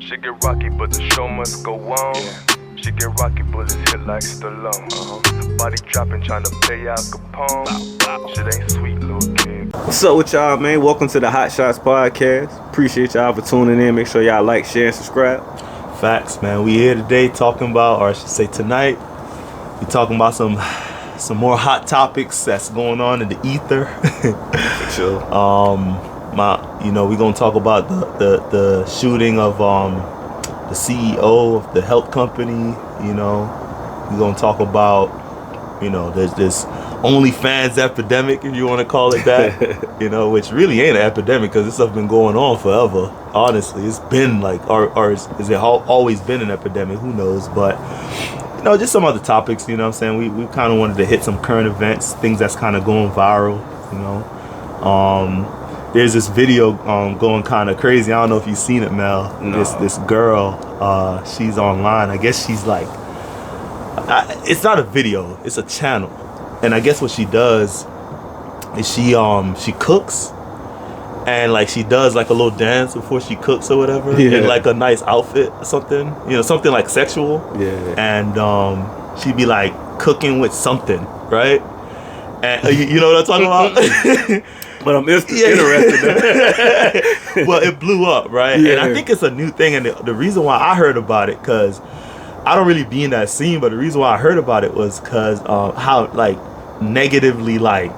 She get rocky, but the show must go on. She get rocky, bullets hit like Stallone. Body dropping, trying to pay out Capone. Shit ain't sweet, little kid. What's up with y'all, man? Welcome to the Hot Shots Podcast. Appreciate y'all for tuning in. Make sure y'all like, share, and subscribe. Facts, man. We here today talking about, or I should say tonight, we talking about some more hot topics that's going on in the ether. For sure. We're gonna talk about the shooting of the CEO of the health company. We're gonna talk about there's this OnlyFans epidemic, if you want to call it that. Which really ain't an epidemic because this stuff been going on forever. Honestly, it's been like, or is it always been an epidemic? Who knows? But just some other topics. You know what I'm saying? We kind of wanted to hit some current events, things that's kind of going viral. There's this video going kind of crazy. I don't know if you've seen it, Mel. No. This girl, she's online. I guess she's like, it's not a video, it's a channel. And I guess what she does is she cooks, and like she does like a little dance before she cooks or whatever, in like a nice outfit or something, something like sexual. Yeah. And she'd be like cooking with something, right? And you know what I'm talking about? But I'm interested. Well, it blew up, right? Yeah. And I think it's a new thing. And the reason why I heard about it, because I don't really be in that scene, but the reason why I heard about it was because how like negatively like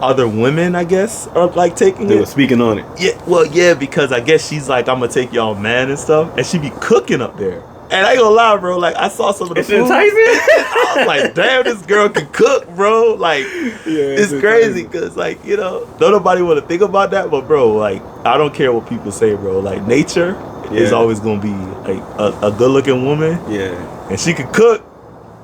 other women, I guess, are like taking They it. were speaking on it. Yeah, well, yeah, because I guess she's like, I'm gonna take y'all man and stuff, and she be cooking up there. And I ain't gonna lie, bro, like I saw some of the food. I was like, damn, this girl can cook, bro. Like, it's crazy because, like, don't nobody want to think about that, but bro, like, I don't care what people say, bro. Like, nature is always gonna be like a good-looking woman. Yeah. And she can cook.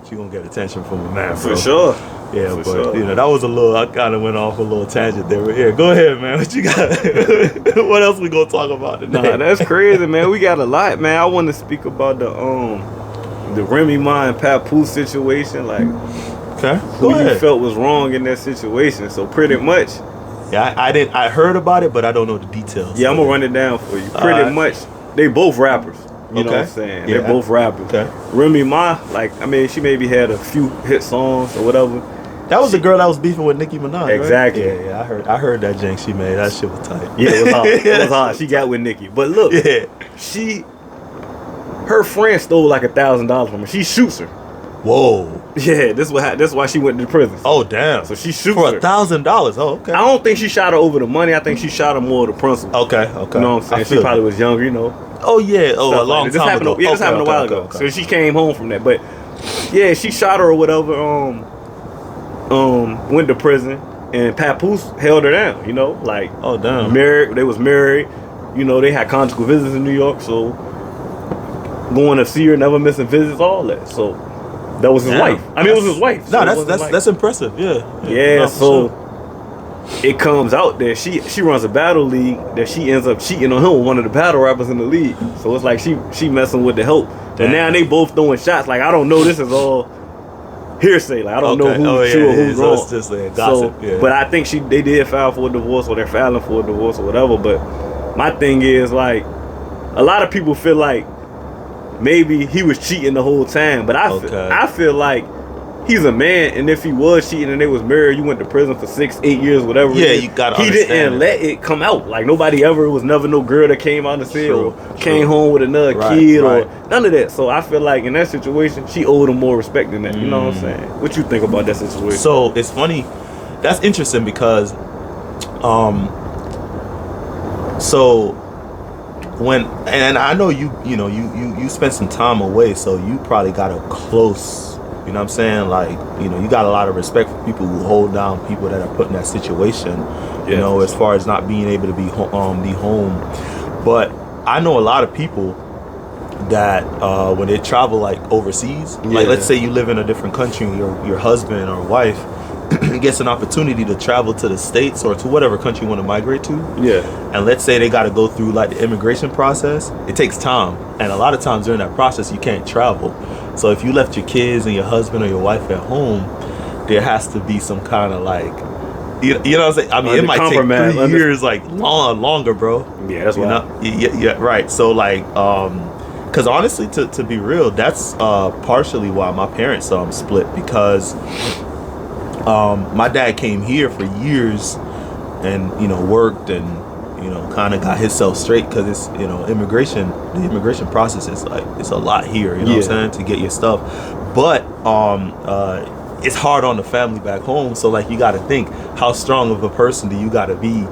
She gonna get attention from a man, bro. For sure. Yeah, For but sure. that was I kind of went off a little tangent there. But yeah, go ahead, man. What you got? What else we gonna talk about today? Nah, that's crazy, man. We got a lot, man. I want to speak about the Remy Ma and Papoose situation. Like, Okay, who go ahead. you felt was wrong in that situation. So pretty much, Yeah, I heard about it, but I don't know the details. yeah, I'm gonna run it down for you. Pretty much, they both rappers. You know what I'm saying? Yeah. They're both rappers. Okay. Remy Ma, like, I mean, she maybe had a few hit songs or whatever. That was the girl that was beefing with Nicki Minaj, right? Exactly. Yeah, I heard that jank she made. That shit was tight. Yeah, it was hard. It was hard. She got with Nicki. But look, her friend stole like $1,000 from her. She shoots her. Whoa. Yeah, that's why she went to prison. Oh damn. So she shoots for her. $1,000. Oh, okay. I don't think she shot her over the money. I think she shot her more the principle. Okay. You know what I'm saying? She probably was younger, Oh yeah. Oh, a long time ago. Yeah, this happened a while ago. Okay. So she came home from that. But yeah, she shot her or whatever. Went to prison, and Papoose held her down. Like, Oh damn. married. They was married. They had conjugal visits in New York. So going to see her, never missing visits, all that. So that was his wife. I mean, it was his wife. No, So that's impressive. Yeah. yeah. No, So. for sure. It comes out that she runs a battle league that she ends up cheating on him with one of the battle rappers in the league. So it's like she messing with the help. And now they both throwing shots. Like, I don't know. This is all hearsay. Like, I don't know who's true or who's wrong. So it's just like gossip. But I think they did file for a divorce, or they're filing for a divorce or whatever. But my thing is, like, a lot of people feel like maybe he was cheating the whole time. But I feel like he's a man, and if he was cheating and they was married, you went to prison for 6-8 years, whatever. Yeah, you gotta He understand didn't let it come out. Like, nobody ever, it was never no girl that came out and said, or came home with another kid, or none of that. So I feel like in that situation, she owed him more respect than that. You know what I'm saying? What you think about that situation? So it's funny. That's interesting because, so when, and I know you spent some time away, so you probably got a close. You know what I'm saying? Like, you got a lot of respect for people who hold down people that are put in that situation. As far as not being able to be home. But I know a lot of people that when they travel like overseas, like let's say you live in a different country, your husband or wife gets an opportunity to travel to the States or to whatever country you want to migrate to. Yeah. And let's say they got to go through like the immigration process. It takes time, and a lot of times during that process you can't travel. So if you left your kids and your husband or your wife at home, there has to be some kind of like You know what I'm saying? I mean, it might take 3 years, like longer, bro. Yeah, that's why. Yeah, right. So like, because honestly, to be real, that's partially why my parents split, because my dad came here for years and worked and kind of got himself straight, because it's the immigration process is like, it's a lot here, you know what I'm saying, to get your stuff. But it's hard on the family back home, so like you got to think, how strong of a person do you got to be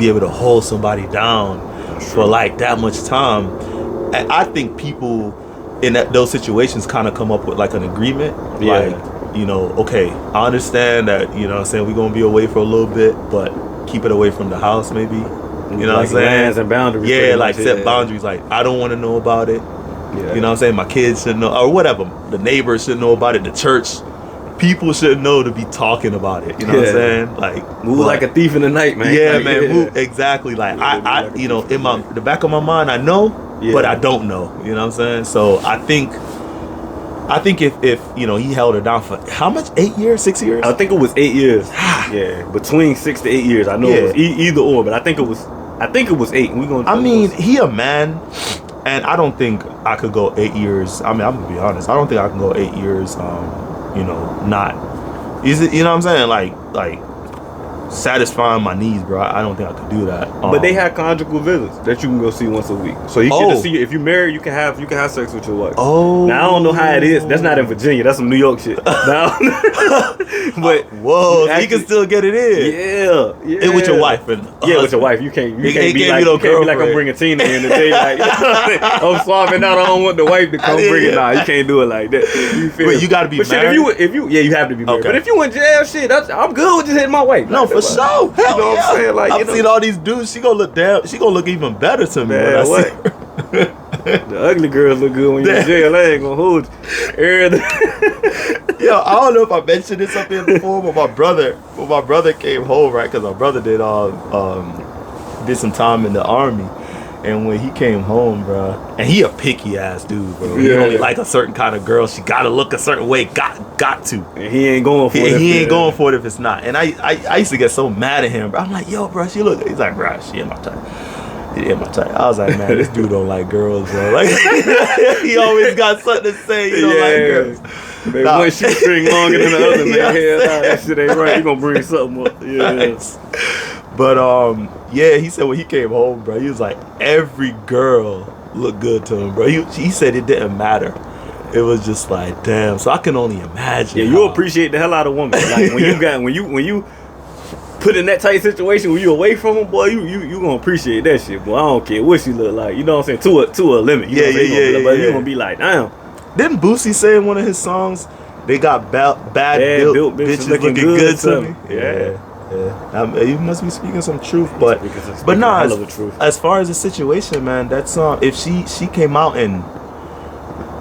able to hold somebody down for like that much time. And I think people in those situations kind of come up with like an agreement, like okay, I understand that what I'm saying, we're gonna be away for a little bit, but keep it away from the house, maybe, what I'm saying, lands and boundaries, like set boundaries, like I don't want to know about it, you know what I'm saying, my kids should know, or whatever, the neighbors should know about it, the church people should know to be talking about it, you know what I'm saying, like move like a thief in the night, man. Move, exactly, like I in the back of my mind I know, but I don't know, you know what I'm saying. So I think if he held her down for how much, 8 years, 6 years, I think it was 8 years. Yeah, between 6 to 8 years. I know it was either or, but I think it was 8. We gonna. I mean, he a man, and I don't think I could go 8 years. I mean, I'm gonna be honest. I don't think I can go 8 years. Not. Is it? You know what I'm saying? Like satisfying my needs, bro. I don't think I could do that. But they have conjugal visits that you can go see once a week. So you get to see, if you're married, you can have sex with your wife. Oh. Now I don't know how it is. That's not in Virginia. That's some New York shit. Now, but whoa, so you can still get it in. Yeah. And with your wife and with your wife. You can't be like I'm bringing Tina in today. Like, I'm swapping out. I don't want the wife to come bring it. Nah, you can't do it like that. You feel? But you got to be married. Shit, if you you have to be married. Okay. But if you in jail, shit, I'm good with just hitting my wife. No, for sure. Hell, you know what I'm saying? Like, I've seen all these dudes. She gonna look even better to me. Man, when I see her. The ugly girls look good when you're in jail. I ain't gonna hold you. Yo, I don't know if I mentioned this up here before, but when my brother came home, right? Because my brother did some time in the army. And when he came home, bro, and he a picky ass dude, bro. He only like a certain kind of girl. She gotta look a certain way. Got to. And he ain't going for it. He ain't going for it if it's not. And I used to get so mad at him, bro. I'm like, yo, bro, she look. He's like, bro, she ain't my type. I was like, man, this dude don't like girls, bro. Like, he always got something to say. He don't like girls. Man, one shoestring longer than the other, man. Hell, that shit ain't right. You gonna bring something up. Nice. But he said when he came home, bro, he was like, every girl looked good to him, bro. He said it didn't matter. It was just like, damn. So I can only imagine. Yeah, you appreciate the hell out of women. Like when you put in that tight situation when you away from them, boy, you gonna appreciate that shit, boy. I don't care what she look like. You know what I'm saying? To a limit. You know what I'm saying? But you gonna be like, damn. Didn't Boosie say in one of his songs, they got bad built bitches looking good to me? Yeah. You must be speaking some truth, but nah. As far as the situation, man, that's if she came out and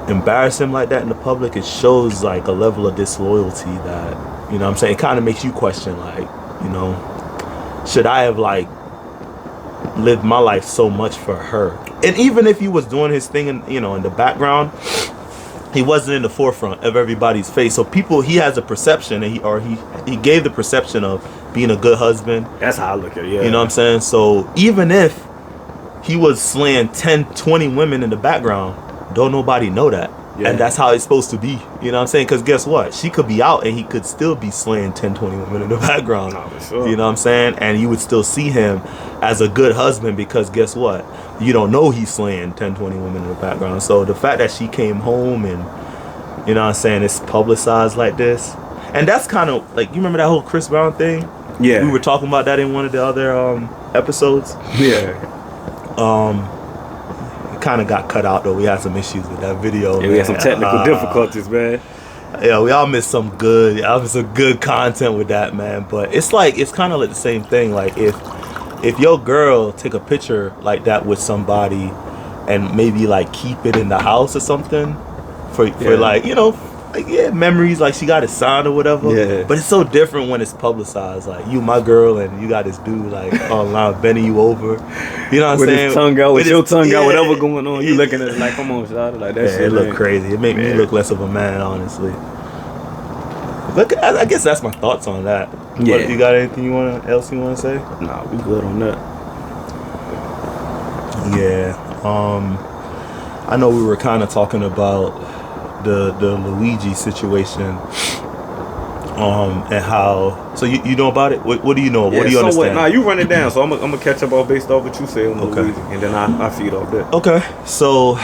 embarrassed him like that in the public, it shows like a level of disloyalty that, you know what I'm saying, it kind of makes you question, like, should I have like lived my life so much for her? And even if he was doing his thing in the background, he wasn't in the forefront of everybody's face. So he has a perception, and he gave the perception of being a good husband. That's how I look at it, yeah. You know what I'm saying? So even if he was slaying 10, 20 women in the background, don't nobody know that. Yeah. And that's how it's supposed to be. You know what I'm saying? Because guess what? She could be out and he could still be slaying 10, 20 women in the background. Oh, for sure. You know what I'm saying? And you would still see him as a good husband, because guess what? You don't know he's slaying 10, 20 women in the background. So the fact that she came home and, you know what I'm saying, it's publicized like this. And that's kind of like, you remember that whole Chris Brown thing? Yeah. We were talking about that in one of the other episodes. Yeah. Kind of got cut out though. We had some issues with that video. Yeah, we had some technical difficulties, man. Yeah, we all missed some good content with that, man. But it's kind of like the same thing. Like if your girl take a picture like that with somebody and maybe like keep it in the house or something for like, memories, like she got it signed or whatever. Yeah. But it's so different when it's publicized. Like, you my girl and you got this dude like online bending you over. You know what I'm saying? His tongue out, with your tongue out, whatever going on. You looking at it like, come on, shawty, like that shit. It look crazy. It made me look less of a man, honestly. But I guess that's my thoughts on that. Yeah. What, you got anything else you want to say? Nah, we good on that. Yeah. I know we were kind of talking about the Luigi situation. And how? So you know about it? What do you know? Yeah, what do you understand? Nah, you run it down. So I'm gonna catch up based off what you say on Okay. Luigi, and then I feed off that. Okay, so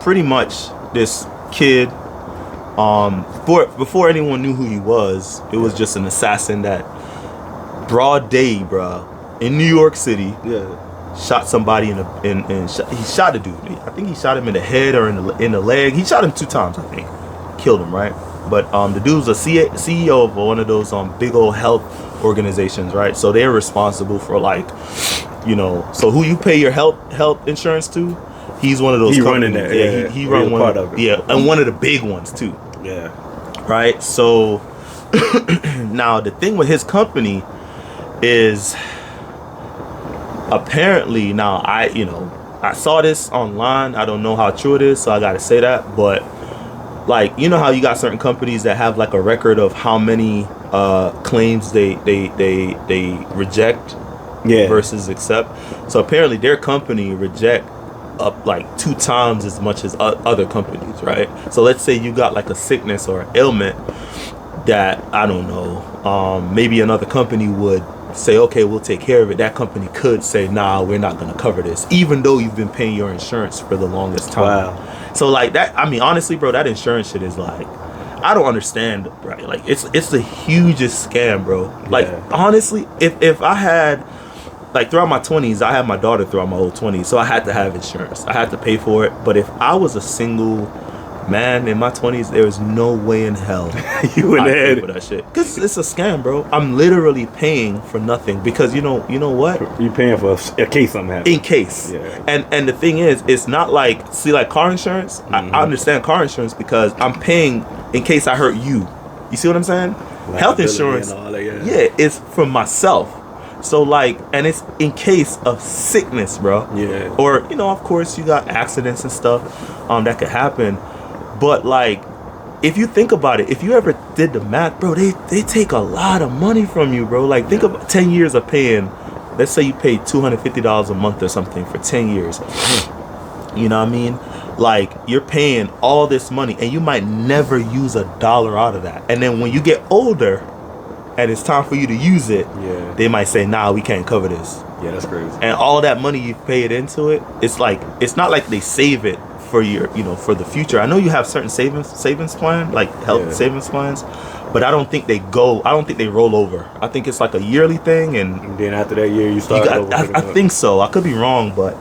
pretty much this kid, before anyone knew who he was, it was just an assassin that broad day, bro, in New York City, shot somebody he shot a dude. I think he shot him in the head or in the leg. He shot him 2 times, I think. Killed him, right? But the dude's a CEO of one of those big old health organizations, right? So they're responsible for so who you pay your health insurance to, he's one of those. He running that. Yeah, he run one of it. Yeah, and one of the big ones too. Yeah. Right. So now the thing with his company is apparently I saw this online. I don't know how true it is, so I gotta say that, but. Like, you know how you got certain companies that have like a record of how many claims they reject versus accept. So apparently their company reject up like 2 times as much as other companies, right? So let's say you got like a sickness or an ailment that, I don't know, maybe another company would say, okay, we'll take care of it. That company could say, nah, we're not going to cover this, even though you've been paying your insurance for the longest time. Wow. So like that, I mean, honestly, bro, that insurance shit is like, I don't understand, right? Like it's the hugest scam, bro. Like honestly, if I had, like throughout my 20s, I had my daughter throughout my whole 20s, so I had to have insurance. I had to pay for it. But if I was a single man in my 20s, there was no way in hell you would pay for that shit. Because it's a scam, bro. I'm literally paying for nothing because you know what? You paying for a case something happens. In case. Yeah. And the thing is, it's not like car insurance. I understand car insurance because I'm paying in case I hurt you. You see what I'm saying? Health insurance, and all that, it's for myself. So and it's in case of sickness, bro. Yeah. Or of course you got accidents and stuff that could happen. But if you think about it, if you ever did the math, bro, they take a lot of money from you, bro. Like think of 10 years of paying. Let's say you pay $250 a month or something for 10 years. You know what I mean? Like you're paying all this money and you might never use $1 out of that. And then when you get older and it's time for you to use it, they might say, nah, we can't cover this. Yeah, that's crazy. And all that money you've paid into it, it's not like they save it for your, for the future. I know you have certain savings plan, like health savings plans, but I don't think they roll over. I think it's like a yearly thing, and then after that year you start over. I think so. I could be wrong, but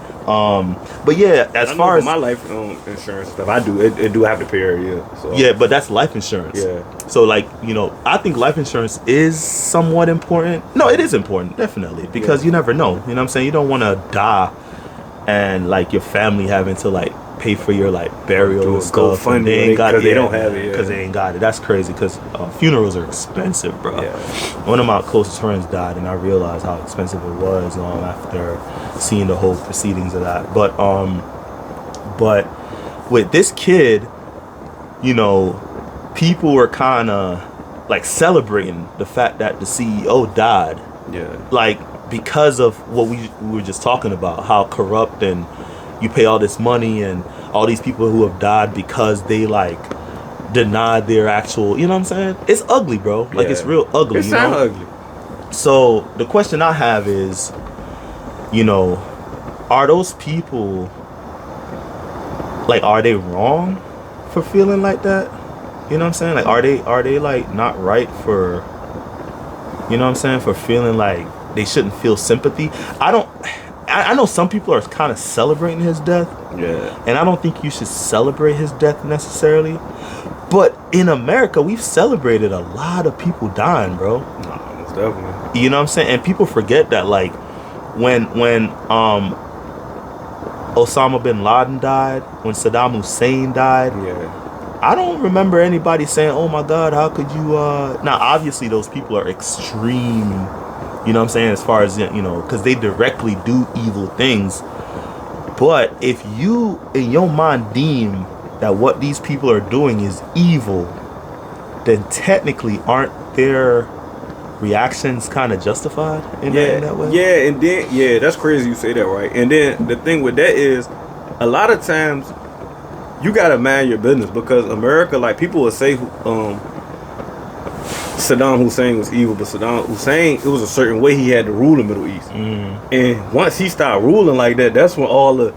yeah, as far as my life insurance stuff, I do it do have to pay every year. So. Yeah, but that's life insurance. Yeah. So I think life insurance is somewhat important. No, it is important, definitely, because you never know. You know what I'm saying? You don't want to die and your family having to pay for your burial and stuff. And they ain't got it. They don't have it. Because they ain't got it. That's crazy. Because funerals are expensive, bro. Yeah. One of my closest friends died, and I realized how expensive it was after seeing the whole proceedings of that. But with this kid, people were kind of celebrating the fact that the CEO died. Yeah. Because of what we were just talking about, how corrupt and you pay all this money and all these people who have died because they denied their actual, you know what I'm saying? It's ugly, bro. It's real ugly. It sounds ugly. So the question I have is, are those people are they wrong for feeling like that? You know what I'm saying? Are they not right for, you know what I'm saying, for feeling like they shouldn't feel sympathy? I know some people are kind of celebrating his death. Yeah. And I don't think you should celebrate his death necessarily. But in America, we've celebrated a lot of people dying, bro. Nah, most definitely. You know what I'm saying? And people forget that, when Osama bin Laden died, when Saddam Hussein died, I don't remember anybody saying, oh my God, how could you, Now, obviously, those people are extreme, you know what I'm saying, as far as, because they directly do evil things. But if you, in your mind, deem that what these people are doing is evil, then technically aren't their reactions kind of justified in that way? Yeah, and then that's crazy you say that, right? And then the thing with that is, a lot of times you gotta mind your business, because America, like, people will say Saddam Hussein was evil, but Saddam Hussein, it was a certain way he had to rule the Middle East. And once he started ruling like that, that's when all the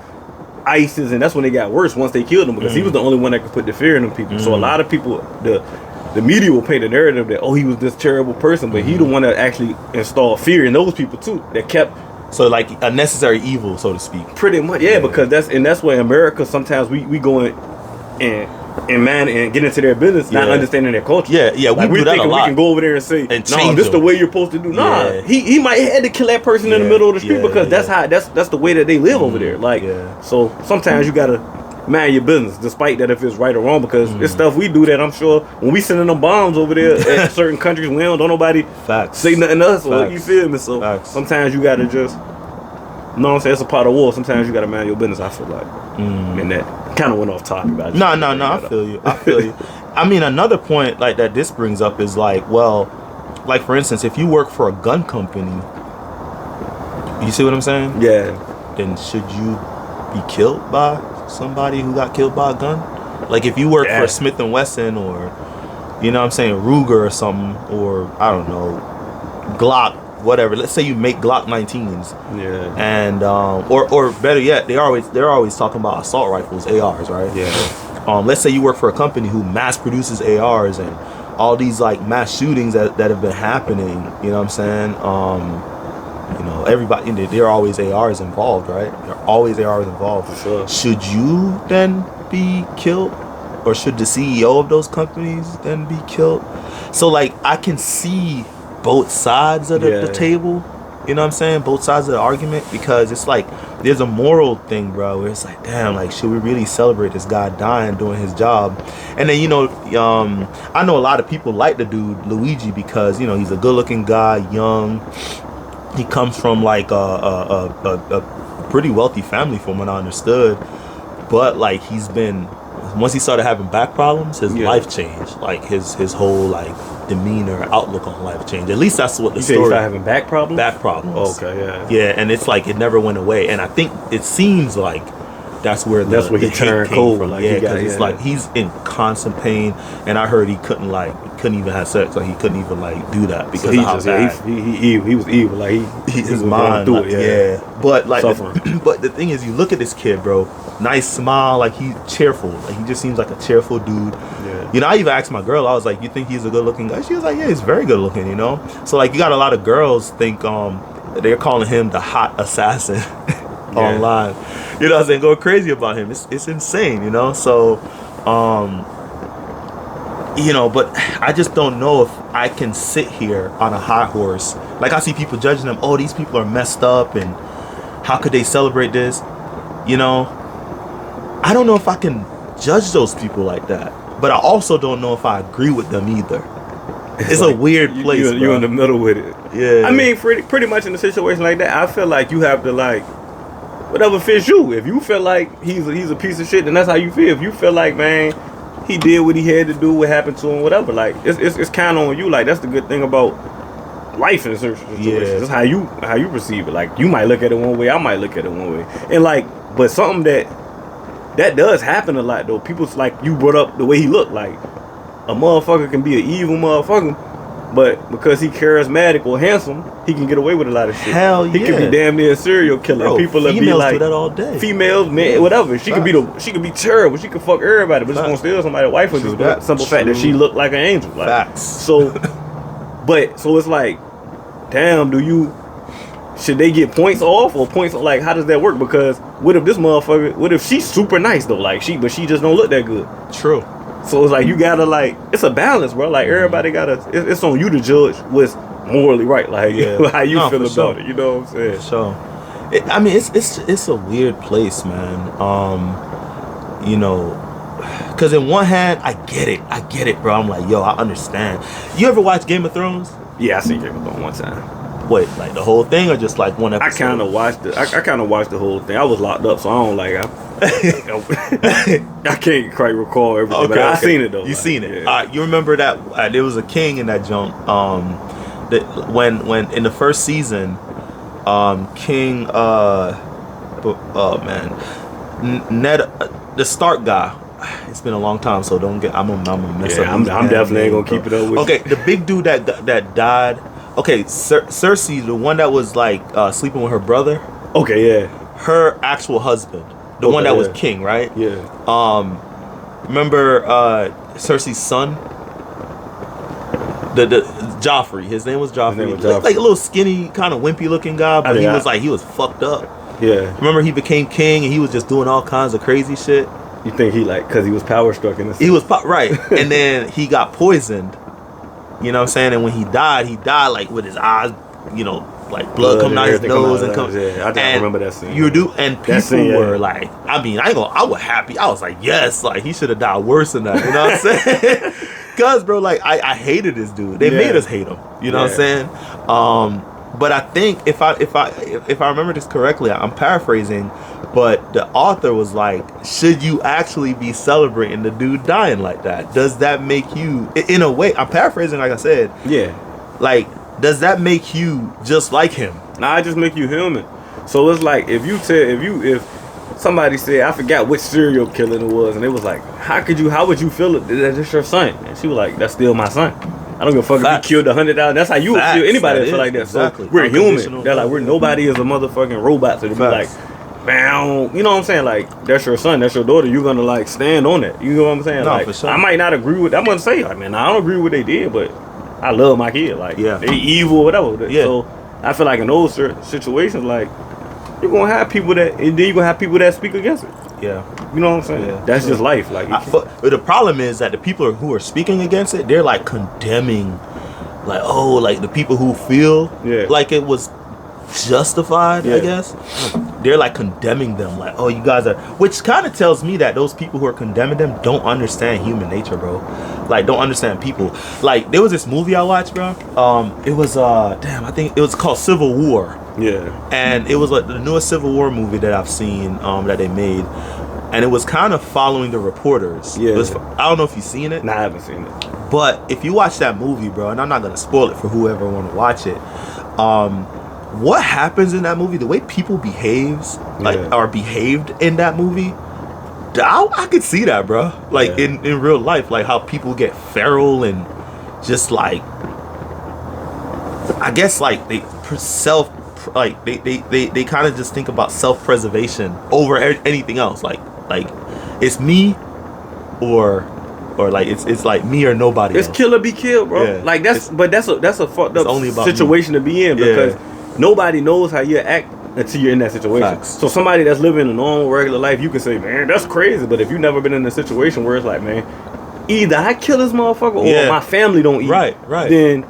ISIS, and that's when they got worse once they killed him, because he was the only one that could put the fear in them people. So a lot of people, the media will paint a narrative that, he was this terrible person, but he the one that actually installed fear in those people too, that kept. So like a necessary evil, so to speak. Pretty much, yeah, because that's where America, sometimes we go in and get into their business, not understanding their culture. Yeah, like, we do that a lot. We can go over there and say, "No, this is the way you're supposed to do." Nah, he might have had to kill that person in the middle of the street, because that's the way that they live over there. Like, so sometimes you gotta mind your business, despite that if it's right or wrong, because it's stuff we do that I'm sure when we sending them bombs over there at certain countries, we don't nobody say nothing to us. Or, you feel me? So sometimes you gotta just, you know what I'm saying, it's a part of war. Sometimes you gotta mind your business, I feel like. And that kind of went off topic. No, I feel you. I mean, another point like that this brings up is like, well, like for instance, if you work for a gun company, you see what I'm saying? Yeah. Then should you be killed by somebody who got killed by a gun? Like if you work for Smith and Wesson, or, you know what I'm saying, Ruger or something, or I don't know, Glock, whatever. Let's say you make Glock 19s. Yeah. And or better yet, they're always talking about assault rifles, ARs, right? Yeah. Let's say you work for a company who mass produces ARs, and all these like mass shootings that have been happening, you know what I'm saying? You know, everybody, there are always ARs involved, right? There are always ARs involved. For sure. Should you then be killed? Or should the CEO of those companies then be killed? So like, I can see both sides of the table, you know what I'm saying? Both sides of the argument, because it's like, there's a moral thing, bro, where it's like, damn, like, should we really celebrate this guy dying doing his job? And then, you know, I know a lot of people like the dude Luigi, because, you know, he's a good looking guy, young. He comes from like a pretty wealthy family, from what I understood. But like, he's been, once he started having back problems, his life changed. Like his whole like demeanor, outlook on life changed. At least that's what the story. You started having back problems? Back problems. Okay, yeah. Yeah, and it's like it never went away. And I think it seems like that's where he turned cold. Like, because it's like he's in constant pain. And I heard he couldn't even have sex. Like he couldn't even like do that because of how bad. He was evil. Like his mind through it. But like, but the thing is, you look at this kid, bro. Nice smile, like he's cheerful. Like he just seems like a cheerful dude. Yeah. You know, I even asked my girl, I was like, "You think he's a good looking guy?" She was like, "Yeah, he's very good looking." You know, so like you got a lot of girls think they're calling him the hot assassin online. You know what I'm saying? Going crazy about him. It's insane. You know, so you know, but I just don't know if I can sit here on a high horse. Like I see people judging them. Oh, these people are messed up, and how could they celebrate this? You know. I don't know if I can judge those people like that, but I also don't know if I agree with them either. It's like a weird place. You're in the middle with it. Yeah. I mean, pretty much in a situation like that, I feel like you have to like, whatever fits you. If you feel like he's a piece of shit, then that's how you feel. If you feel like, man, he did what he had to do, what happened to him, whatever, like it's kind of on you. Like that's the good thing about life in certain situations. Yeah. That's how you perceive it. Like you might look at it one way, I might look at it one way, and like, but something that does happen a lot though. People's like, you brought up the way he looked. Like a motherfucker can be an evil motherfucker, but because he charismatic or handsome, he can get away with a lot of shit. Hell yeah. He can be damn near a serial killer. Bro, people will be like do that all day. Females, man, whatever. She could be terrible. She could fuck everybody, but just gonna steal somebody's wife for the simple fact that she looked like an angel. Like, facts. So it's like, damn, should they get points off or points, like, how does that work? Because what if she's super nice though, like but she just don't look that good? True. So it's like, you gotta like, it's a balance, bro. Like everybody gotta, it's on you to judge what's morally right. Like how you feel about it. You know what I'm saying? So, I mean, it's a weird place, man. You know, because in one hand, I get it, bro. I'm like, yo, I understand. You ever watch Game of Thrones? Yeah, I seen Game of Thrones one time. Wait, like the whole thing or just like one episode? I kind of watched the whole thing. I was locked up, so I I can't quite recall everything, but I seen it though. You seen it? You remember that there was a king in that junk. That when in the first season, King Ned, the Stark guy. It's been a long time, so don't get. I'm gonna mess up. I'm definitely ain't gonna keep it up with. Okay, the big dude that died. Okay, Cersei, the one that was like sleeping with her brother. Okay, yeah. Her actual husband, the one that was king, right? Yeah. Remember Cersei's son? The Joffrey. His name was Joffrey. Like a little skinny, kind of wimpy looking guy, but he was fucked up. Yeah. Remember he became king and he was just doing all kinds of crazy shit. You think he because he was power struck in this? He was right, and then he got poisoned. You know what I'm saying? And when he died like with his eyes, like blood coming out his nose and coming. Yeah, I remember that scene. And people were like, I mean, I was happy. I was like, yes, like he should have died worse than that. You know what I'm saying? Cause bro, like I hated this dude. They made us hate him. You know what I'm saying? But I think if I remember this correctly, I'm paraphrasing, but the author was like, should you actually be celebrating the dude dying like that? Does that make you, in a way, I'm paraphrasing like I said. Yeah. Like, does that make you just like him? Nah, it just make you human. So it's like if somebody said, I forgot which serial killer it was, and it was like, how would you feel that it's your son? And she was like, that's still my son. I don't give a fuck if he killed 100,000. That's how you would feel. Anybody would feel like that. Exactly. So we're human. They're like, nobody is a motherfucking robot. So to be like, man, you know what I'm saying? Like, that's your son, that's your daughter. You're gonna like stand on it. You know what I'm saying? No, like, for sure. I might not agree with. I'm gonna say, like, man, I don't agree with what they did, but I love my kid. Like, they evil, whatever. Yeah. So I feel like in those situations, like, you're gonna have people that, and then you're gonna have people that speak against it. Yeah. You know what I'm saying? Yeah. That's just life. Like, but the problem is that the people who are speaking against it, they're like condemning, like, oh, like the people who feel like it was justified, I guess. They're like condemning them, like, oh, you guys are, which kind of tells me that those people who are condemning them don't understand human nature, bro. Like, don't understand people. Like, there was this movie I watched, bro. It was I think it was called Civil War. Yeah. And it was like the newest Civil War movie that I've seen, that they made. And it was kind of following the reporters. Yeah. I don't know if you've seen it. Nah, I haven't seen it. But if you watch that movie, bro, and I'm not gonna spoil it for whoever want to watch it, what happens in that movie, the way people behaved in that movie, I could see that, bro. Like in real life, like how people get feral and just like, I guess like they kind of just think about self-preservation over anything else. Like it's me or like it's like me or nobody. It's else. kill or be killed, bro. Yeah. Like that's a fucked up situation to be in, because nobody knows how you act until you're in that situation. Facts. So somebody that's living a normal regular life, you can say, man, that's crazy. But if you've never been in a situation where it's like, man, either I kill this motherfucker or my family don't eat. Right. Then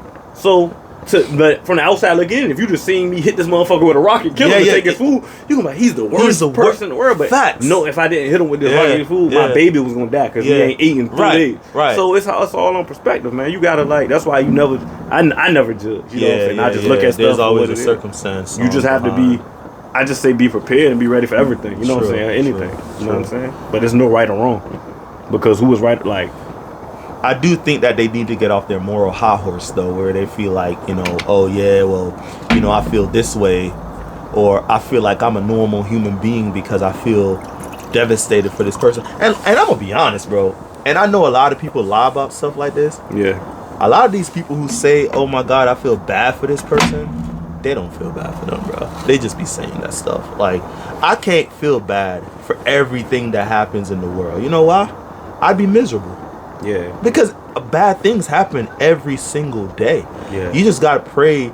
but from the outside looking in, if you just seen me hit this motherfucker with a rocket, kill him and take his food, you can be like, he's the worst person in the world. But no, if I didn't hit him with this rocket food, my baby was gonna die because he ain't eating 3 days. Right. So it's all on perspective, man. You gotta that's why you never. I never judge. You know what I'm saying? I just look at stuff. There's always a circumstance. You just have to be. I just say be prepared and be ready for everything. You know what I'm saying? Anything. You know what I'm saying? But there's no right or wrong, because who is right? Like, I do think that they need to get off their moral high horse, though, where they feel like, oh yeah, well, I feel this way, or I feel like I'm a normal human being because I feel devastated for this person. And I'm gonna be honest, bro. And I know a lot of people lie about stuff like this. Yeah. A lot of these people who say, oh my God, I feel bad for this person, they don't feel bad for them, bro. They just be saying that stuff. Like, I can't feel bad for everything that happens in the world. You know why? I'd be miserable. Yeah. Because bad things happen every single day. Yeah. You just gotta pray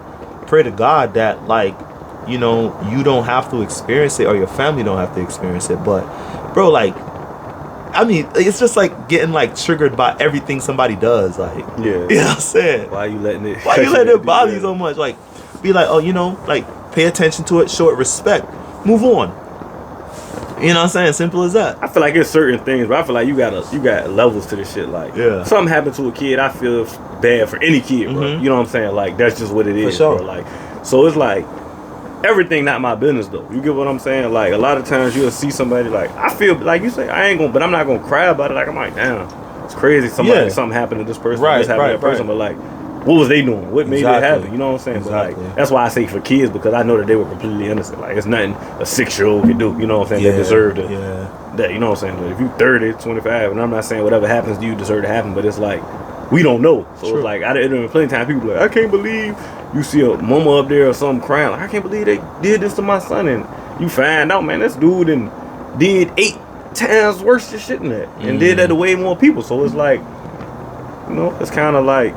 to God that, like, you don't have to experience it, or your family don't have to experience it. But, bro, like, I mean, it's just like getting like triggered by everything somebody does. Like, yeah. You know what I'm saying? Why you letting it bother you so much? Like, be like, oh, like, pay attention to it, show it respect, move on. You know what I'm saying? Simple as that. I feel like it's certain things, but I feel like you got levels to this shit. Like, something happened to a kid, I feel bad for any kid, bro. You know what I'm saying? Like, that's just what it is, for sure. Bro. Like, so it's like, everything not my business though. You get what I'm saying? Like a lot of times you'll see somebody like I feel like you say I ain't gonna, but I'm not gonna cry about it. Like I'm like, damn, it's crazy. Something happened to this person. This happened to that person. But like, what was they doing? What made it happen? You know what I'm saying? But like, that's why I say for kids, because I know that they were completely innocent. Like it's nothing a 6-year-old can do. You know what I'm saying? They deserve to. That, you know what I'm saying? But if you 30, 25, and I'm not saying whatever happens to you deserve to happen, but it's like we don't know. So it's like I didn't plenty of times people like I can't believe you see a mama up there or something crying. Like I can't believe they did this to my son, and you find out, man, this dude and did 8 times worse than shit than that, and did that to way more people. So it's like, you know, it's kind of like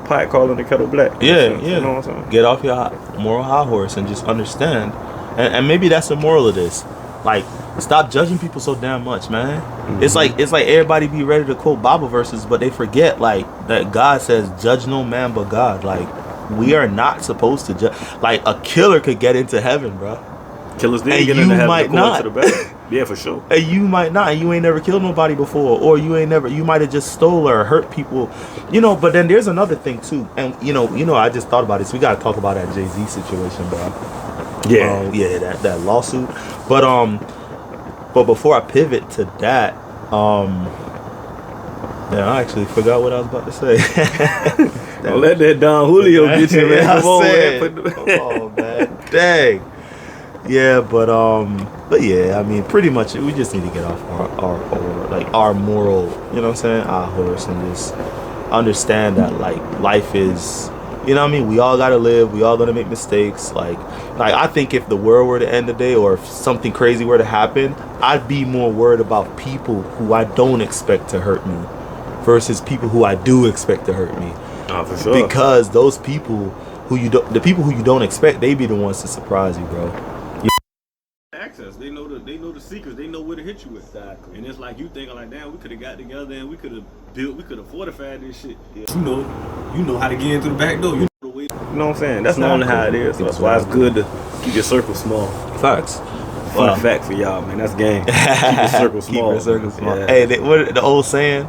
pot calling the kettle black. Yeah. You know what I'm saying? Get off your moral high horse and just understand, and maybe that's the moral of this. Like, stop judging people so damn much, man. It's like everybody be ready to quote Bible verses, but they forget like that God says, "Judge no man but God." Like, we are not supposed to judge. Like, a killer could get into heaven, bro. Killers did get into heaven. Might not. To the yeah, for sure. And you might not. You ain't never killed nobody before, or you might have just stole or hurt people, you know. But then there's another thing too, and you know, I just thought about this. We gotta talk about that Jay-Z situation, bro. That lawsuit. But before I pivot to that, I actually forgot what I was about to say. Don't let that Don Julio get you, man. Come on, man. Dang. Yeah, but yeah, I mean, pretty much we just need to get off our moral, you know what I'm saying, our horse, and just understand that like life is, you know what I mean, we all gotta live, we all gonna make mistakes. Like I think if the world were to end today, or if something crazy were to happen, I'd be more worried about people who I don't expect to hurt me versus people who I do expect to hurt me. Oh, for sure. Because those people the people who you don't expect, they be the ones to surprise you, bro. Access, they know the secrets, they know where to hit you with. Exactly. And it's like you thinking like, damn, we could have got together and we could have fortified this shit. Yeah. You know how to get in through the back door. You know the way. You know what I'm saying? That's normally how it is. So that's why it's good to keep your circle small. Facts. Fun fact for y'all, man. That's game. Keep your circle small. Keep your circle small. Yeah. Hey, what the old saying?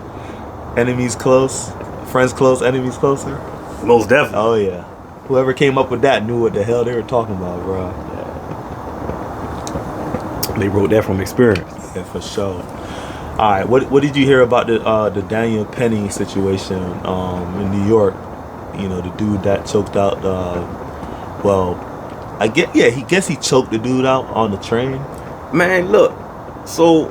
Enemies close, friends close, enemies closer. Most definitely. Oh yeah. Whoever came up with that knew what the hell they were talking about, bro. Yeah. They wrote that from experience. Yeah, for sure. All right, what did you hear about the Daniel Penny situation in New York? You know, the dude that choked out. He choked the dude out on the train. Man, look. So,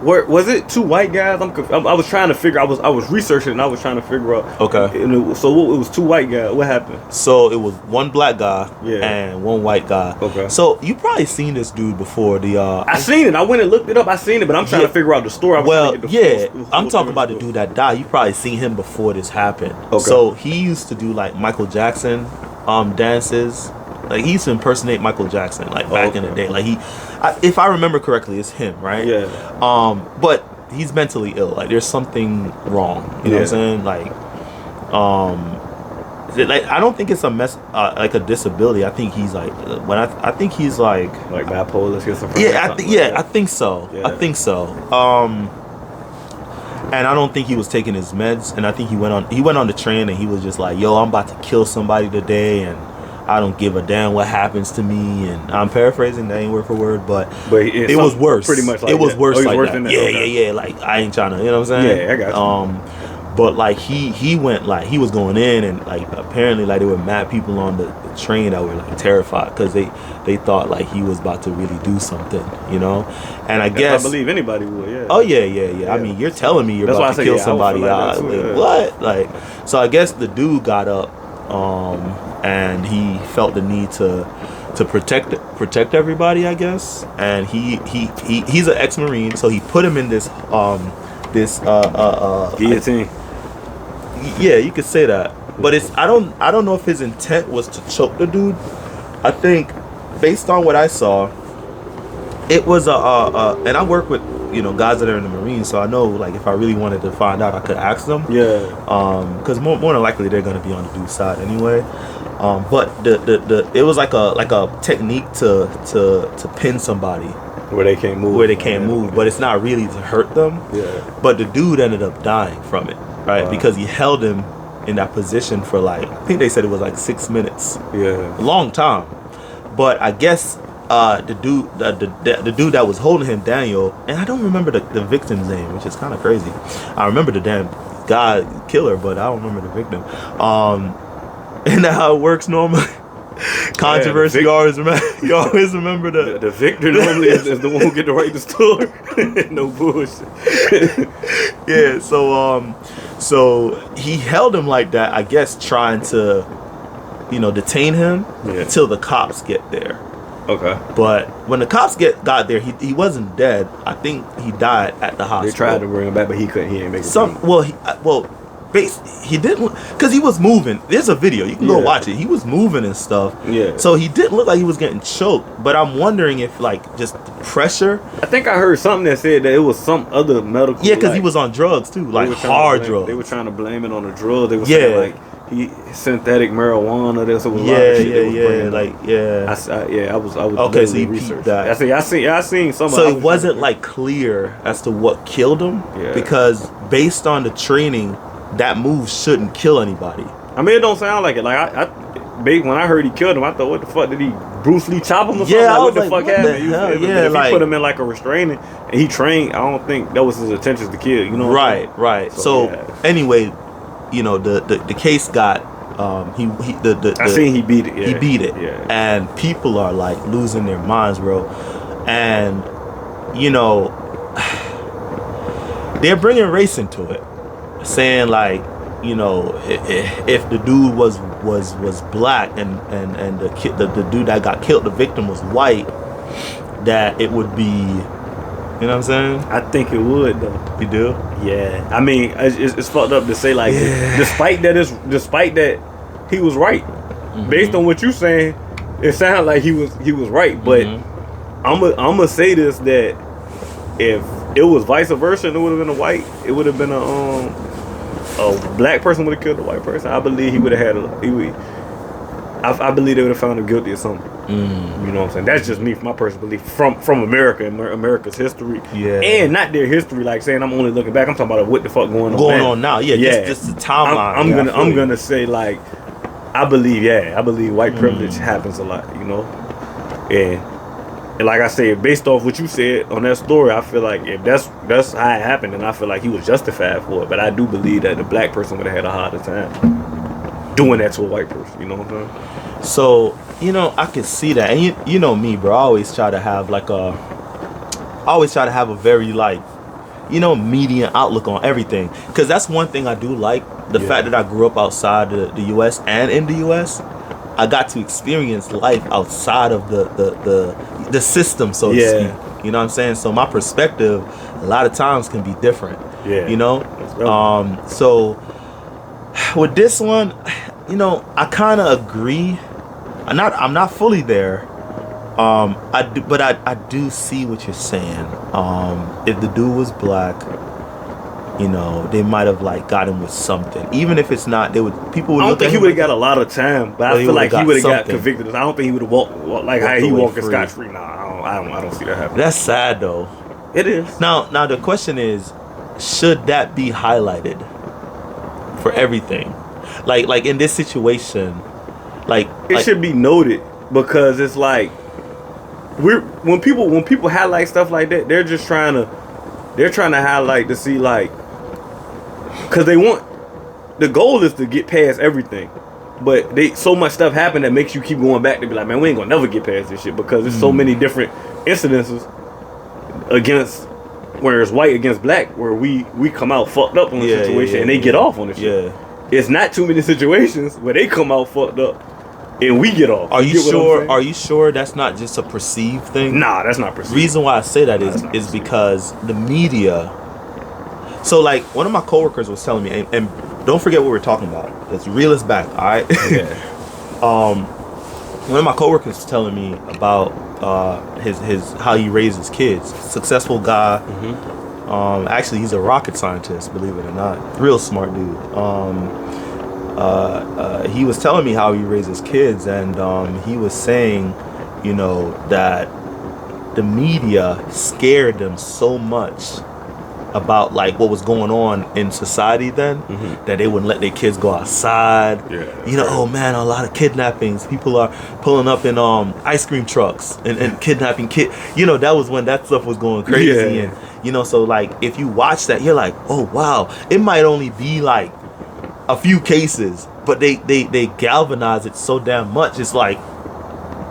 was it 2 white guys? I was trying to figure. I was researching and I was trying to figure out. Okay. And it was 2 white guys. What happened? So it was 1 black guy and 1 white guy. Okay. So you probably seen this dude before. I seen it. I went and looked it up. I seen it, but I'm trying to figure out the story. I'm talking about the dude that died. You probably seen him before this happened. Okay. So he used to do like Michael Jackson dances. Like he used to impersonate Michael Jackson, like back in the day. Like if I remember correctly, it's him, right? Yeah. But he's mentally ill. Like there's something wrong. You know what I'm saying? Like, I don't think it's like a disability. I think he's like I think he's like bipolar, schizophrenia. I think so. Yeah. I think so. And I don't think he was taking his meds. And I think he went on the train and he was just like, "Yo, I'm about to kill somebody today, and I don't give a damn what happens to me." And I'm paraphrasing, that ain't word for word, but it was worse. Pretty much like it was that. worse. Like worse that. Than that. Yeah. Like I ain't trying to, you know what I'm saying? Yeah, I got you. But like he went, like he was going in, and like apparently like there were mad people on the train that were like terrified because they thought like he was about to really do something, you know. And I guess I believe anybody would. Yeah. Oh yeah. I mean, you're telling me you're about to kill somebody. What? Like, so I guess the dude got up. And he felt the need to protect everybody, I guess. And he's an ex-Marine, so he put him in this guillotine. Yeah, you could say that. But I don't know if his intent was to choke the dude. I think based on what I saw, it was and I work with guys that are in the Marines, so I know like if I really wanted to find out, I could ask them. Yeah. Because more than likely they're gonna be on the dude's side anyway. But it was like a technique to pin somebody where they can't move. But it's not really to hurt them. Yeah. But the dude ended up dying from it, right? Wow. Because he held him in that position for like, I think they said it was like 6 minutes. Yeah. A long time. But I guess the dude that was holding him, Daniel, and I don't remember the victim's name, which is kind of crazy. I remember the damn guy killer, but I don't remember the victim. And that's how it works normally. Controversy, you always remember the victor normally is the one who get to write the story. No bullshit. Yeah, so he held him like that, I guess, trying to, detain him until the cops get there. Okay. But when the cops got there, he wasn't dead. I think he died at the hospital. They tried to bring him back, but he couldn't. He didn't make it. He didn't, because he was moving. There's a video, you can go watch it. He was moving and stuff. Yeah. So he didn't look like he was getting choked. But I'm wondering if just the pressure. I think I heard something that said that it was some other medical. Yeah, because he was on drugs too, like hard drugs. They were trying to blame it on the drug. They were saying like synthetic marijuana. There's a lot of shit I was okay. So you researched that. I seen some. So it wasn't clear as to what killed him, because based on the training, that move shouldn't kill anybody. I mean, it don't sound like it. Like when I heard he killed him, I thought, what the fuck, did he Bruce Lee chop him or something? Like, what the fuck happened? If he put him in a restraining and he trained, I don't think that was his intentions to kill. You know? Right. So anyway, the case got I seen he beat it. Yeah. He beat it. Yeah. And people are losing their minds, bro. And they're bringing race into it, saying if the dude was black and the dude that got killed, the victim, was white, that it would be. You know what I'm saying? I think it would though. You do? Yeah. I mean, it's fucked up to say despite that he was right. Mm-hmm. Based on what you're saying, it sounded like he was right. But I'm gonna say this, that if it was vice versa and it would have been a white, it would have been a black person would have killed a white person. I believe he would have had I believe they would have found him guilty of something. You know what I'm saying? That's just me, my personal belief from America and America's history. Yeah. And not their history, saying I'm only looking back. I'm talking about what the fuck going on now. Yeah. Just the timeline. I'm gonna say I believe white privilege happens a lot. And like I said, based off what you said on that story, I feel like if that's how it happened, then I feel like he was justified for it. But I do believe that the black person would have had a harder time doing that to a white person. You know what I'm saying? So, I can see that. And you know me, bro. I always try to have a very median outlook on everything. Because that's one thing I do like. The fact that I grew up outside the U.S. and in the U.S., I got to experience life outside of the system, so to speak. You know what I'm saying? So my perspective a lot of times can be different. Yeah. So with this one, I kind of agree. I'm not fully there. I do see what you're saying. If the dude was black, they might have got him with something. Even if it's not, people would. I don't think he would have got a lot of time, but I feel like he would have got convicted. I don't think he would have walked how he walked scot free. Nah, I don't see that happening. That's sad though. It is. Now the question is, should that be highlighted for everything? Like in this situation, it should be noted, because it's when people highlight stuff like that, they're just trying to highlight to see because the goal is to get past everything, but so much stuff happened that makes you keep going back to be like, man, we ain't gonna never get past this shit, because there's so many different incidences against where it's white against black, where we come out fucked up on the situation and they get off on the shit. It's not too many situations where they come out fucked up and we get off. Are you sure? Are you sure that's not just a perceived thing? Nah, that's not perceived. Reason why I say that is because the media. So one of my coworkers was telling me, and don't forget what we're talking about. Let's reel us back, all right? Yeah. One of my coworkers was telling me about his how he raised his kids. Successful guy. Actually, he's a rocket scientist, believe it or not. Real smart dude. He was telling me how he raised his kids, and he was saying, that the media scared them so much about like what was going on in society then, that they wouldn't let their kids go outside. You know, oh man, a lot of kidnappings. People are pulling up in ice cream trucks and kidnapping kids. You know, that was when that stuff was going crazy. And you know, so like if you watch that, you're like, oh wow, it might only be like a few cases, but they galvanize it so damn much. It's like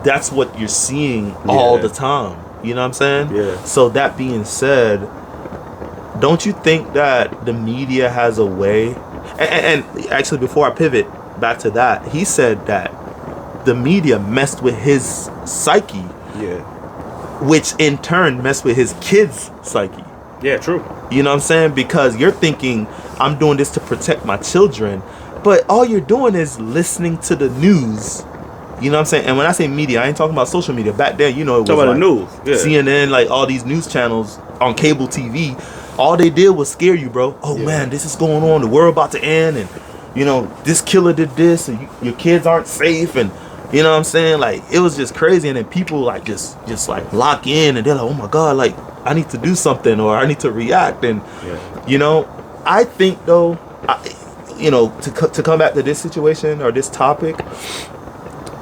that's what you're seeing all the time. You know what I'm saying? Yeah. So that being said, don't you think that the media has a way? And actually, before I pivot back to that, he said that the media messed with his psyche. Yeah. Which in turn messed with his kids' psyche. Yeah, true. You know what I'm saying? Because you're thinking, I'm doing this to protect my children, but all you're doing is listening to the news. You know what I'm saying? And when I say media, I ain't talking about social media. Back then, you know, it was talking like about the news. Yeah. CNN, like all these news channels on cable TV. All they did was scare you, bro. Oh man, this is going on. The world about to end, and you know this killer did this, and your kids aren't safe, and you know what I'm saying? Like it was just crazy, and then people like just like lock in, and they're like, oh my god, like I need to do something or I need to react, and you know, I think though, you know, to come back to this situation or this topic,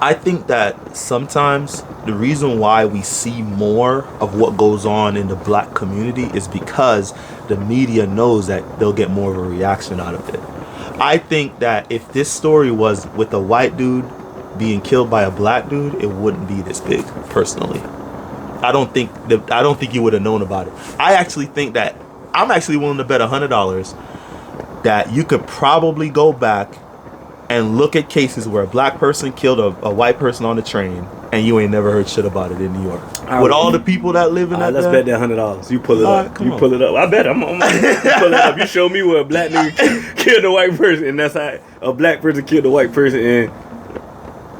I think that sometimes the reason why we see more of what goes on in the black community is because the media knows that they'll get more of a reaction out of it. I think that if this story was with a white dude being killed by a black dude, it wouldn't be this big, personally. I don't think you would have known about it. I actually think that I'm actually willing to bet $100 that you could probably go back and look at cases where a black person killed a white person on the train, and you ain't never heard shit about it in New York. With all the people that live in that. Let's bet that $100. You pull it up. You pull it up. I bet. I'm you pull it up. You show me where a black nigga killed a white person, and that's how a black person killed a white person.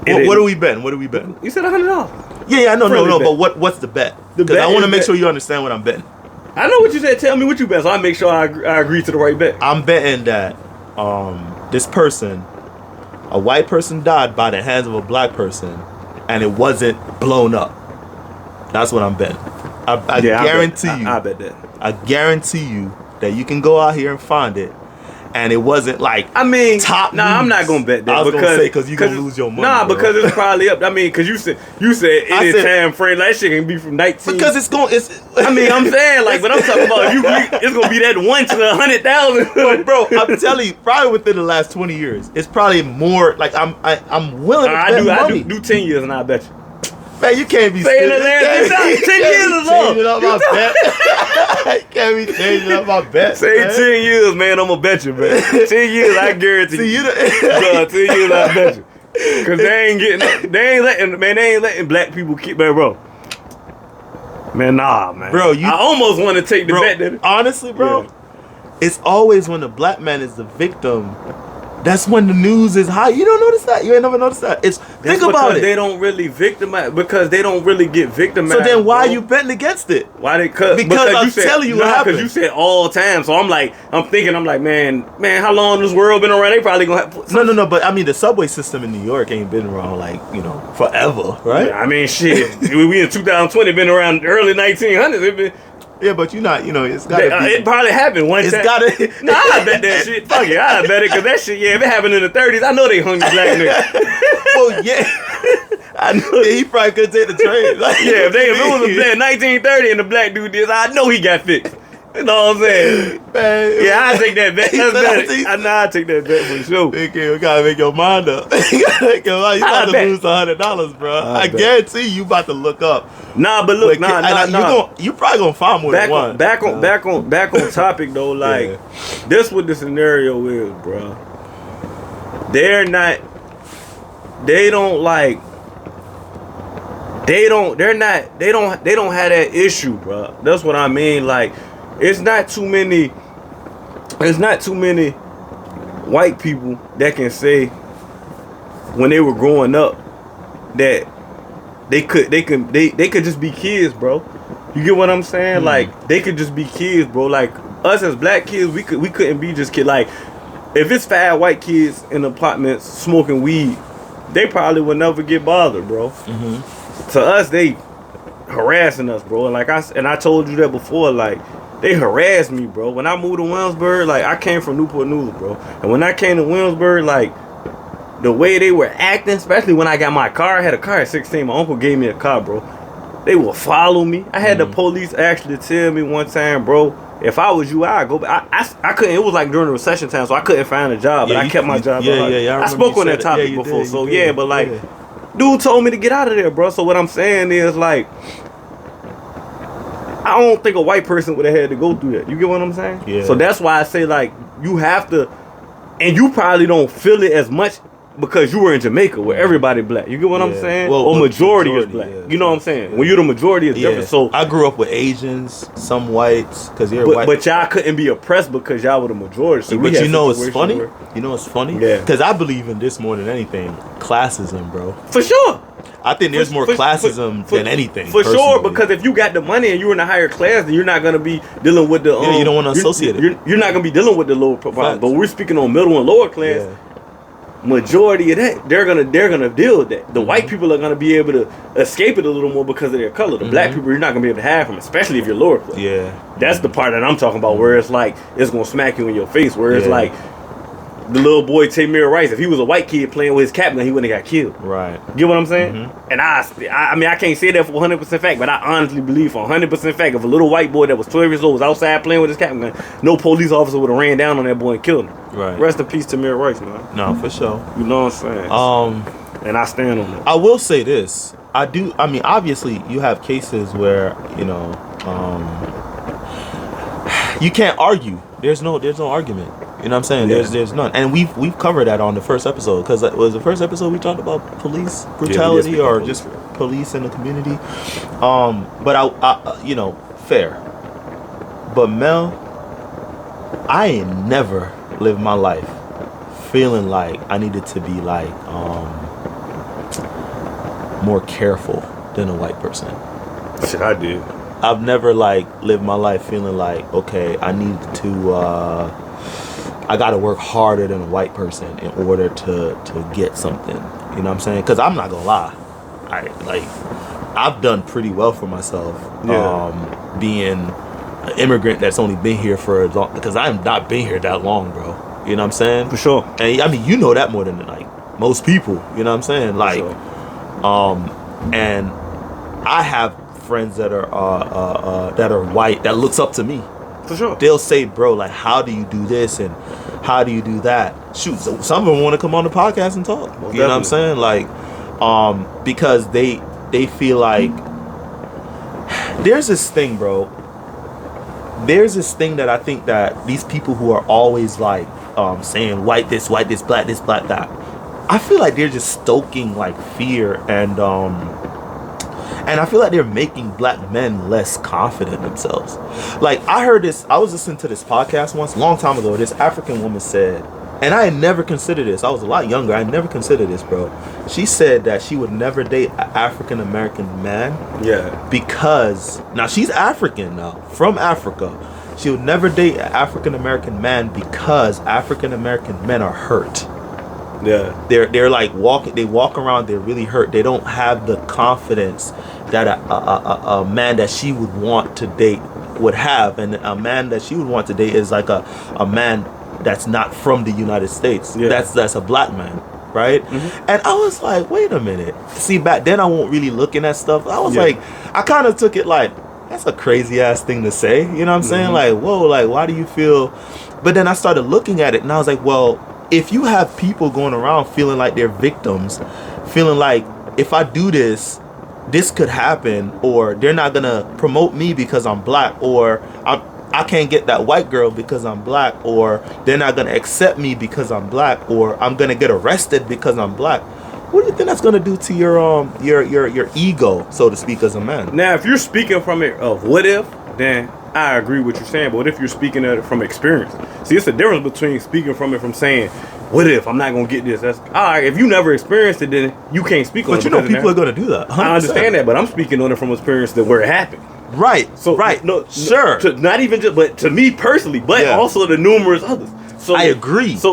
And what are we betting? What are we betting? You said $100. Yeah, no. But what's the bet? Because I want to make sure you understand what I'm betting. I know what you said. Tell me what you bet, so I make sure I agree to the right bet. I'm betting that this person, a white person, died by the hands of a black person, and it wasn't blown up. That's what I'm betting. I guarantee you. I bet that. I guarantee you that you can go out here and find it, and it wasn't like top. News. I'm not gonna bet that. I was gonna say because you're gonna lose your money. Bro. Because it's probably up. I mean, because you said any time frame. That shit can be from 19. Because I'm saying like, but I'm talking about it's gonna be that 1 to 100,000. Bro, I'm telling you, probably within the last 20 years, it's probably more. Like I'm willing to bet money. I do 10 years, and I bet you. Man, you can't be saying that. 10 years is up. You can't be changing up my bet. Say man. 10 years, man. I'm gonna bet you, man. 10 years, I guarantee you. 10 years, I bet you. Cause they ain't letting black people keep, man, bro. Man, nah, man. Bro, I almost want to take the bet. That honestly, bro, it's always when the black man is the victim. That's when the news is high. You don't notice that? You ain't never noticed that? Think about it. They don't really victimize because they don't really get victimized. So then why are you betting against it? Why they because I'm telling you what happened. Because you said all time. So I'm thinking, man, how long this world been around? They probably gonna have No, but I mean the subway system in New York ain't been around forever, right? Yeah, I mean shit. we in 2020 been around early 1900s. It been. Yeah, but it's gotta be. It probably happened one time. Nah, I bet that shit. Fuck it, I bet it, because that shit, if it happened in the 30s, I know they hung the black nigga. Well, yeah. I know he probably couldn't take the train. If it was a 1930 and the black dude did, I know he got fixed. You know what I'm saying? Man, yeah, I take that bet. That's better. I take that bet for sure. You gotta make your mind up. You about to lose $100, bro. I guarantee you about to look up. Nah, but look, you probably gonna find more than one. Back on topic though. Like this, what the scenario is, bro. They don't have that issue, bro. That's what I mean. Like, it's not too many white people that can say when they were growing up that they could just be kids, bro. You get what I'm saying? Like, they could just be kids, bro. Like, us as black kids, we couldn't be just kids. Like, if it's 5 white kids in apartments smoking weed, they probably would never get bothered, bro. To us, they harassing us, bro. And I told you that before. Like, they harassed me, bro. When I moved to Williamsburg, like, I came from Newport News, bro. And when I came to Williamsburg, like, the way they were acting, especially when I got my car, I had a car at 16. My uncle gave me a car, bro. They will follow me. I had the police actually tell me one time, bro, if I was you, I'd go back. I couldn't. It was like during the recession time, so I couldn't find a job, but I kept my job. I spoke on that topic before, so but like, dude told me to get out of there, bro. So what I'm saying is, like, I don't think a white person would have had to go through that. You get what I'm saying? Yeah. So that's why I say, like, you have to, and you probably don't feel it as much because you were in Jamaica where everybody black. You get what I'm saying? Well, or majority is black. Yeah. You know what I'm saying? When you're the majority, it's different. So I grew up with Asians, some whites, because you're white. But y'all couldn't be oppressed because y'all were the majority. So but you know what's funny? You know what's funny? Yeah. Because I believe in this more than anything. Classism, bro. For sure. I think there's more classism than anything. For sure, because if you got the money and you're in a higher class, then you're not going to be dealing with the... you don't want to associate it. You're not going to be dealing with the lower profile. But we're speaking on middle and lower class. Yeah. Majority of that, they're gonna deal with that. The white people are gonna be able to escape it a little more because of their color. The black people, you're not gonna be able to have them, especially if you're lower class. Yeah. That's the part that I'm talking about, where it's like, it's gonna smack you in your face, where it's like, the little boy Tamir Rice, if he was a white kid playing with his cap gun, he wouldn't have got killed. Right. Get what I'm saying? And I mean, I can't say that for 100% fact, but I honestly believe for 100% fact, if a little white boy that was 12 years old was outside playing with his cap gun, no police officer would have ran down on that boy and killed him. Right. Rest in peace, Tamir Rice, man. No, for sure. You know what I'm saying? And I stand on that. I will say this. I mean, obviously, you have cases where, you know, you can't argue. There's no argument. You know what I'm saying? There's none. And we've covered that on the first episode, because it was the first episode we talked about police brutality or just police in the community. But I you know, fair. But Mel, I ain't never lived my life feeling like I needed to be like more careful than a white person. Shit, I did. I've never like lived my life feeling like, okay, I need to I gotta work harder than a white person in order to get something. You know what I'm saying? Because I'm not gonna lie, I've done pretty well for myself. Being an immigrant that's only been here for as long, because I've not been here that long, bro. You know what I'm saying? For sure. And I mean, you know that more than like most people. You know what I'm saying? Like, and I have friends that are white that looks up to me. For sure. They'll say, bro, like, how do you do this and how do you do that? Shoot, so some of them want to come on the podcast and talk. You know what I'm saying? Like, because they feel like there's this thing, bro. There's this thing that I think that these people who are always like saying white this, black that, I feel like they're just stoking like fear and I feel like they're making black men less confident in themselves. Like, I heard this, I was listening to this podcast once, a long time ago. This African woman said, and I had never considered this, I was a lot younger, I never considered this, bro. She said that she would never date an African American man. Yeah. Because, now she's African now, from Africa. She would never date an African American man because African American men are hurt. Yeah, they're like they walk around, they're really hurt. They don't have the confidence that a man that she would want to date would have, and a man that she would want to date is like a man that's not from the United States. Yeah. That's a black man, right? Mm-hmm. And I was like, wait a minute. See, back then I wasn't really looking at stuff. I was like, I kind of took it like, that's a crazy ass thing to say. You know what I'm saying? Like, whoa, like, why do you feel? But then I started looking at it and I was like, well, if you have people going around feeling like they're victims, feeling like if I do this, this could happen, or they're not gonna promote me because I'm black, or I can't get that white girl because I'm black, or they're not gonna accept me because I'm black, or I'm gonna get arrested because I'm black. What do you think that's gonna do to your ego, so to speak, as a man? Now, if you're speaking from it of what if, then I agree with what you're saying, but what if you're speaking of it from experience? See, it's a difference between speaking from it from saying, what if I'm not going to get this? That's all right. If you never experienced it, then you can't speak on it. But you know people are going to do that. 100%. I understand that, but I'm speaking on it from experience that where it happened. Right. So, right. No, sure. Not even just, but to me personally, but also to numerous others. So I agree. So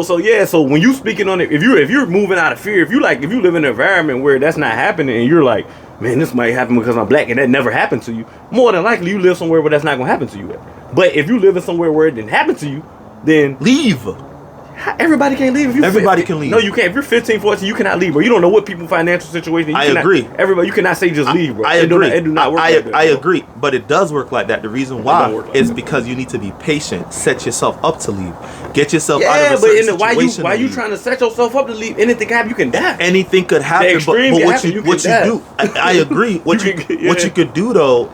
when you speaking on it, if you're moving out of fear, if you live in an environment where that's not happening, and you're like, man, this might happen because I'm black, and that never happened to you, more than likely you live somewhere where that's not gonna happen to you at. But if you living somewhere where it didn't happen to you, then leave. Everybody can't leave. If you Everybody can leave. No, you can't. If you're 15, 14, you cannot leave, bro. You don't know what people's financial situation. I agree. Everybody, you cannot say just leave, bro. I agree. It do not work like that, I agree, but it does work like that. The reason why like is that. because you need to be patient. Set yourself up to leave. Get yourself out of a but certain situation. why you trying to set yourself up to leave? Anything can happen. You can die. Anything could happen, but what you do, I agree. What you could do though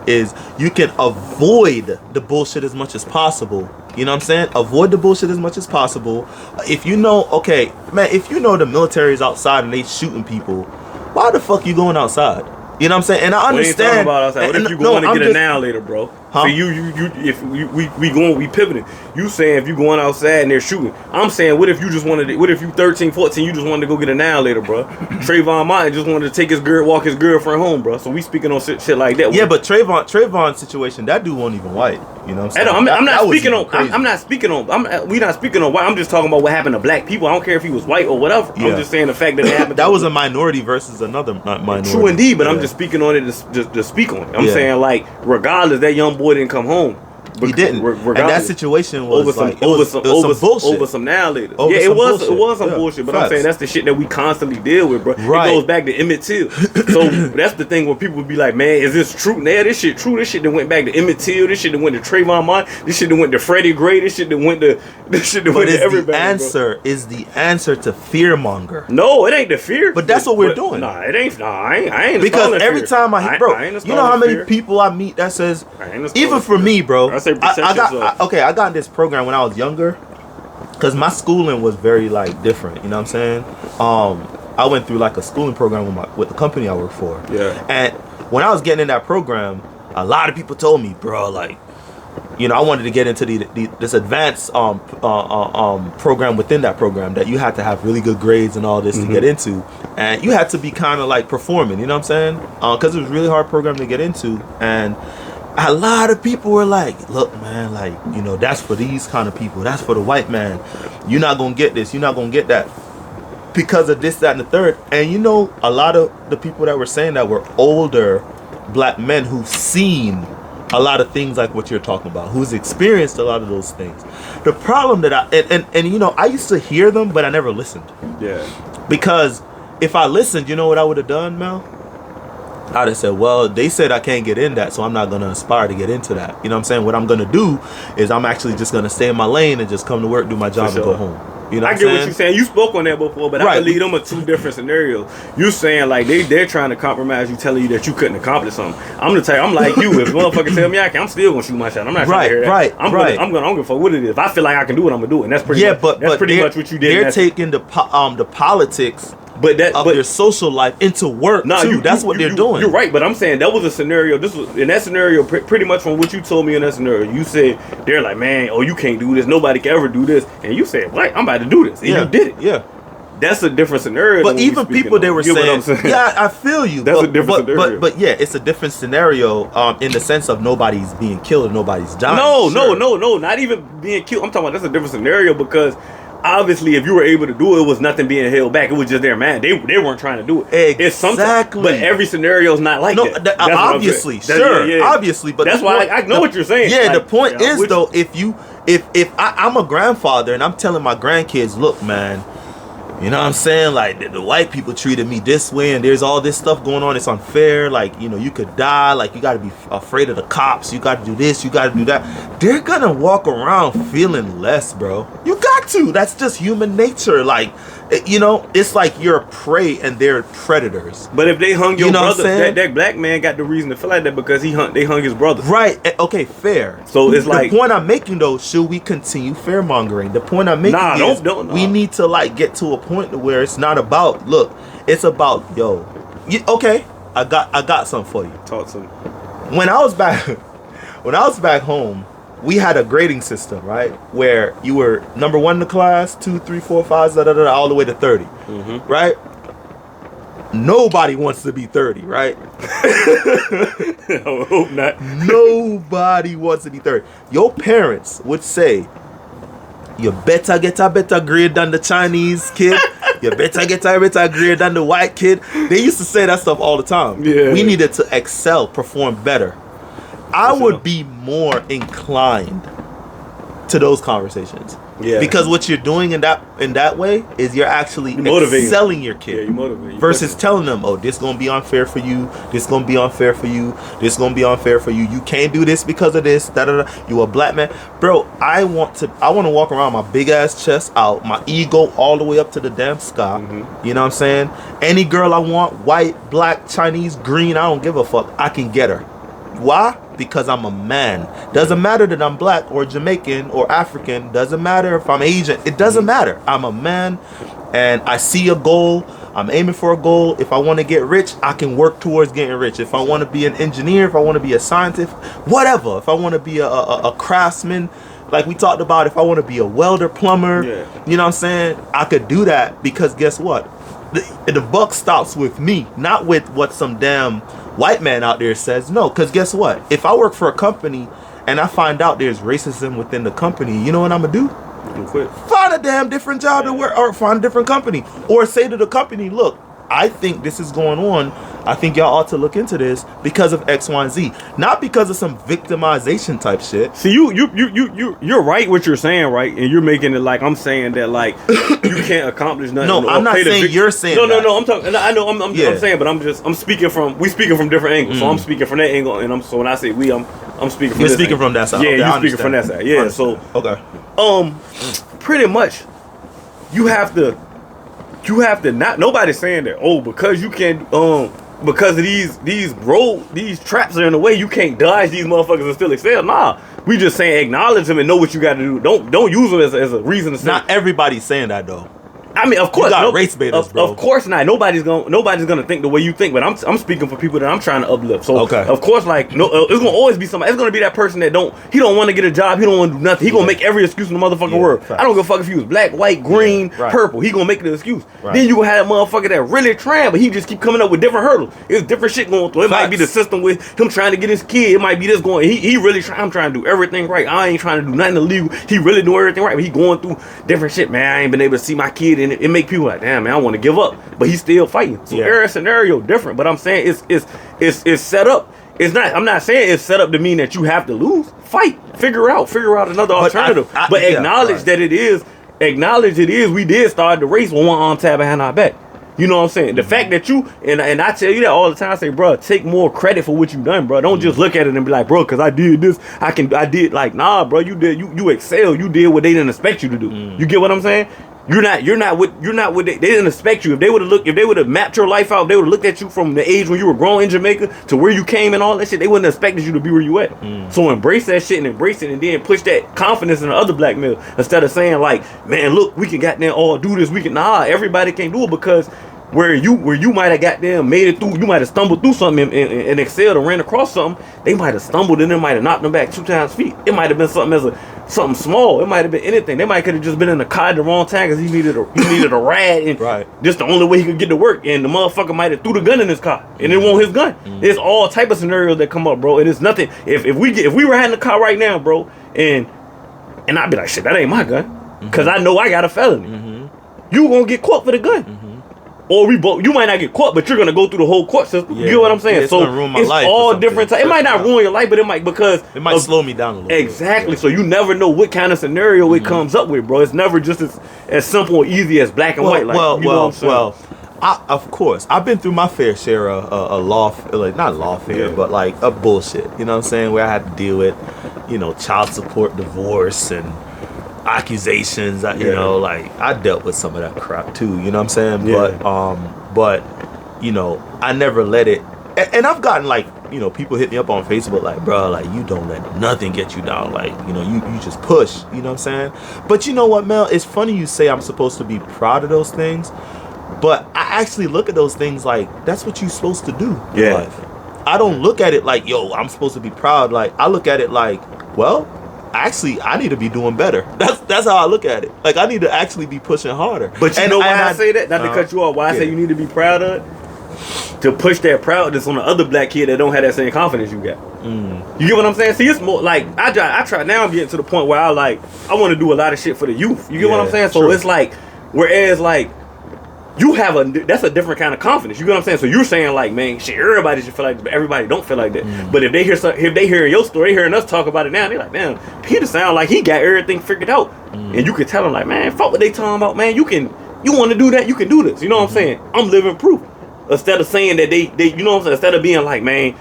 is you can avoid the bullshit as much as possible. You know what I'm saying? Avoid the bullshit as much as possible. If you know, okay, man, if you know the military is outside and they shooting people, why the fuck you going outside? You know what I'm saying? And I understand. What about outside? What if you going to get a now later, bro? Huh? So we pivoting. You saying if you going outside and they're shooting. I'm saying what if you just wanted to, what if you 13, 14, you just wanted to go get a now later, bro? Trayvon Martin just wanted to take walk his girlfriend home, bro. So we speaking on shit like that. Yeah, but Trayvon's situation, that dude wasn't even white. You know what I'm saying? I'm not speaking on. We not speaking on white. I'm just talking about what happened to black people. I don't care if he was white or whatever. Yeah. I'm just saying the fact that it happened. That was a minority versus another minority. True indeed, but I'm just speaking on it to speak on it. I'm saying like regardless, that young boy didn't come home. He didn't. And that situation was over some bullshit. Over some now later. Over it was bullshit. some bullshit. But I'm saying that's the shit that we constantly deal with, bro. Right. It goes back to Emmett Till. So that's the thing where people would be like, man, is this true? Nah, this shit true. This shit that went back to Emmett Till. This shit that went to Trayvon Martin. This shit that went to Freddie Gray. This shit that went to everybody. Is the answer to fear monger? No, it ain't the fear. But that's what we're doing. Nah, it ain't. Nah, I ain't. Because every time I you know how many people I meet that says, even for me, bro. I got in this program when I was younger, because my schooling was very like different. You know what I'm saying? I went through like a schooling program with the company I work for. Yeah. And when I was getting in that program, a lot of people told me, bro, like, you know, I wanted to get into this advanced program within that program that you had to have really good grades and all this to get into, and you had to be kind of like performing. You know what I'm saying? Because it was a really hard program to get into, and a lot of people were like, look, man, like, you know, that's for these kind of people. That's for the white man. You're not going to get this. You're not going to get that because of this, that, and the third. And, you know, a lot of the people that were saying that were older black men who've seen a lot of things like what you're talking about, who's experienced a lot of those things. The problem that and you know, I used to hear them, but I never listened. Yeah. Because if I listened, you know what I would have done, Mel? I'd have said, well, they said I can't get in that, so I'm not going to aspire to get into that. You know what I'm saying? What I'm going to do is I'm actually just going to stay in my lane and just come to work, do my job, and go home. You know I get what you're saying. You spoke on that before, but I believe them are two different scenarios. You saying like they're trying to compromise you, telling you that you couldn't accomplish something. I'm gonna tell you, I'm like you. If motherfucker tell me I can, I'm still gonna shoot my shot. I'm not trying to hear that. I'm gonna fuck what it is. If I feel like I can do it, I'm gonna do it. And that's pretty much what you did. They're taking the politics but their social life into work too. That's what they're doing. You're right, but I'm saying that was a scenario. This was in that scenario, pretty much from what you told me in that scenario. You said they're like, man, oh, you can't do this. Nobody can ever do this, and you said, what? I'm about to do this, and you did it. Yeah. That's a different scenario. But even people, they were saying, yeah, I feel you. That's a different scenario. But yeah, it's a different scenario in the sense of nobody's being killed and nobody's dying. No, not even being killed. I'm talking about that's a different scenario because obviously, if you were able to do it, it was nothing being held back. It was just their man. They weren't trying to do it. Exactly. But every scenario is not like that. Obviously, sure. Obviously, but that's why I know what you're saying. Yeah, the point is though, if I'm a grandfather and I'm telling my grandkids, look, man, you know what I'm saying? Like, the white people treated me this way, and there's all this stuff going on. It's unfair. Like, you know, you could die. Like, you got to be afraid of the cops. You got to do this. You got to do that. They're going to walk around feeling less, bro. You got to. That's just human nature. Like, you know, it's like you're a prey and they're predators. But if they hung your brother, that black man got the reason to feel like that because they hung his brother. Right. Okay, fair. So it's like, the point I'm making though, should we continue fear mongering? The point I'm making is we need to like get to a point where it's not about it's about okay, I got something for you. Talk to me. When I was back home, we had a grading system, right? Where you were number 1 in the class, 2, 3, 4, 5, all the way to 30, right? Nobody wants to be 30, right? I hope not. Nobody wants to be 30. Your parents would say, you better get a better grade than the Chinese kid. You better get a better grade than the white kid. They used to say that stuff all the time. Yeah. We needed to excel, perform better. I would be more inclined to those conversations. Yeah. Because what you're doing in that way is you're actually selling your kid. Yeah, you motivate. Versus telling them, oh, this gonna be unfair for you. This gonna be unfair for you. This gonna be unfair for you. You can't do this because of this. Da da da. You a black man, bro. I want to walk around my big ass chest out, my ego all the way up to the damn sky. You know what I'm saying? Any girl I want, white, black, Chinese, green, I don't give a fuck. I can get her. Why? Because I'm a man. Doesn't matter that I'm black or Jamaican or African. Doesn't matter if I'm Asian. It doesn't matter. I'm a man, and I see a goal. I'm aiming for a goal. If I want to get rich, I can work towards getting rich. If I want to be an engineer, if I want to be a scientist, whatever. If I want to be a craftsman, like we talked about, if I want to be a welder, plumber, you know what I'm saying? I could do that because guess what? The buck stops with me, not with what some damn white man out there says. No, because guess what? If I work for a company and I find out there's racism within the company, you know what I'm gonna do? Quit. Find a damn different job to work, or find a different company, or say to the company, look, I think this is going on. I think y'all ought to look into this because of X, Y, and Z, not because of some victimization type shit. See, you're right what you're saying, right? And you're making it like I'm saying that like you can't accomplish nothing. No, I'm not saying you're saying. No. I'm talking. I know. I'm saying, but I'm speaking from. We speaking from different angles. So I'm speaking from that angle, and so when I say we, I'm speaking. From You're speaking from that side. Yeah, okay, you're speaking from that side. Yeah. So okay. Pretty much, you have to not. Nobody's saying that. Oh, because you can't. Because of these traps are in the way, you can't dodge these motherfuckers and still excel. Nah, we just saying acknowledge them and know what you got to do. Don't use them as a reason to say. Not everybody's saying that though. I mean, of course, you got race baiters, bro. Of course not. Nobody's gonna think the way you think. But I'm speaking for people that I'm trying to uplift. So of course, like it's gonna always be somebody. It's gonna be that person that don't want to get a job. He don't want to do nothing. He gonna make every excuse in the motherfucking world. Facts. I don't give a fuck if he was black, white, green, purple. He gonna make the excuse. Right. Then you have that motherfucker that really trying, but he just keep coming up with different hurdles. It's different shit going through. It might be the system with him trying to get his kid. It might be this going. He really trying. I'm trying to do everything right. I ain't trying to do nothing illegal. He really doing everything right. But he going through different shit. Man, I ain't been able to see my kid, and it make people like, damn, man, I want to give up, but he's still fighting. So every scenario different, but I'm saying it's set up. It's not. I'm not saying it's set up to mean that you have to lose. Fight, figure out another alternative. But acknowledge that it is. Acknowledge it is. We did start the race with one arm tied behind our back. You know what I'm saying? The fact that you and I tell you that all the time. I say, bro, take more credit for what you done, bro. Don't just look at it and be like, bro, because I did this, I did like, nah, bro, you did, you excel. You did what they didn't expect you to do. You get what I'm saying? You're not what they didn't expect you. If they would have mapped your life out, if they would have looked at you from the age when you were growing in Jamaica to where you came and all that shit, they wouldn't have expected you to be where you at. So embrace that shit and embrace it, and then push that confidence in the other black male instead of saying like, man, look, we can goddamn all do this. We can everybody can't do it, because where you might have goddamn made it through, you might have stumbled through something and excelled or ran across something. They might have stumbled and it might have knocked them back 2 times feet. It might have been something small. It might have been anything. They might could have just been in the car at the wrong time because he needed a ride, and just the only way he could get to work. And the motherfucker might have threw the gun in his car, and it wasn't his gun. There's all type of scenarios that come up, bro. And it's nothing. If we were in the car right now, bro, and I'd be like, shit, that ain't my gun, because I know I got a felony. You gonna get caught for the gun. Or you might not get caught, but you're gonna go through the whole court system. You know what I'm saying? It's gonna ruin my life all different. It might not ruin your life, but it might slow me down a little. Exactly. Bit. So you never know what kind of scenario it comes up with, bro. It's never just as simple or easy as black and white. Like, of course, I've been through my fair share of not lawfare, but like a bullshit. You know what I'm saying? Where I had to deal with, child support, divorce, and accusations. You know, like I dealt with some of that crap too. You know what I'm saying? But I never let it. And I've gotten like, people hit me up on Facebook like, bro, like you don't let nothing get you down. Like, you just push. You know what I'm saying? But you know what, Mel? It's funny you say I'm supposed to be proud of those things, but I actually look at those things like that's what you're supposed to do in life. I don't look at it like, yo, I'm supposed to be proud. Like I look at it like, well, actually, I need to be doing better. That's how I look at it. Like I need to actually be pushing harder. But you know why I say that? Not to cut you off. Why I say you need to be proud of it? To push that proudness on the other black kid that don't have that same confidence you got. You get what I'm saying? See, it's more like I try now. I'm getting to the point where I want to do a lot of shit for the youth. You get what I'm saying? So it's like, whereas like that's a different kind of confidence. You get what I'm saying? So you're saying like, man, shit, everybody should feel like that, but everybody don't feel like that. But if they hear your story, hearing us talk about it now, they're like, man, Peter sound like he got everything figured out. And you can tell them like, man, fuck what they talking about, man. You want to do that, you can do this. You know what I'm saying? I'm living proof. Instead of saying that they you know what I'm saying? Instead of being like, man,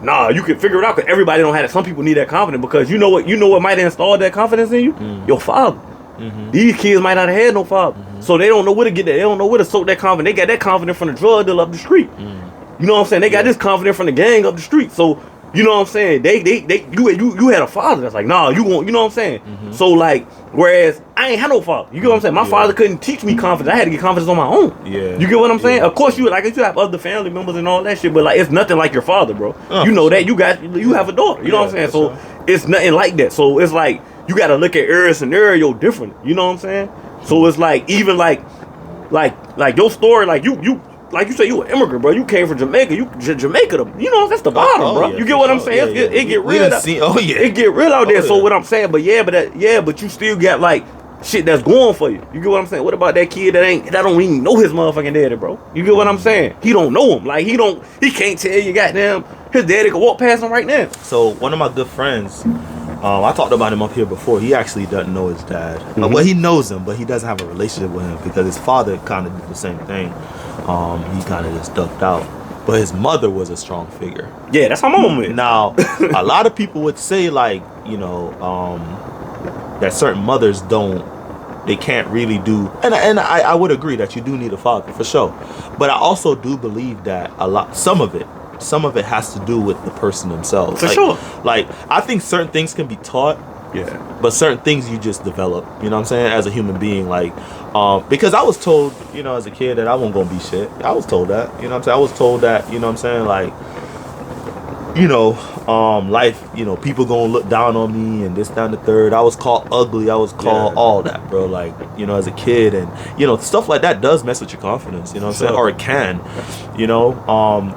nah, you can figure it out, because everybody don't have it. Some people need that confidence, because you know what might install that confidence in you? Your father. These kids might not have had no father. So they don't know where to get that. They don't know where to soak that confidence. They got that confidence from the drug dealer up the street. You know what I'm saying? They got this confidence from the gang up the street. So, you know what I'm saying? You had a father that's like, nah, you won't, you know what I'm saying? So like, whereas I ain't had no father. You get what I'm saying? My father couldn't teach me confidence. I had to get confidence on my own. Yeah. You get what I'm saying? Of course you have other family members and all that shit, but like, it's nothing like your father, bro. You know that. You have a daughter. You know what I'm saying? So it's nothing like that. So it's like, you gotta look at every scenario different. You know what I'm saying? So it's like, even like your story, like you like you say, you an immigrant, bro. You came from Jamaica. Jamaica, you know, that's the bottom, bro. Yeah, you get what I'm saying? It get real. It get real out there. So what I'm saying, but but you still got like shit that's going for you. You get what I'm saying? What about that kid that don't even know his motherfucking daddy, bro? You get what I'm saying? He don't know him. Like he can't tell you, goddamn, his daddy could walk past him right now. So one of my good friends, I talked about him up here before. He actually doesn't know his dad. Well, he knows him, but he doesn't have a relationship with him, because his father kind of did the same thing. He kind of just ducked out. But his mother was a strong figure. Yeah, that's my mom. Now, a lot of people would say, like, you know, that certain mothers they can't really do, and I would agree that you do need a father for sure. But I also do believe that some of it has to do with the person themselves. For sure. Like, I think certain things can be taught. Yeah. But certain things you just develop, you know what I'm saying, as a human being. Like, because I was told, you know, as a kid that I wasn't gonna be shit. I was told that, you know what I'm saying? I was told that, you know what I'm saying, like, you know, life, you know, people gonna look down on me and this, that, and the third. I was called ugly. I was called all that, bro. Like, you know, as a kid, and, you know, stuff like that does mess with your confidence, you know what I'm saying? Or it can, you know.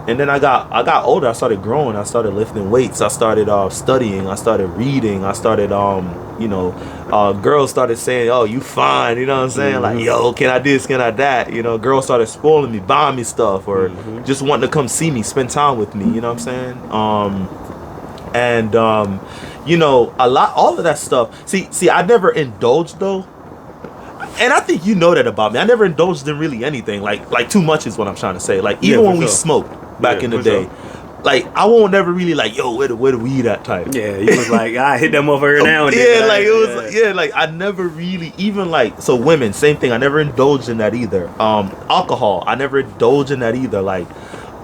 And then I got older. I started growing. I started lifting weights. I started studying. I started reading. I started, you know, girls started saying, oh, you fine, you know what I'm saying? Like, yo, can I this, can I that? You know, girls started spoiling me, buying me stuff, or just wanting to come see me, spend time with me, you know what I'm saying? You know, all of that stuff. See, I never indulged though. And I think you know that about me. I never indulged in really anything. Like too much is what I'm trying to say. Like, even when we smoked back in the day, like, I won't never really like, yo, where the weed at type. Yeah, you was like, I hit that motherfucker now and then. Yeah, like, it was, like, I never really, even like, so women, same thing. I never indulged in that either. Alcohol, I never indulged in that either. Like,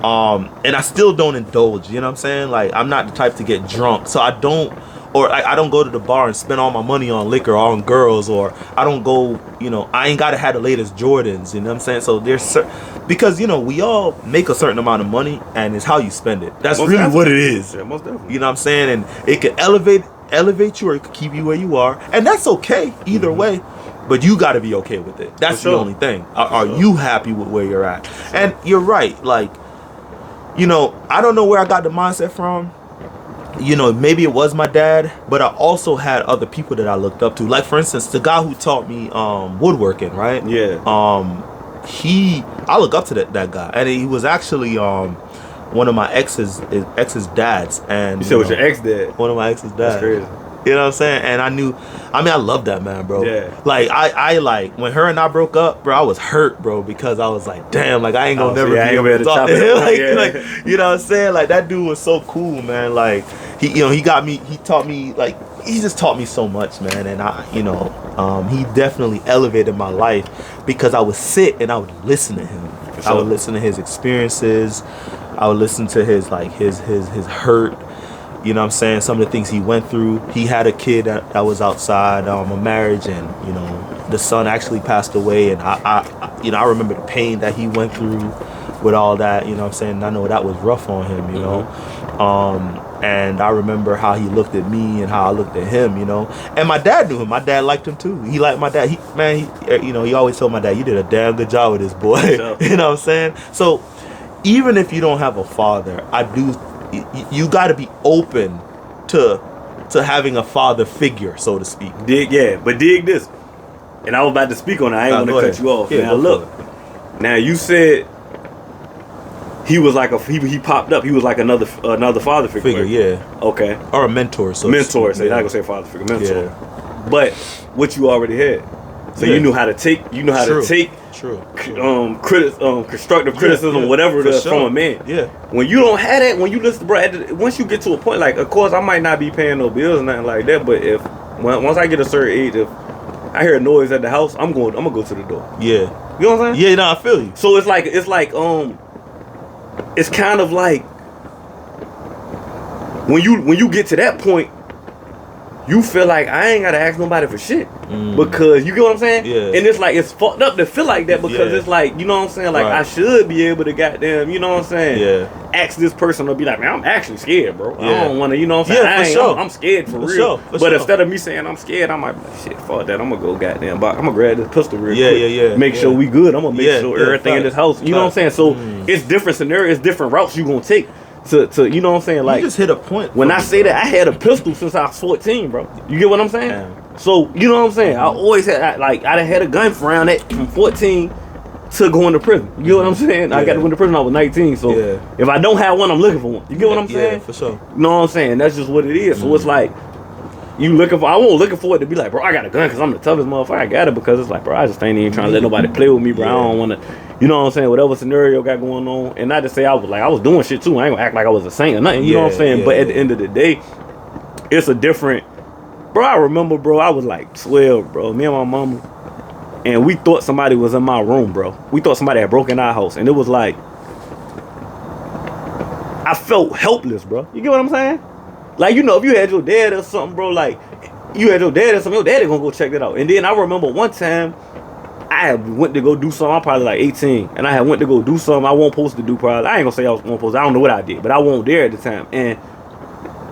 and I still don't indulge, you know what I'm saying? Like, I'm not the type to get drunk, so I don't go to the bar and spend all my money on liquor or on girls, or I don't go, you know, I ain't gotta have the latest Jordans, you know what I'm saying? So there's because, you know, we all make a certain amount of money, and it's how you spend it. That's really what it is. Yeah, most definitely. You know what I'm saying? And it could elevate you, or it could keep you where you are, and that's okay either way. But you got to be okay with it. That's the only thing. Are you happy with where you're at? And you're right. Like, you know, I don't know where I got the mindset from. You know, maybe it was my dad, but I also had other people that I looked up to. Like, for instance, the guy who taught me woodworking, right? Yeah. I look up to that guy, and he was actually one of my ex's dads. And you said it was your ex-dad? One of my ex's dads. That's crazy. You know what I'm saying? And I love that man, bro. Yeah. Like, I like, when her and I broke up, bro, I was hurt, bro, because I was like, damn, like, I ain't gonna never be able to talk to him. Like, you know what I'm saying? Like, that dude was so cool, man. Like, he taught me, like, he just taught me so much, man. And he definitely elevated my life, because I would sit and I would listen to him. I would listen to his experiences. I would listen to his hurt. You know what I'm saying? Some of the things he went through. He had a kid that was outside a marriage, and, you know, the son actually passed away. And I remember the pain that he went through with all that. You know what I'm saying? I know that was rough on him, you know. And I remember how he looked at me and how I looked at him, you know. And my dad knew him. My dad liked him too. He liked my dad. He always told my dad, you did a damn good job with this boy. You know what I'm saying? So even if you don't have a father, you got to be open to having a father figure, so to speak. Dig this. And I was about to speak on it. I ain't want to cut you off. Yeah, man. Look, Now you said he was like he popped up. He was like another father figure. Yeah. Okay. Or a mentor. So mentor. So yeah. you're not gonna say father figure. Mentor. Yeah. But what you already had. So you knew how to take. You know how to take. True. Constructive criticism, whatever it is, from a man. Yeah. When you don't have that, when you listen, bro, once you get to a point, like, of course, I might not be paying no bills or nothing like that, but once I get a certain age, if I hear a noise at the house, I'm gonna go to the door. Yeah. You know what I'm saying? Yeah, no, I feel you. So it's kind of like when you get to that point, you feel like I ain't gotta ask nobody for shit because you get what I'm saying? Yeah. And it's like it's fucked up to feel like that because it's like, you know what I'm saying? Like I should be able to goddamn, you know what I'm saying? Yeah. Ask this person to be like, man, I'm actually scared, bro. Yeah. I don't wanna, you know what I'm saying? Yeah, for sure. I'm scared for real. Sure, but instead of me saying I'm scared, I might be like, shit, fuck that. I'm gonna go goddamn, but I'm gonna grab this pistol real quick. Yeah. Make sure we good. I'm gonna make sure everything in this house. You know what I'm saying? So it's different scenarios, different routes you gonna take. To you know what I'm saying? Like, you just hit a point. When I say that, I had a pistol since I was 14, bro. You get what I'm saying? Damn. So you know what I'm saying? I always had I done had a gun around that from 14 to going to prison. You get what I'm saying? Yeah. I got to go to prison when I was 19. So if I don't have one, I'm looking for one. You get what I'm saying? Yeah, for sure. You know what I'm saying? That's just what it is. So it's like you looking for. I won't looking for it to be like, bro, I got a gun because I'm the toughest motherfucker. I got it because it's like, bro, I just ain't even trying to let nobody play with me, bro. I don't want to. You know what I'm saying? Whatever scenario got going on, and not to say I was doing shit too. I ain't gonna act like I was a saint or nothing. You know what I'm saying? But at the end of the day, it's a different. Bro, I remember, bro, I was like 12, bro. Me and my mama, and we thought somebody was in my room, bro. We thought somebody had broken our house, and it was like, I felt helpless, bro. You get what I'm saying? Like, you know, if you had your dad or something, bro, like, you had your dad or something, your daddy gonna go check that out. And then I remember one time, I had went to go do something. I'm probably like 18, and I had went to go do something I wasn't supposed to do. Probably I ain't gonna say I was supposed to. I don't know what I did, but I wasn't there at the time. And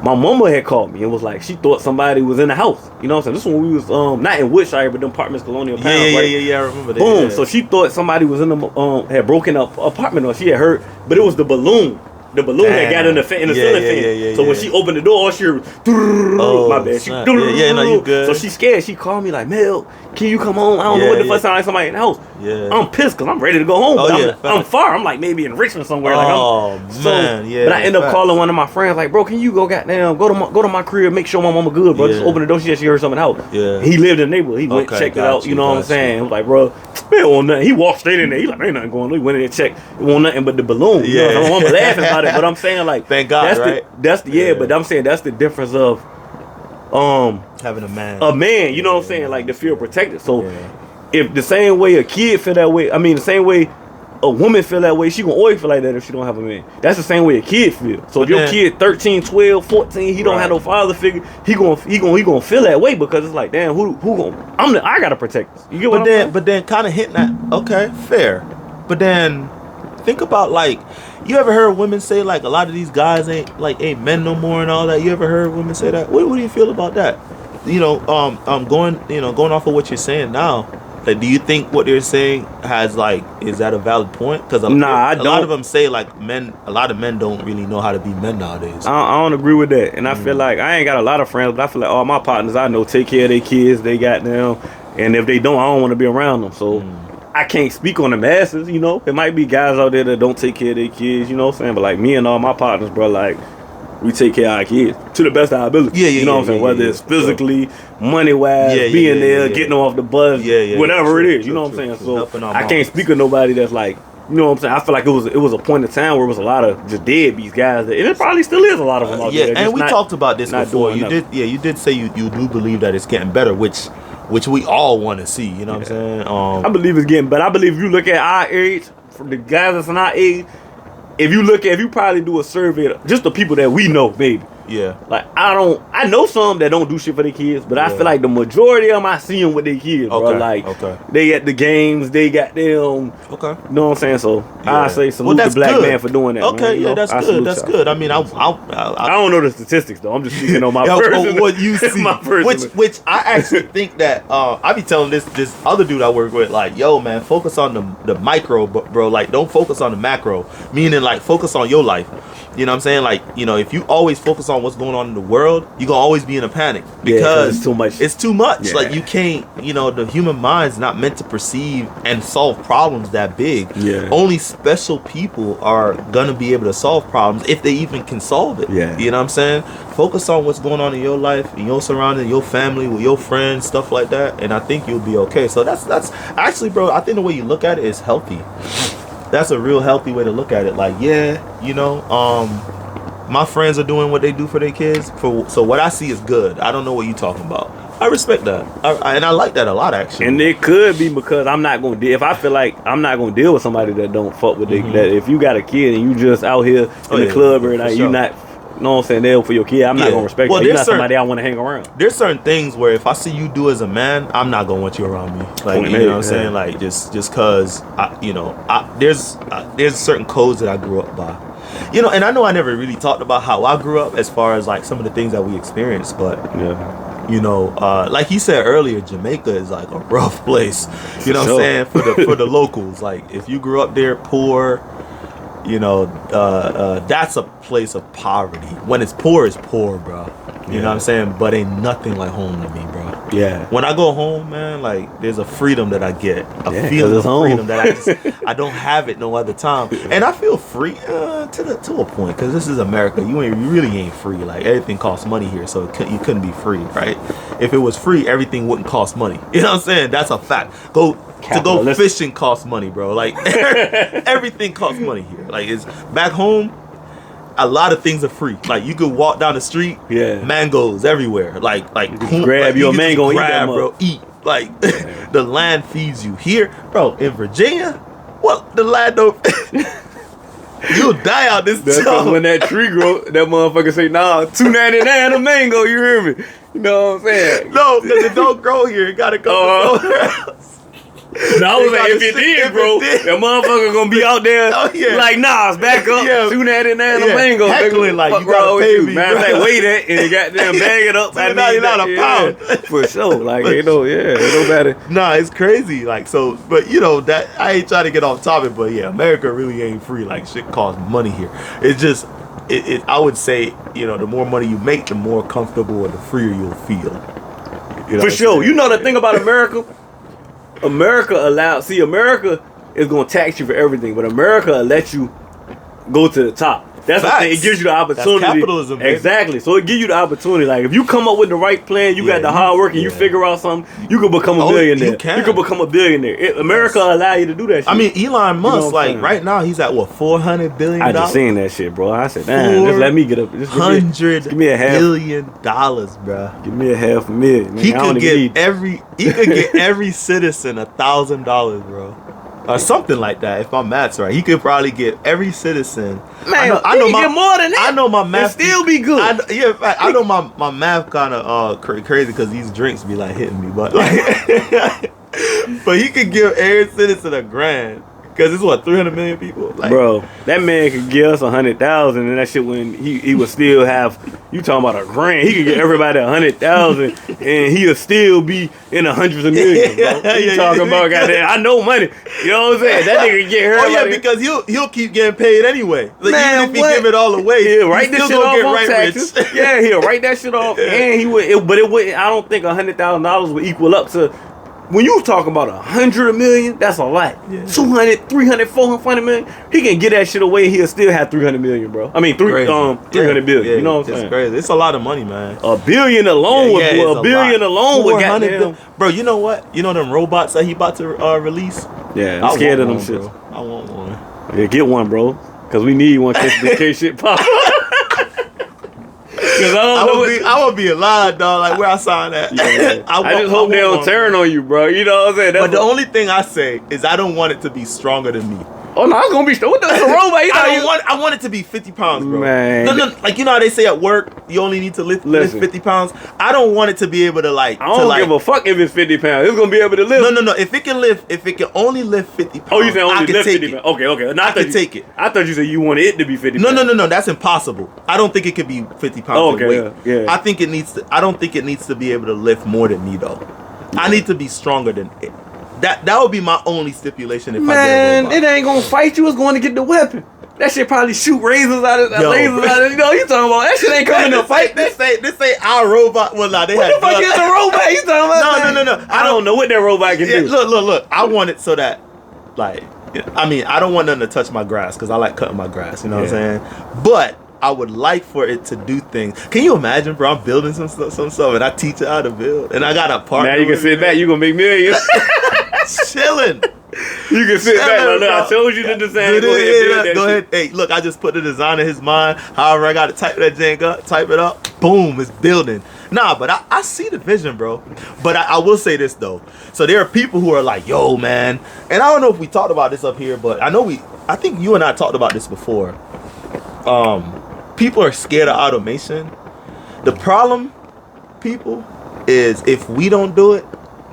my mama had called me and was like, she thought somebody was in the house. You know what I'm saying? This one we was not in Woodshire, but them apartments, Colonial Pounds. Yeah. I remember that. Boom. Yeah. So she thought somebody was in the had broken up apartment, or she had heard, but it was the balloon. The balloon that got in the ceiling fan. So when she opened the door, she heard, my bad. She, no, you good. So she scared. She called me like, Mel, can you come home? I don't know what the fuck sound like somebody in the house. Yeah. I'm pissed because I'm ready to go home. But I'm far. I'm like maybe in Richmond somewhere. But I end up calling one of my friends like, bro, can you go to my crib, make sure my mama good, bro. Just open the door. She said she heard something in the house. Yeah. He lived in the neighborhood. He went checked it out. You know what I'm saying? I was like, bro, man, want nothing. He walked straight in there. He like, ain't nothing going on. He went in there and checked. It want nothing but the balloon. You know, I'm laughing about it, but I'm saying like, thank God, but I'm saying that's the difference of having a man. You know what I'm saying? Like to feel protected. So if the same way a kid feel that way, the same way a woman feel that way, she gonna always feel like that if she don't have a man. That's the same way a kid feel. So if your kid 13, 12, 14, he don't have no father figure, he gonna feel that way because it's like, damn, who gonna I gotta protect this. You get what I'm saying? But then kind of hitting that, okay, fair. But then think about, like, you ever heard women say like a lot of these guys ain't men no more and all that? You ever heard women say that? What do you feel about that? You know, going off of what you're saying now. Like, do you think what they're saying is that a valid point? Because a lot of them say like a lot of men don't really know how to be men nowadays. I don't agree with that, and I feel like I ain't got a lot of friends, but I feel like all my partners I know take care of their kids. They got them, and if they don't, I don't want to be around them. So I can't speak on the masses. You know, it might be guys out there that don't take care of their kids. You know what I'm saying? But like me and all my partners, bro, like, we take care of our kids to the best of our ability. You know what I'm saying? Whether it's physically, money-wise, being there, getting them off the bus, whatever it is. You know what I'm saying? So I can't speak of nobody that's like, you know what I'm saying? I feel like it was a point in time where it was a lot of just deadbeats guys, and it probably still is a lot of them out there. And we talked about this before. You did say you do believe that it's getting better, which we all want to see. You know what I'm saying? I believe it's getting better. I believe if you look at our age, for the guys that's in our age, if you probably do a survey, just the people that we know, maybe. Yeah. Like, I know some that don't do shit for their kids, but I feel like the majority of them I see them with their kids, bro. Like, they at the games, they got them. Okay. You know what I'm saying? So, I say salute the black man for doing that. Okay, man. That's good. That's good. I mean, I don't know the statistics, though. I'm just speaking on my personal. What you see. Which I actually think that, I be telling this other dude I work with, like, yo, man, focus on the micro, bro. Like, don't focus on the macro. Meaning, like, focus on your life. You know what I'm saying? Like, you know, if you always focus on what's going on in the world, you're gonna always be in a panic because it's too much. It's too much. Yeah. Like, you can't, you know, the human mind's not meant to perceive and solve problems that big. Yeah. Only special people are gonna be able to solve problems if they even can solve it. Yeah. You know what I'm saying? Focus on what's going on in your life, in your surroundings, your family, with your friends, stuff like that, and I think you'll be okay. So that's actually, bro, I think the way you look at it is healthy. That's a real healthy way to look at it. Like, yeah, you know, my friends are doing what they do for their kids. So what I see is good. I don't know what you're talking about. I respect that, and I like that a lot, actually. And it could be because I'm not gonna deal. If I feel like I'm not gonna deal with somebody that don't fuck with that. If you got a kid and you just out here in the club every night, you not. You know what I'm saying? There for your kid. I'm not gonna respect you. You're not somebody I want to hang around. There's certain things where if I see you do as a man, I'm not gonna want you around me. Like, you know what I'm saying? Like, just cause there's certain codes that I grew up by. You know, and I know I never really talked about how I grew up as far as like some of the things that we experienced, but you know, like he said earlier, Jamaica is like a rough place. You know what I'm saying? For the locals. Like, if you grew up there poor, you know, that's a place of poverty. When it's poor, bro. You know what I'm saying? But ain't nothing like home to me, bro. Yeah. When I go home, man, like, there's a freedom that I get. A feeling of freedom that I don't have it no other time. And I feel free to a point, because this is America. You really ain't free. Like, everything costs money here, so you couldn't be free, right? If it was free, everything wouldn't cost money. You know what I'm saying? That's a fact. To go fishing costs money, bro. Like, everything costs money here. Like, it's back home. A lot of things are free. Like, you could walk down the street, mangoes everywhere. Like you can grab your mango and eat that, bro. Eat. Like, the land feeds you. Here, bro, in Virginia, what the land don't. You'll die out this time. When that tree grow, that motherfucker say, nah, $2.99 a mango. You hear me? You know what I'm saying? No, because it don't grow here. It gotta go somewhere else. No, I was like, if it did, bro, that motherfucker gonna be out there like, nah, it's back up, $2.99 a mango. Heckling like, you gotta pay me, man. Like, wait that, and goddamn bag it up. $2.99 a pound. For sure. Like, ain't no matter. Nah, it's crazy. Like, so, but, you know, that, I ain't trying to get off topic, but yeah, America really ain't free. Like, shit costs money here. It's just, I would say, you know, the more money you make, the more comfortable and the freer you'll feel. You know for sure. You know the thing about America? America America is gonna tax you for everything, but America will let you go to the top. That's the thing. It gives you the opportunity. That's capitalism, baby. Exactly. So it gives you the opportunity. Like, if you come up with the right plan, you got the hard work, and you figure out something, you could become a billionaire. You could become a billionaire. America will allow you to do that shit. I mean, Elon Musk, right now, he's at what, $400 billion? I just seen that shit, bro. I said, damn, just let me get up. Just $100 give me a half billion, bro. Give me a $500,000. He could get every citizen $1,000, bro. Or something like that, if my math's right. He could probably get every citizen. Man, I know get more than that. I know my math still be good. I know my math kind of crazy because these drinks be like hitting me, but like, but he could give every citizen $1,000. Because it's what, 300 million people? Like, bro, that man could give us 100,000, and that shit when he would still have, you talking about $1,000, he could get everybody 100,000, and he'll still be in the hundreds of millions, bro. You talking about, goddamn, I know money. You know what I'm saying? That nigga get hurt. Oh yeah, because he'll keep getting paid anyway. Like, man, even if he give it all away, he'll write this shit off on taxes. Yeah, he'll write that shit off, and he would. But it would. I don't think $100,000 would equal up to. When you talking about 100 million, that's a lot. 200, 300, 400 million. He can get that shit away. He'll still have 300 million, bro. I mean, 300 billion. You know what I'm saying? It's crazy. It's a lot of money, man. $1 billion alone a billion alone would goddamn. Bro, you know what? You know them robots that he about to release? Yeah, I'm scared of them shit. I want one. Yeah, get one, bro. Cause we need one in case shit pop. I would be alive, dog. Like, where I signed that. Yeah. I just hope they don't turn on you, bro. You know what I'm saying? But the only thing I say is I don't want it to be stronger than me. Oh no, it's gonna be strong. What the robot? I want it to be 50 pounds, bro. Man. No, like, you know how they say at work you only need to lift 50 pounds. I don't want it to be able to like. I don't give a fuck if it's 50 pounds. It's gonna be able to lift. No. If it can only lift 50 pounds. Oh, you saying only lift 50 pounds? Okay. No, I can take it. I thought you said you wanted it to be 50 pounds. No. That's impossible. I don't think it could be 50 pounds. Okay. Yeah. I don't think it needs to be able to lift more than me though. Yeah. I need to be stronger than it. That would be my only stipulation if I get a robot. Man, it ain't gonna fight you. It's going to get the weapon. That shit probably shoot lasers out of lasers out of. You know, you talking about that shit ain't coming to fight. This ain't our robot. Well, nah, they what the fuck is a robot? You talking about? No. I don't know what that robot can do. Look. I want it so that, like, I mean, I don't want nothing to touch my grass because I like cutting my grass. You know what I'm saying? But I would like for it to do things. Can you imagine, bro? I'm building some stuff, and I teach it how to build, and I got a partner. Now you can sit back. You gonna make millions. Chilling. You can sit back. Look, I told you the design. Go ahead. Hey, look, I just put the design in his mind. However, I got to type that jank up, type it up. Boom, it's building. Nah, but I see the vision, bro. But I will say this though. So there are people who are like, yo, man. And I don't know if we talked about this up here, but I think you and I talked about this before. People are scared of automation. The problem, people, is if we don't do it,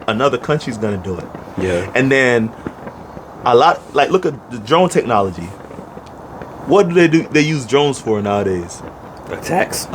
another country's gonna do it. Yeah. And then a lot, like, look at the drone technology. What do they do? They use drones for nowadays. Attacks.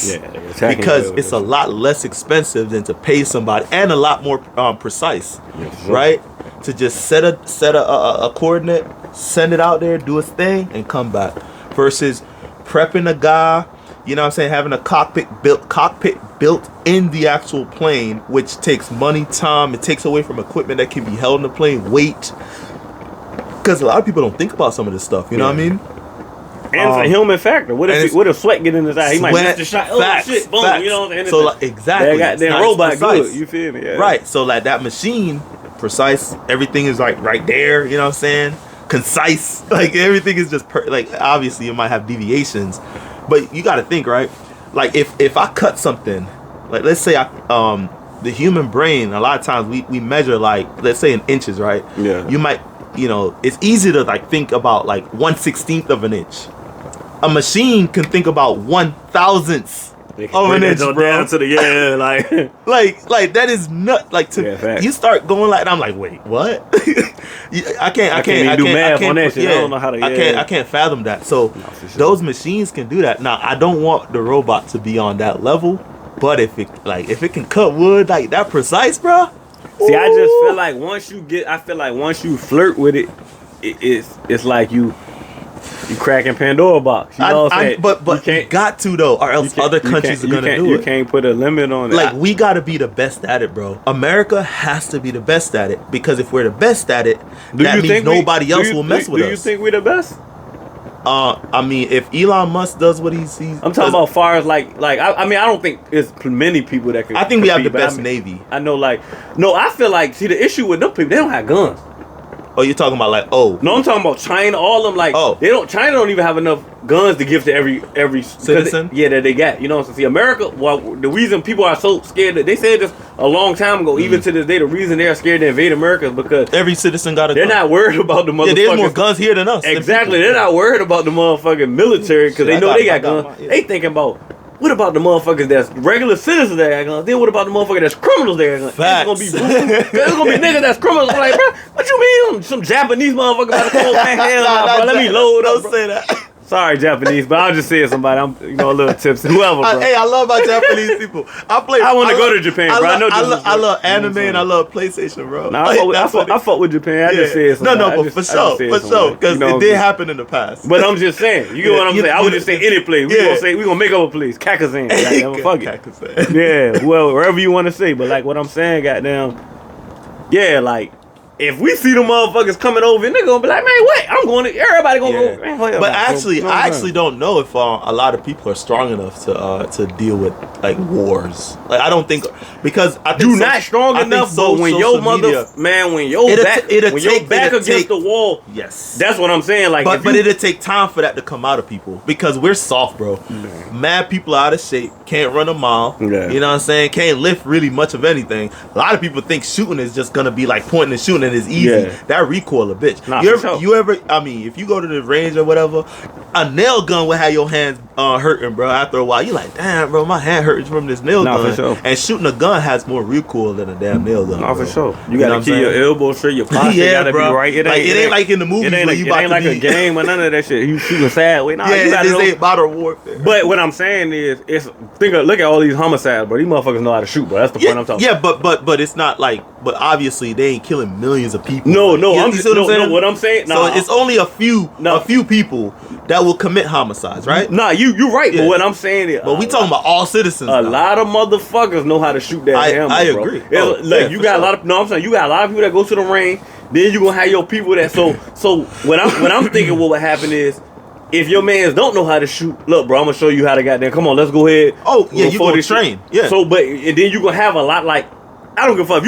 Yeah, because it's a lot less expensive than to pay somebody, and a lot more precise, right? To just set a coordinate, send it out there, do its thing, and come back. Versus prepping a guy, you know what I'm saying, having a cockpit built in the actual plane, which takes money, time. It takes away from equipment that can be held in the plane, weight. Because a lot of people don't think about some of this stuff. You know what I mean? And it's a human factor. What if sweat get in his eye? He might miss the shot. Facts, oh shit! Boom! Facts. You know what I'm saying? So like, exactly, that goddamn robot good. You feel me? Yeah. Right. So like that machine, precise. Everything is like right there. You know what I'm saying? Concise. Like everything is just like, obviously you might have deviations, but you got to think, right? Like if I cut something, like let's say the human brain, a lot of times we measure, like, let's say in inches, right? Yeah. You might, it's easy to like think about like 1/16 of an inch. A machine can think about 1,000th of an inch, bro. Down to the like that is nut. Like you start going like, I'm like, wait, what? I can't even do math on that shit. I don't know how to. I can't fathom that. So those machines can do that. Now I don't want the robot to be on that level, but if it can cut wood like that precise, bro. See, I just feel like once you flirt with it, it's like you cracking Pandora box. You know what I'm saying? But you got to though, or else other countries are gonna do it. You can't put a limit on it. Like we gotta be the best at it, bro. America has to be the best at it, because if we're the best at it, that means nobody else will mess with us. Do you think we're the best? I mean, if Elon Musk does what he sees, I'm talking about far as like I mean, I don't think there's many people that can. I think we have the best Navy. I know, I feel like, see, the issue with them people, they don't have guns. Oh, you're talking about like, No, I'm talking about China. All of them, China don't even have enough guns to give to every citizen. That they got. You know what I'm saying? See, America. Well, the reason people are so scared, they said this a long time ago. Even to this day, the reason they're scared to invade America is because every citizen got a gun. They're not worried about the motherfuckers. Yeah, there's more guns here than us. Exactly. They're not worried about the motherfucking military because they know they got guns. They thinking about, what about the motherfuckers that's regular citizens that got guns? Then what about the motherfuckers that's criminals that got guns? Facts. There's gonna be niggas that's criminals. I'm like, bro, what you mean? Some Japanese motherfucker about to come over, man? Hell no, bro. Let me load up. Don't say that. Sorry, Japanese, but I'll just say somebody. I'm, a little tipsy. Whoever, bro. Hey, I love my Japanese people. I want to go to Japan, bro. I love anime and I love PlayStation, bro. Nah, I fuck with Japan. I just said something. No, but for sure, because it did happen in the past. But I'm just saying, you get what I'm saying. I would just say any place. We gonna make up a place, Kakazan. Fuck it. Yeah, well, wherever you want to say. But like what I'm saying, goddamn, yeah, like. If we see the motherfuckers coming over, and they're gonna be like, man, wait, I'm going to, everybody gonna go. Man, but I actually don't know if a lot of people are strong enough to deal with like wars. Like I don't think, because I think not strong enough. But when your when your back against the wall, yes, that's what I'm saying. Like, but it'll take time for that to come out of people, because we're soft, bro. Mad people are out of shape, can't run a mile. You know what I'm saying? Can't lift really much of anything. A lot of people think shooting is just gonna be like pointing and shooting. Is easy. That recoil a bitch. Nah, you ever? I mean, if you go to the range or whatever, a nail gun will have your hands hurting, bro. After a while, you like, damn, bro, my hand hurts from this nail gun. For sure. And shooting a gun has more recoil than a damn nail gun. For sure. You gotta keep your elbow straight, your posture gotta be right. It ain't like in the movies. It ain't like a game or none of that shit. You shooting sideways. Nah, yeah, this ain't modern warfare. But what I'm saying is, look at all these homicides, bro. These motherfuckers know how to shoot, bro. That's the point I'm talking. Yeah, but it's not like. But obviously, they ain't killing millions of people. No, what I'm saying. So it's only a few people that will commit homicides, right? Nah, you right. Yeah. But what I'm saying is, but we talking about all citizens. A lot of motherfuckers know how to shoot that hammer. I agree. You got a lot of. No, I'm saying you got a lot of people that go to the range. Then you gonna have your people that. So what I'm thinking, what would happen is, if your mans don't know how to shoot, look, bro, I'm gonna show you how to goddamn. Come on, let's go ahead. Oh yeah, you gonna train. Yeah. So, and then you gonna have a lot like. I don't give a fuck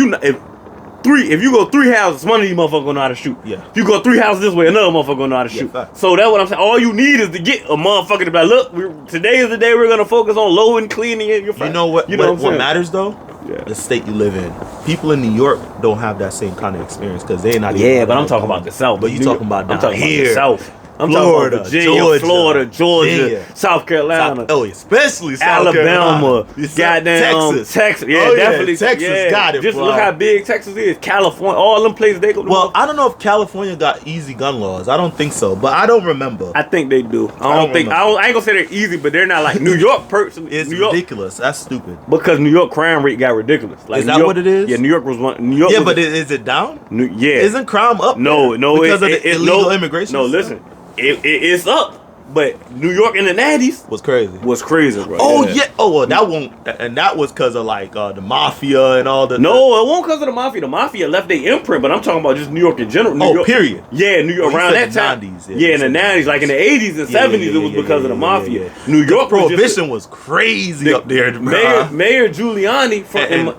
if you go 3 houses, one of these motherfuckers gonna know how to shoot. Yeah. If you go 3 houses this way, another motherfucker gonna know how to shoot. Fact. So that's what I'm saying. All you need is to get a motherfucker to be like, look, today is the day we're gonna focus on loading, cleaning your You know what? What matters though? Yeah. The state you live in. People in New York don't have that same kind of experience because they're not. Yeah, but I'm talking about the South. But you talking about down here, about the South. I'm Florida, talking about Virginia, Florida, Georgia, South Carolina, especially South Alabama, Carolina. Goddamn Texas. Yeah, definitely. Texas got it. Just bro. look how big Texas is. California, all them places they go. Well, I don't know if California got easy gun laws. I don't think so, but I don't remember. I think they do. I ain't gonna say they're easy, but they're not like New York. It's New York, ridiculous. That's stupid. Because New York crime rate got ridiculous. Like is that what it is? Yeah, New York was one. New York. Yeah, but is it down? Yeah. Isn't crime up? No, because of the illegal immigration. No, listen. It's up, but New York in the 90s was crazy, bro. Oh yeah. Oh well, that won't, and that was because of like the mafia and all the. No, it won't because of the mafia. The mafia left their imprint, but I'm talking about just New York in general. New York, period. Yeah, New York around that time. 90s, in the 90s, like in the 80s and 70s, it was because of the mafia. New York prohibition was crazy up there. Mayor Giuliani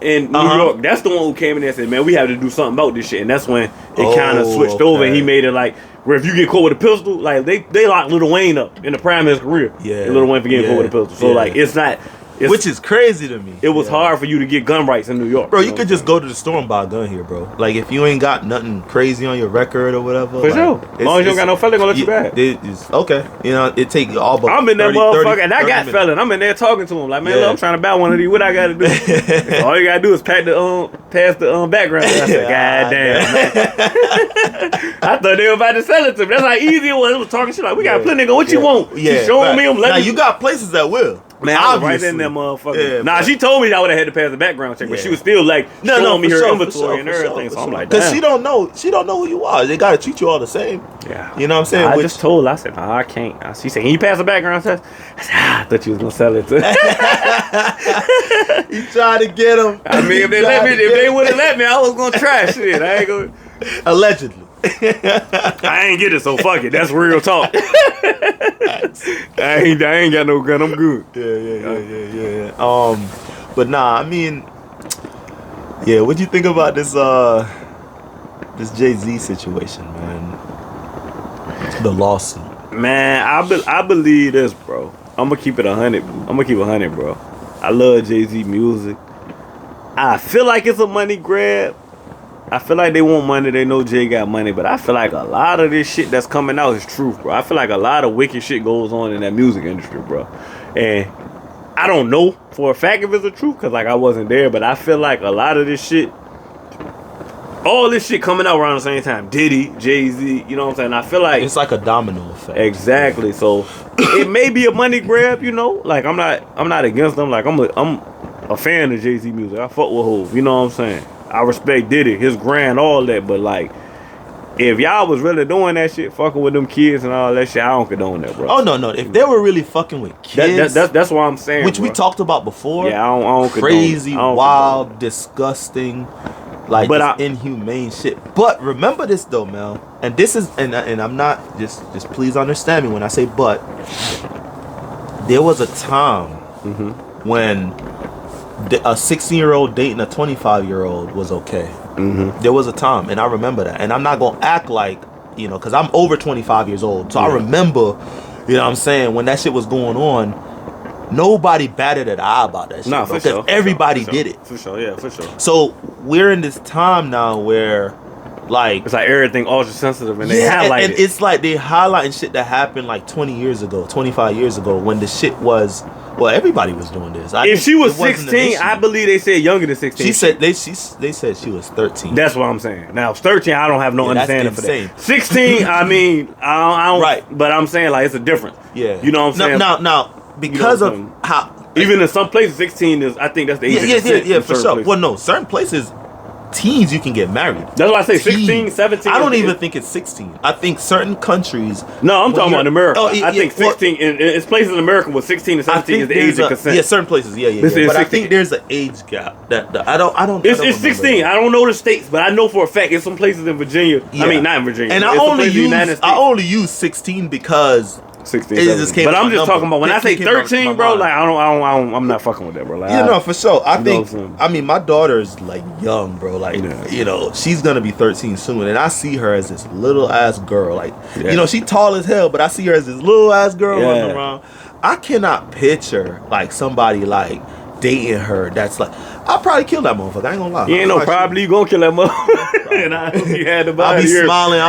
in New York, that's the one who came in there and said, "Man, we have to do something about this shit," and that's when it kind of switched over, and he made it like. Where if you get caught with a pistol, like they locked Lil Wayne up in the prime of his career. Yeah. And Lil Wayne for getting caught with a pistol. So like it's not. Which is crazy to me. It was hard for you to get gun rights in New York. Bro, you could just go to the store and buy a gun here, bro. Like if you ain't got nothing crazy on your record or whatever. For sure. As long as you don't got no felon, gonna let you back. Okay. You know, it take all but I'm in that 30, motherfucker and I got minutes. felon. I'm in there talking to him like, man, look, I'm trying to buy one of these. What I gotta do? All you gotta do is pass the background. I said, God damn, man. I thought they were about to sell it to me. That's how easy it was. It was talking shit like, we got plenty of what you want. Yeah. She showing me them. Now you got places that will. Man, I was right in that motherfucker. Yeah, nah, she told me I would have had to pass the background check, but she was still like showing me her inventory and everything. So I'm like, because she don't know who you are. They gotta treat you all the same. Yeah, you know what I'm saying. I just told her, I said, nah, I can't. She said, can you pass the background test? I said, I thought you was gonna sell it to. You tried to get them. I mean, if they would have let me, I was gonna try shit. I ain't gonna. Allegedly. I ain't get it, so fuck it. That's real talk. I ain't got no gun. I'm good. Yeah. But nah, I mean, yeah. What'd you think about this Jay-Z situation, man? The lawsuit. Man, I believe this, bro. I'm gonna keep it 100. I'm gonna keep it 100, bro. I love Jay-Z music. I feel like it's a money grab. I feel like they want money. They know Jay got money, but I feel like a lot of this shit that's coming out is truth, bro. I feel like a lot of wicked shit goes on in that music industry, bro. And I don't know for a fact if it's the truth, because like I wasn't there, but I feel like a lot of this shit, all this shit coming out around the same time. Diddy, Jay-Z, you know what I'm saying? I feel like it's like a domino effect. Exactly. So it may be a money grab, you know. Like I'm not against them. Like I'm a fan of Jay-Z music. I fuck with Hov, you know what I'm saying? I respect Diddy, his grind, all that, but like, if y'all was really doing that shit, fucking with them kids and all that shit, I don't condone that, bro. Oh no! If they were really fucking with kids, that's what I'm saying. Which we talked about before. Yeah, I don't crazy, condone wild, disgusting, like inhumane shit. But remember this though, Mel, and this is, and I'm not just please understand me when I say but. There was a time when a 16-year-old dating a 25-year-old was okay. There was a time, and I remember that. And I'm not gonna act like, you know, because I'm over 25 years old. So I remember, you know what I'm saying, when that shit was going on, nobody batted an eye about that shit. Nah, for sure. Everybody did it. For sure, yeah, for sure. So we're in this time now where Like it's like everything ultra sensitive, and they highlight and it. it's like they highlighting shit that happened like 20 years ago, 25 years ago, when the shit was. Well, everybody was doing this. If she was 16, I believe they said younger than 16. She said they said she was 13. That's what I'm saying. Now 13, I don't have no understanding for that. 16, I mean, I don't. Right. But I'm saying like it's a difference. Yeah. You know what I'm saying? Now because you know of how. Even in some places, 16 is. I think that's the age. Yeah, for sure. Places. Well, no, certain places. Teens, you can get married. That's why I say 16, 17. I don't even think it's 16. I think certain countries. No, I'm talking about America. I think 16. Well, it's places in America where 16 and 17 is the age of consent. Yeah, certain places. Yeah. But 16. I think there's an age gap. I don't. It's 16. I don't know the states, but I know for a fact it's some places in Virginia. Yeah. I mean, not in Virginia. And I only use 16 because. 16, but I'm just talking about when I say 13, bro. Like I'm not fucking with that, bro. Like, for sure. I mean, my daughter's like young, bro. Like, you know, she's gonna be 13 soon, and I see her as this little ass girl. Like, you know, she tall as hell, but I see her as this little ass girl running around. I cannot picture like somebody like dating her. That's like, I'll probably kill that motherfucker. I ain't gonna lie. You ain't no probably you gonna kill that motherfucker. And I'll be smiling,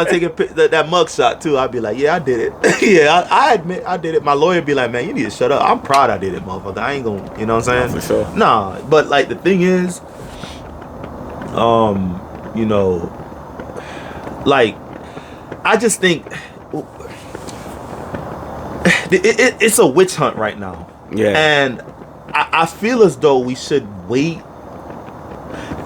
taking that mug shot too. I'll be like, yeah, I did it. Yeah, I admit I did it. My lawyer be like, man, you need to shut up. I'm proud I did it, motherfucker. I ain't gonna, you know what I'm saying? For sure. Nah, but like the thing is, you know, like I just think it's a witch hunt right now. Yeah. And I feel as though we should wait.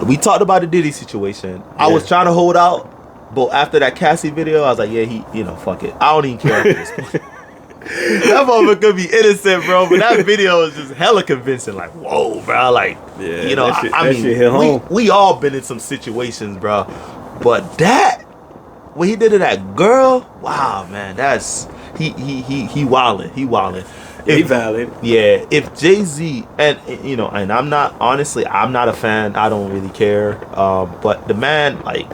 We talked about the Diddy situation. Yeah. I was trying to hold out, but after that Cassie video, I was like, yeah, fuck it. I don't even care at this point. That motherfucker could be innocent, bro, but that video is just hella convincing. Like, whoa, bro. Like, you know, I mean, we all been in some situations, bro. But what he did to that girl, wow, man, that's he wildin'. He wildin'. He valid. Yeah, if Jay-Z and you know, and I'm not a fan. I don't really care. But the man, like,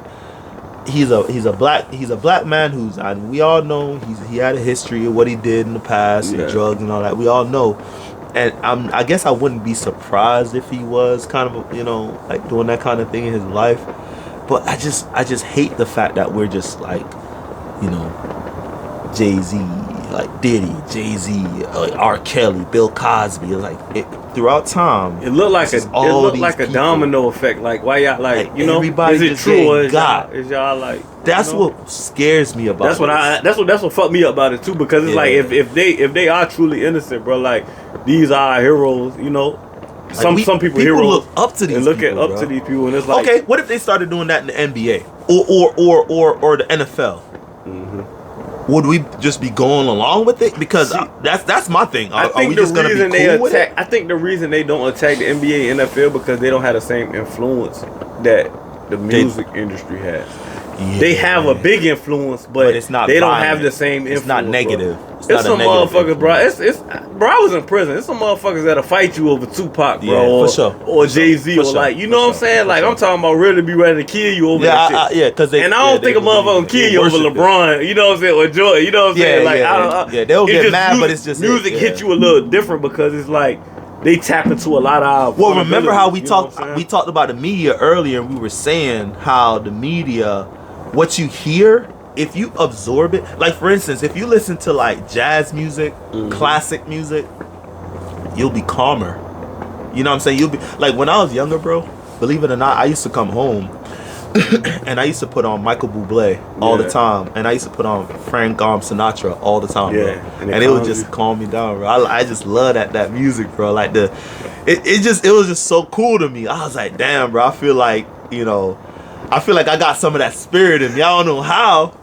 he's a black man who's, and we all know he had a history of what he did in the past, and drugs and all that. We all know, and I guess I wouldn't be surprised if he was kind of, you know, like doing that kind of thing in his life. But I just hate the fact that we're just like, you know, Jay-Z, like Diddy, Jay-Z, R. Kelly, Bill Cosby. Like throughout time, it looked like a domino effect. Like, why y'all like you know? Everybody is it true or is y'all like? That's what scares me about. That's what fucked me up about it too. Because it's like if they are truly innocent, bro. Like, these are heroes, you know. Some people heroes look up to these and look people, up to these people, and it's like, okay, what if they started doing that in the NBA or the NFL? Mm-hmm. Would we just be going along with it? Because that's my thing. Are we just gonna be cool with it? I think the reason they don't attack the NBA and NFL because they don't have the same influence that the music industry has. Yeah. They have a big influence, but it's not. They don't have the same influence. It's not negative. It's some motherfuckers, bro. It's bro. I was in prison. It's some motherfuckers that'll fight you over Tupac, bro, for sure. Or Jay-Z, or like, you know what I'm saying? Like, I'm talking about really be ready to kill you over that shit. Because and I don't think a motherfucker will kill you over LeBron. You know what I'm saying? Or Jordan. You know what I'm saying? Like, they'll get mad, but it's just music hit you a little different because it's like they tap into a lot of. Well, remember how we talked about the media earlier, and we were saying how the media. What you hear, if you absorb it, like for instance, if you listen to like jazz music, classic music, you'll be calmer. You know what I'm saying? You'll be like, when I was younger, bro, believe it or not, I used to come home and I used to put on Michael Bublé all the time, and I used to put on Frank Sinatra all the time, bro. And it would just calm me down, bro. I just love that music, bro. Like it was just so cool to me. I was like, damn, bro, I feel like, you know, I got some of that spirit in me. I don't know how,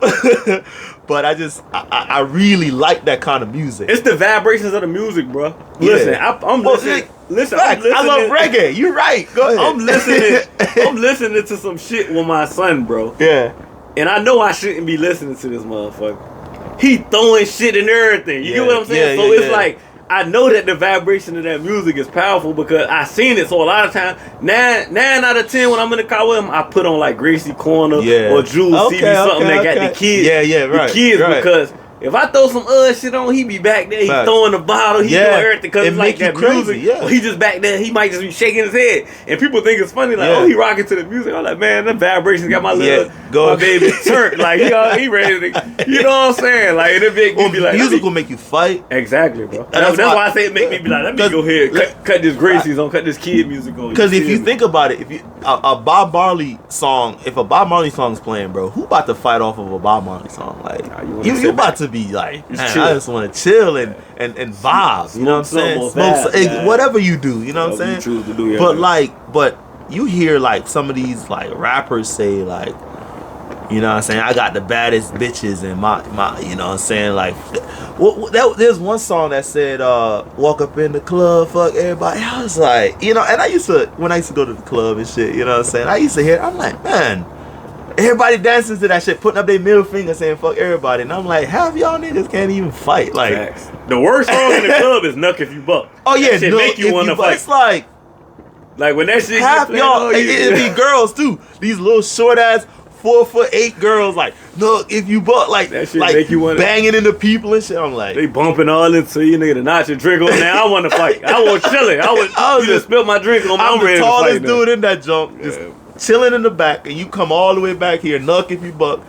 but I really like that kind of music. It's the vibrations of the music, bro. Listen, I'm listening. Listen, I love reggae. You're right. Go ahead. I'm listening to some shit with my son, bro. Yeah. And I know I shouldn't be listening to this motherfucker. He throwing shit and everything. You get what I'm saying? So it's like, I know that the vibration of that music is powerful because I seen it. So a lot of times, 9 out of 10 when I'm in the car with him, I put on like Gracie Corner or Jules TV, something that got the kids. Right. The kids, because if I throw some shit on, he be back there. He throwing the bottle. He doing everything because it's like that crazy, music. Or he just back there. He might just be shaking his head, and people think it's funny. Like, oh, he rocking to the music. I'm like, man, the vibrations got my little my baby turned. Like, he ready to. You know what I'm saying? Like, it make me be like, music will make you fight. Exactly, bro. That's why I say it make me be like, let me go ahead, cut this Gracie's on, cut this kid music on. Because if you think about it, if a Bob Marley song is playing, bro, who about to fight off of a Bob Marley song? Like, you about to be like, man, I just want to chill and vibe. You know what I'm saying? Smoke whatever you do. You know what I'm saying? To do, but you hear like some of these like rappers say like, you know what I'm saying, I got the baddest bitches in my you know what I'm saying, like, there's one song that said, walk up in the club, fuck everybody. I was like, you know, and when I used to go to the club and shit, you know what I'm saying, I used to hear, I'm like, man, everybody dancing to that shit, putting up their middle finger saying fuck everybody, and I'm like, half y'all niggas can't even fight. Like, facts. The worst song in the club is Nuck If You Buck. Oh yeah, that shit make you want to fight. It's like when that shit half y'all, it'd be girls too, these little short ass 4'8" girls, like, no, if you buck, like, that shit make you wanna, banging into people and shit. I'm like, they bumping all into you, nigga, to knock your drink on. Now I want to fight. I want chilling. You just spill my drink on me. I'm ready to fight. I'm the tallest dude in that jump, just chilling in the back, and you come all the way back here, Nuck If You Buck,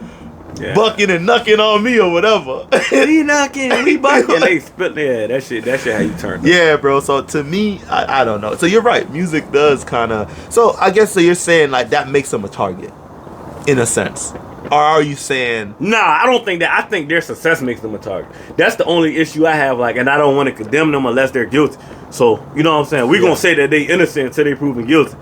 bucking and knucking on me or whatever. We knocking, we bucking. They spit there. That shit how you turn. Yeah, bro. So to me, I don't know. So you're right. Music does kind of. So I guess you're saying like that makes them a target. In a sense. Or are you saying... Nah, I don't think that. I think their success makes them a target. That's the only issue I have, like, and I don't want to condemn them unless they're guilty. So, you know what I'm saying? We're going to say that they innocent until they proven guilty.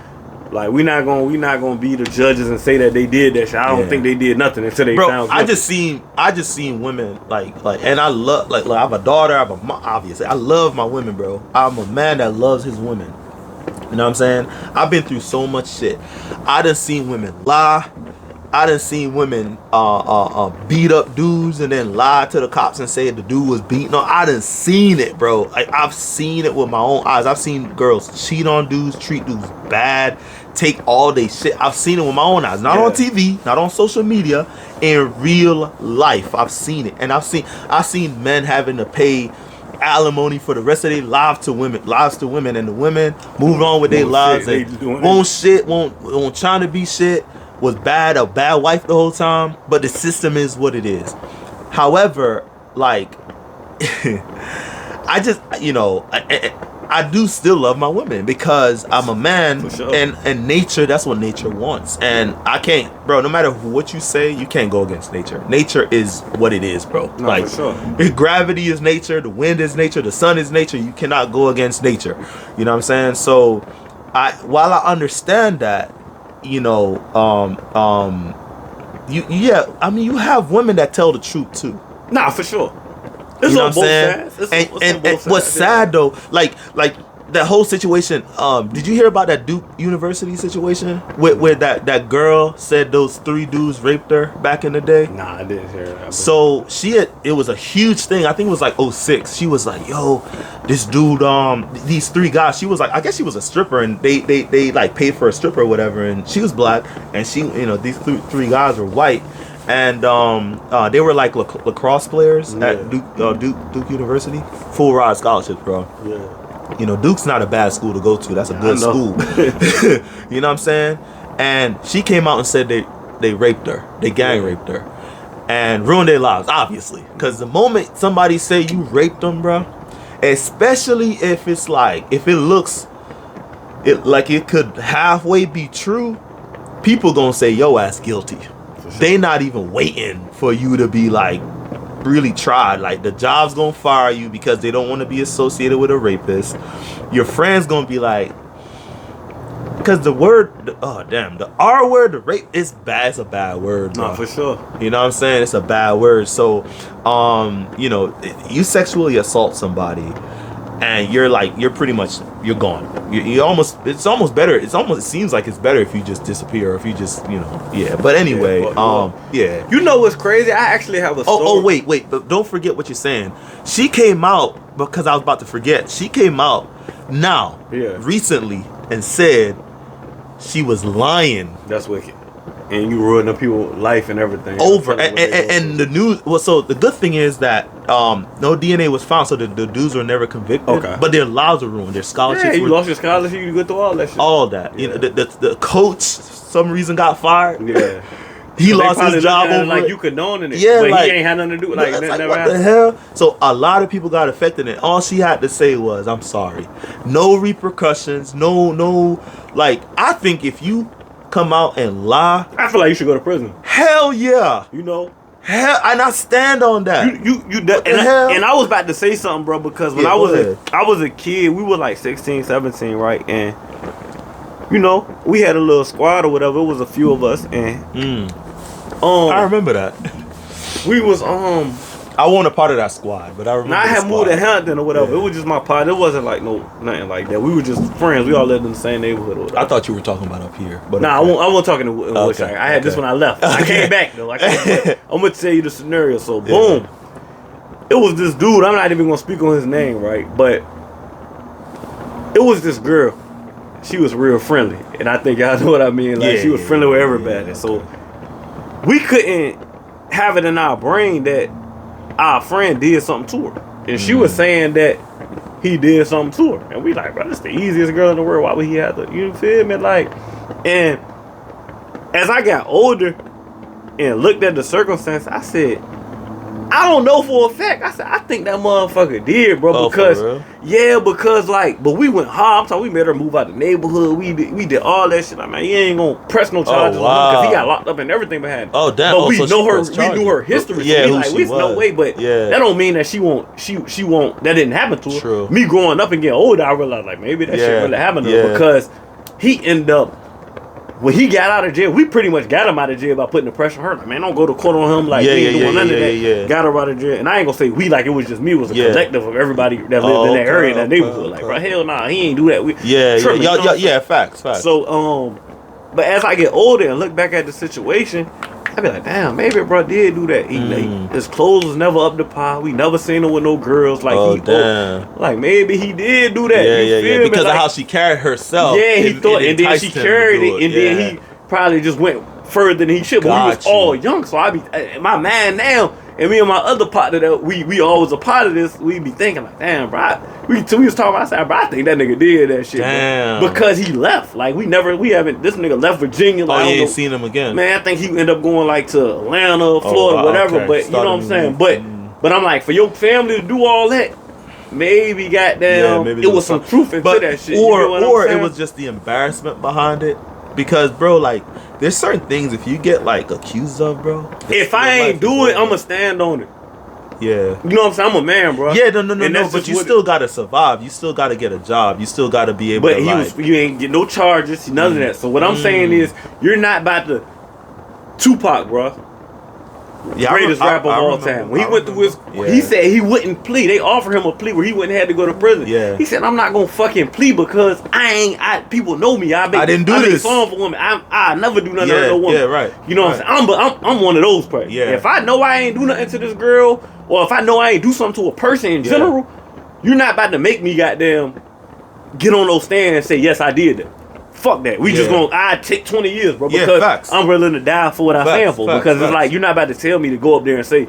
Like, we're not gonna be the judges and say that they did that shit. I don't think they did nothing until they found guilty. I just seen women, like, and I love, like I have a daughter, I have a mom, obviously. I love my women, bro. I'm a man that loves his women. You know what I'm saying? I've been through so much shit. I done seen women lie. I done seen women beat up dudes and then lie to the cops and say the dude was beaten on. I done seen it, bro. Like, I've seen it with my own eyes. I've seen girls cheat on dudes, treat dudes bad, take all they shit. I've seen it with my own eyes. Not on TV, not on social media. In real life, I've seen it. And I've seen men having to pay alimony for the rest of their lives to women, and the women moved on with their lives and won't trying to be shit. Was a bad wife the whole time, but the system is what it is. However, like, I just, you know, I do still love my women because I'm a man, and nature, that's what nature wants. And I can't, bro, no matter what you say, you can't go against nature. Nature is what it is, bro. No, like, gravity is nature, the wind is nature, the sun is nature. You cannot go against nature. You know what I'm saying? So, while I understand that, you know, you have women that tell the truth too. Nah, for sure. It's on both sides. And what's sad though, like that whole situation. Did you hear about that Duke University situation where that girl said those 3 dudes raped her back in the day? Nah, I didn't hear that. So it was a huge thing. I think it was like 2006. She was like, yo, this dude, these 3 guys. She was like, I guess she was a stripper, and they like paid for a stripper or whatever, and she was black, and she, you know, these 3 guys were white. And they were like lacrosse players at Duke University, full ride scholarships, bro. Yeah. You know, Duke's not a bad school to go to. That's a good school. You know what I'm saying? And she came out and said they raped her. They gang raped her. And ruined their lives, obviously. Because the moment somebody say you raped them, bro, especially if it's like, if it looks like it could halfway be true, people gonna say your ass guilty. Sure. They not even waiting for you to be like, really tried. Like, the job's gonna fire you because they don't want to be associated with a rapist. Your friends gonna be like, because the R word, the rape, is bad. It's a bad word, bro. No, for sure. You know what I'm saying? It's a bad word. So, you know, you sexually assault somebody, and you're pretty much, you're gone. It's almost better. It seems like it's better if you just disappear, or if you just, you know, yeah. But anyway, yeah. You know what's crazy? I actually have a story. Oh, wait, but don't forget what you're saying. She came out, because I was about to forget. She came out recently, and said she was lying. That's wicked. and you ruin the people's life and everything. Over and the news. Well, so the good thing is that no DNA was found, so the dudes were never convicted. Okay. But their lives were ruined. Their scholarships. Yeah, you lost your scholarship. You go through all that shit. All that. Yeah. You know, the coach, some reason, got fired. Yeah. He lost his job over like you condoning it. Yeah, but like, he ain't had nothing to do. Like, like never what happened. the hell? So a lot of people got affected, and all she had to say was, "I'm sorry." No repercussions. No. Like, I think if you come out and lie, I feel like you should go to prison. Hell yeah. You know. Hell, and I stand on that. And I was about to say something, bro, because when I was a kid, we were like 16, 17, right? And you know, we had a little squad or whatever. It was a few of us, and I remember that. We was I wasn't a part of that squad, but I remember. I had moved to Hampton or whatever. Yeah. It was just my part. It wasn't like nothing like that. We were just friends. We all lived in the same neighborhood. Or whatever. I thought you were talking about up here, but nah, okay. I wasn't talking to Woodshire. I had this when I left. I came back though. I'm gonna tell you the scenario. So boom, it was this dude. I'm not even gonna speak on his name, right? But it was this girl. She was real friendly, and I think y'all know what I mean. Like she was friendly with everybody. Yeah, so we couldn't have it in our brain that our friend did something to her, and she was saying that he did something to her, and we like, bro, that's the easiest girl in the world. Why would he have to? You feel me? Like, and as I got older and looked at the circumstance, I said, I don't know for a fact. I said, I think that motherfucker did, bro. Because like, but we went hard. I'm talking, we made her move out the neighborhood. We did all that shit. I mean, he ain't gonna press no charges on him because he got locked up and everything behind him. Oh, damn. But we know her. We knew her history. Yeah, so we like, no way. But that don't mean that she won't. That didn't happen to her. True. Me growing up and getting older, I realized like maybe that shit really happened to her because he ended up. When he got out of jail, we pretty much got him out of jail by putting the pressure on her. Like, man, don't go to court on him. Like, we ain't doing none of that. Yeah. Got her out of jail. And I ain't gonna say we, like it was just me. It was a collective of everybody that lived in that area, in that neighborhood. Like, bro, hell nah, he ain't do that. Facts. So, but as I get older and look back at the situation, I be like, damn, maybe bro did do that. His clothes was never up to par. We never seen him with no girls. Like, like maybe he did do that. Yeah. Because of how she carried herself. Yeah, he thought, and then she carried it, and then he probably just went further than he should. But we was all young, so I be my man now. And me and my other partner that we always a part of this, we be thinking like, damn, bro. We was talking about, I said, bro, I think that nigga did that shit, bro. Because he left. Like we haven't. This nigga left Virginia. Like, you ain't seen him again. Man, I think he ended up going like to Atlanta, Florida, whatever. Okay. But you know what I'm saying. But I'm like, for your family to do all that, maybe goddamn, maybe it was some truth into that shit. Or it was just the embarrassment behind it. Because, bro, like, there's certain things if you get like accused of, bro. If I ain't do it, I'ma stand on it. Yeah. You know what I'm saying? I'm a man, bro. Yeah, no. But you still gotta survive. You still gotta get a job. You still gotta be able to. But you ain't get no charges, none of that. So what I'm saying is, you're not about to Tupac, bro. Greatest rapper of all time. When he went through he said he wouldn't plea. They offered him a plea where he wouldn't have to go to prison. Yeah. He said, I'm not gonna fucking plea because people know me. I didn't do this. Song for women. I never do nothing to no woman. Yeah, right. You know what I'm saying? I'm one of those people. Yeah. If I know I ain't do nothing to this girl, or if I know I ain't do something to a person in general, you're not about to make me goddamn get on those stands and say, yes, I did that. Fuck that. We just I take 20 years, bro, because I'm willing to die for what I stand for. Because it's like, you're not about to tell me to go up there and say,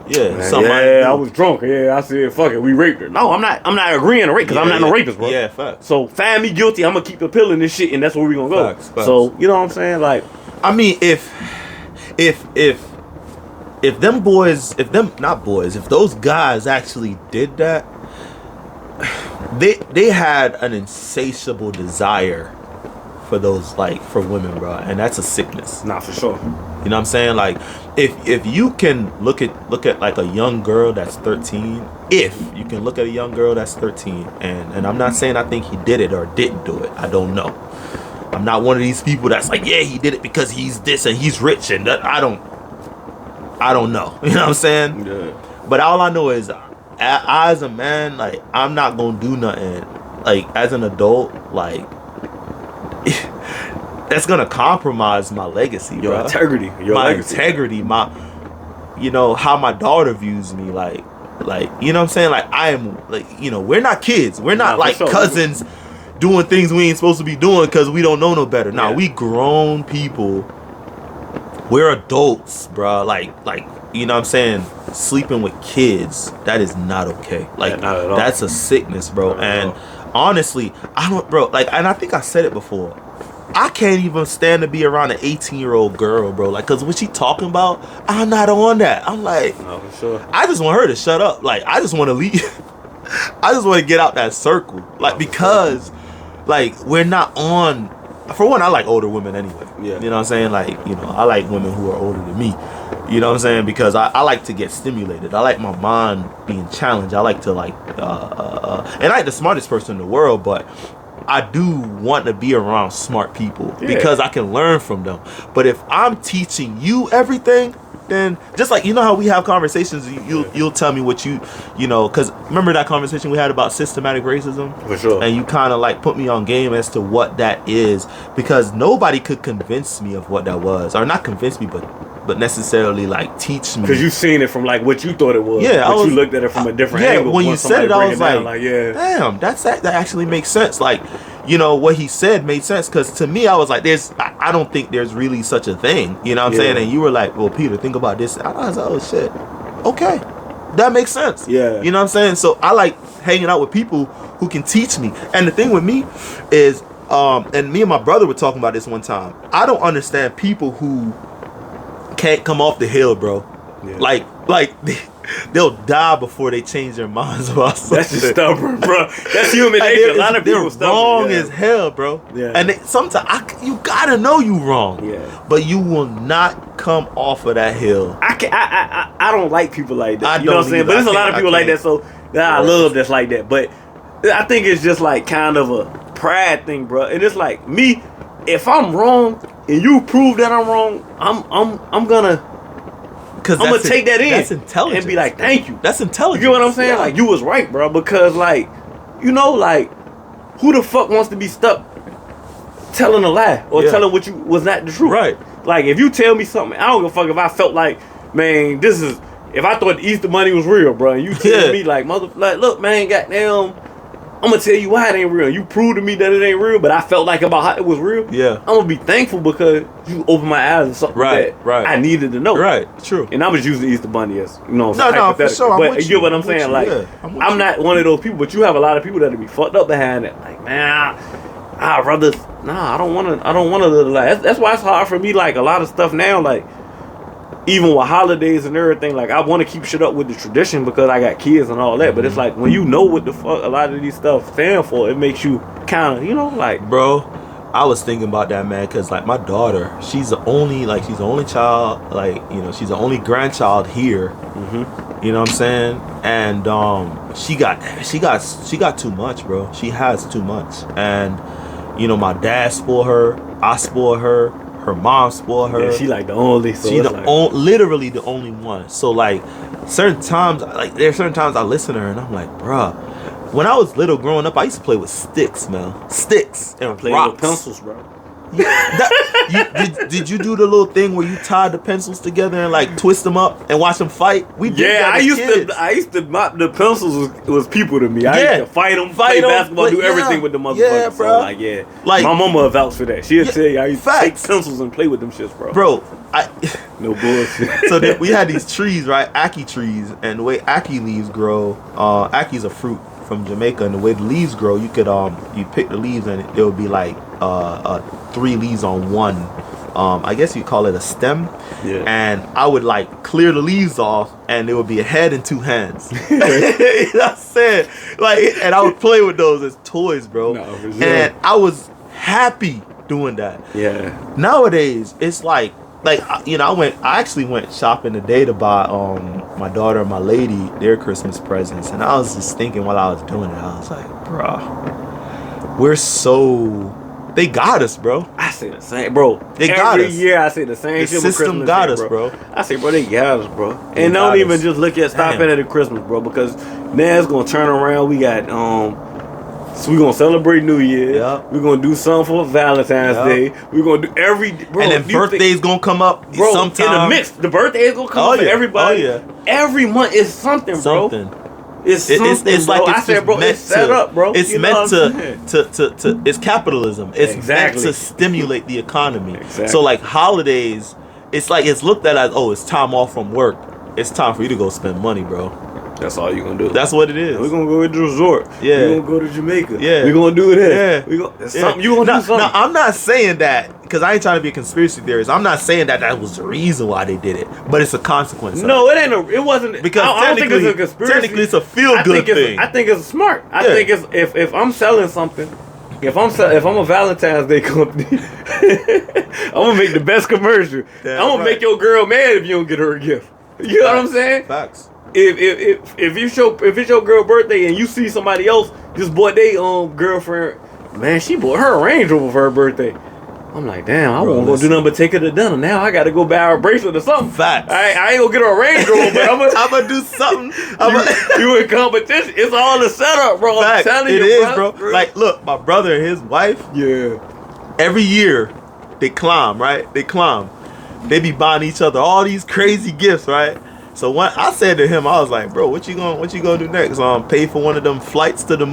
I was drunk. Yeah, I said, fuck it, we raped her. No, I'm not agreeing to rape because I'm not no rapist, bro. Yeah, facts. So find me guilty, I'm gonna keep appealing this shit, and that's where we gonna go. Facts. So you know what I'm saying? Like, I mean, if those guys actually did that, they had an insatiable desire for those, like, for women, bro, and that's a sickness. Nah, for sure. You know what I'm saying? Like, if you can look at like a young girl that's 13, if you can look at a young girl that's 13, and I'm not saying I think he did it or didn't do it. I don't know. I'm not one of these people that's like, yeah, he did it because he's this and he's rich and that. I don't know. You know what I'm saying? Yeah. But all I know is, I as a man, like, I'm not gonna do nothing, like, as an adult, like, that's gonna compromise my legacy, your bro. integrity, integrity, you know, how my daughter views me, like, you know what I'm saying? Like, I am, like, you know, we're not kids, we're not like cousins doing things we ain't supposed to be doing because we don't know no better. Now we grown people we're adults, bro. Like you know what I'm saying? Sleeping with kids, that is not okay. Like not at all. That's a sickness, bro. And honestly, I don't, bro. Like, and I think I said it before. I can't even stand to be around an 18-year-old girl, bro. Like, cause what she talking about, I'm not on that. I'm like, no, for sure. I just want her to shut up. Like, I just want to leave. I just want to get out that circle. Like, because, like, we're not on. For one, I like older women anyway. Yeah. You know what I'm saying? Like, you know, I like women who are older than me. You know what I'm saying? Because I like to get stimulated. I like my mind being challenged. I like to like, and I ain't the smartest person in the world, but I do want to be around smart people because I can learn from them. But if I'm teaching you everything, then just like, you know how we have conversations, you'll tell me what you know, because remember that conversation we had about systematic racism? For sure. And you kind of like put me on game as to what that is, because nobody could convince me of what that was, or not convince me, but necessarily like teach me. Because you seen it from like what you thought it was. Yeah, but you looked at it from a different angle. When you said it, I was like, damn, that actually makes sense. Like, you know, what he said made sense, because to me, I was like, I don't think there's really such a thing. You know what I'm saying? And you were like, well, Peter, think about this. I was like, oh shit, okay, that makes sense. Yeah. You know what I'm saying? So I like hanging out with people who can teach me. And the thing with me is, and me and my brother were talking about this one time, I don't understand people who can't come off the hill, bro. Yeah. Like they'll die before they change their minds about something. That's just stubborn, bro. That's human nature. A lot of people they're wrong as hell, bro. Yeah. And sometimes you gotta know you wrong. Yeah. But you will not come off of that hill. I don't like people like that. You know what I'm saying? Either. But there's a lot of people like that, so I love that's like that. But I think it's just like kind of a pride thing, bro. And it's like me, if I'm wrong and you prove that I'm wrong, I'm gonna take that in. That's intelligence. And be like, thank you. That's intelligence. You get what I'm saying? Yeah. Like, you was right, bro. Because, like, you know, like, who the fuck wants to be stuck telling a lie or telling what you was not the truth? Right. Like, if you tell me something, I don't give a fuck if I felt like, man, if I thought the Easter money was real, bro, and you tell me, like, look, man, goddamn, I'm gonna tell you why it ain't real. You proved to me that it ain't real, but I felt like about how it was real. Yeah. I'm gonna be thankful because you opened my eyes to something that I needed to know. Right, true. And I was using the Easter Bunny as, you know, no, for sure. But you get what I'm saying? Like, I'm not one of those people, but you have a lot of people that'll be fucked up behind it. Like, man, I'd rather, I don't wanna live a life. That's why it's hard for me, like, a lot of stuff now, like, even with holidays and everything, like, I want to keep shit up with the tradition because I got kids and all that. But it's like, when you know what the fuck a lot of these stuff stand for, it makes you kind of, you know, like... Bro, I was thinking about that, man, because, like, my daughter, she's the only child, like, you know, she's the only grandchild here. Mm-hmm. You know what I'm saying? And she got too much, bro. She has too much. And, you know, my dad spoiled her. I spoiled her. Her mom spoiled her. Yeah, she like the only. So she literally the only one. So like, there's certain times I listen to her and I'm like, bruh, when I was little growing up, I used to play with sticks, man. Sticks and play rocks. With pencils, bro. Did you do the little thing where you tie the pencils together and like twist them up and watch them fight? We did that as kids. I used to mop the pencils was people to me. I used to fight them, play basketball, do everything with the motherfuckers. Yeah, bro. So like my mama vouch for that. She'll tell you I used to take pencils and play with them shits, bro. Bro, no bullshit. So we had these trees, right? Ackee trees, and the way ackee leaves grow, ackee's a fruit from Jamaica, and the way the leaves grow, you could you pick the leaves and it would be like 3 leaves on one. I guess you call it a stem. Yeah. And I would like clear the leaves off, and it would be a head and 2 hands. You know what I'm saying? Like, and I would play with those as toys, bro. No, for sure. And I was happy doing that. Yeah. Nowadays, it's like you know, I actually went shopping today to buy my daughter and my lady their Christmas presents, and I was just thinking while I was doing it, I was like, bruh, they got us, bro. I say the same, bro. They got us. Every year I say the same the shit with system Christmas got Day, us, bro. I say, bro, they got us, bro. And don't even just look at stopping at the Christmas, bro, because now it's gonna turn around. We got so we're gonna celebrate New Year. Yep. We're gonna do something for Valentine's Day. We're gonna do bro, and then birthday's gonna come up, bro. sometime. In the mix, the birthday is gonna come up for everybody. Oh, yeah. Every month is something, bro. It's something, it's bro. like I said, bro, it's set up, bro. It's meant to it's capitalism. It's meant to stimulate the economy. Exactly. So like holidays, it's like it's looked at as, oh, it's time off from work. It's time for you to go spend money, bro. That's all you gonna do. That's what it is. We're gonna go to the resort. Yeah. We're gonna go to Jamaica. Yeah. We're gonna do this. Yeah. We gonna, something, you gonna do something. Now, I'm not saying that, because I ain't trying to be a conspiracy theorist. I'm not saying that was the reason why they did it, but it's a consequence. No, it ain't. It wasn't. Because I don't think it's a conspiracy. Technically, it's a feel-good thing. I think it's smart. I think it's if I'm selling something. If I'm a Valentine's Day company, I'm gonna make the best commercial. I'm gonna make your girl mad if you don't get her a gift. You know what I'm saying? Facts. If it's your girl birthday and you see somebody else just bought their girlfriend, man, she bought her a Range Rover for her birthday. I'm like, damn, I won't go do nothing but take her to dinner. Now I gotta go buy her a bracelet or something. Facts. I ain't gonna get her a Range Rover, but I'm gonna do something. You in competition? It's all the setup, bro. Facts. I'm telling it you, is, bro. Like, look, my brother and his wife. Yeah. Every year, they climb, right? They climb. They be buying each other all these crazy gifts, right? So when I said to him, I was like, "Bro, what you gonna do next? Pay for one of them flights to the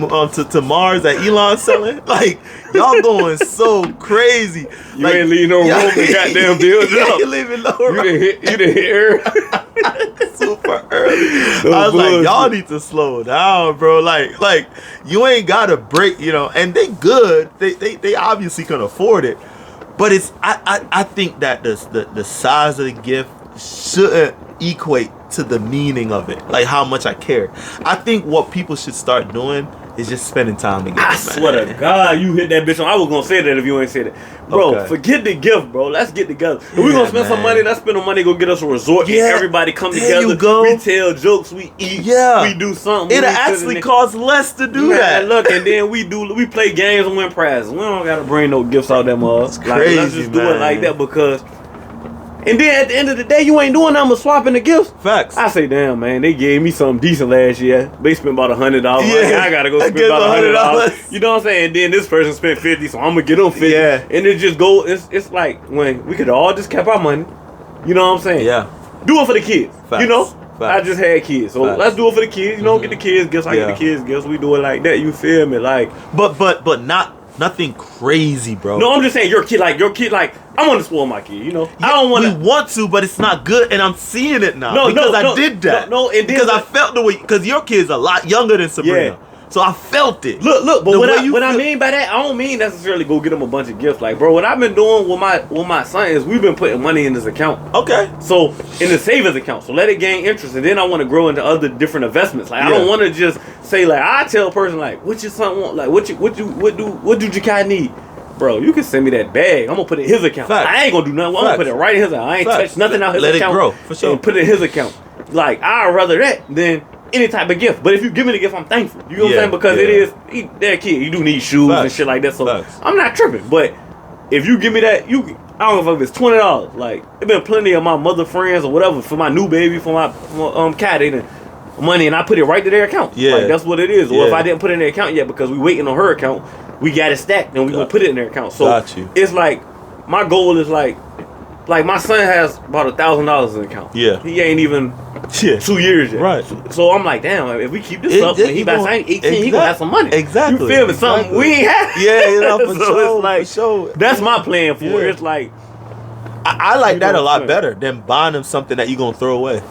to Mars that Elon's selling? Like, y'all going so crazy. You ain't leave no room to goddamn build up. You leaving no room. You done hit her super early. I was like, y'all need to slow down, bro. Like you ain't gotta break, And they good. They obviously can afford it, but it's I think that the size of the gift shouldn't equate to the meaning of it, like how much I care. I think what people should start doing is just spending time together. I swear to God, you hit that bitch on. I was gonna say that if you ain't said it, bro. Okay. Forget the gift, bro. Let's get together. If we gonna spend some money, let's spend the money. Go get us a resort. Yeah, everybody come together. You go. We tell jokes. We eat. Yeah, we do something. It actually costs less to do that. Look, and then we play games and win prizes. We don't gotta bring no gifts out that mug. It's crazy, let's just do it like that because. And then at the end of the day, you ain't doing nothing but swapping the gifts. Facts. I say, damn, man, they gave me something decent last year. They spent about $100. Yeah. I gotta go spend about $100. You know what I'm saying? And then this person spent 50, so I'm gonna get them 50. Yeah. And it just go. It's like when we could all just kept our money. You know what I'm saying? Yeah. Do it for the kids. Facts. You know. Facts. I just had kids, so let's do it for the kids. You know, get the kids gifts. I get the kids gifts. We do it like that. You feel me? Like, but not. Nothing crazy, bro. No, I'm just saying your kid, I want to spoil my kid, I don't want to. We want to, but it's not good, and I'm seeing it now. Because I did that. And because I felt the way, because your kid's a lot younger than Sabrina. Yeah. So I felt it. Look, but what I mean by that, I don't mean necessarily go get him a bunch of gifts. Like, bro, what I've been doing with my son is we've been putting money in this account. Okay. So in the savings account, so let it gain interest, and then I want to grow into other different investments. Like I don't want to just say like I tell a person like, what your son want? Like what do Jakai need? Bro, you can send me that bag. I'm gonna put it in his account. Facts. I ain't gonna do nothing. I'm gonna put it right in his account. I ain't touch nothing out his account. Let it grow for sure. And put it in his account. Like I'd rather that than any type of gift. But if you give me the gift, I'm thankful. You know what I'm saying? Because it is that kid. You do need shoes and shit like that. So I'm not tripping. But if you give me that, I don't know if it's $20. Like there been plenty of my mother friends or whatever for my new baby, for my cat, they money, and I put it right to their account. Yeah, like that's what it is. Or if I didn't put it in their account yet because we waiting on her account, we got it stacked and we gonna put it in their account. So it's like my goal is like my son has about $1,000 in the account. Yeah, he ain't even 2 years yet. Right. So I'm like, damn, if we keep this up, when he about 18, he gonna have some money. Exactly. You feel me? Something we ain't have. Yeah, for so sure. It's like, for sure. That's my plan for it. It's like I like that a lot better than buying him something that you gonna throw away.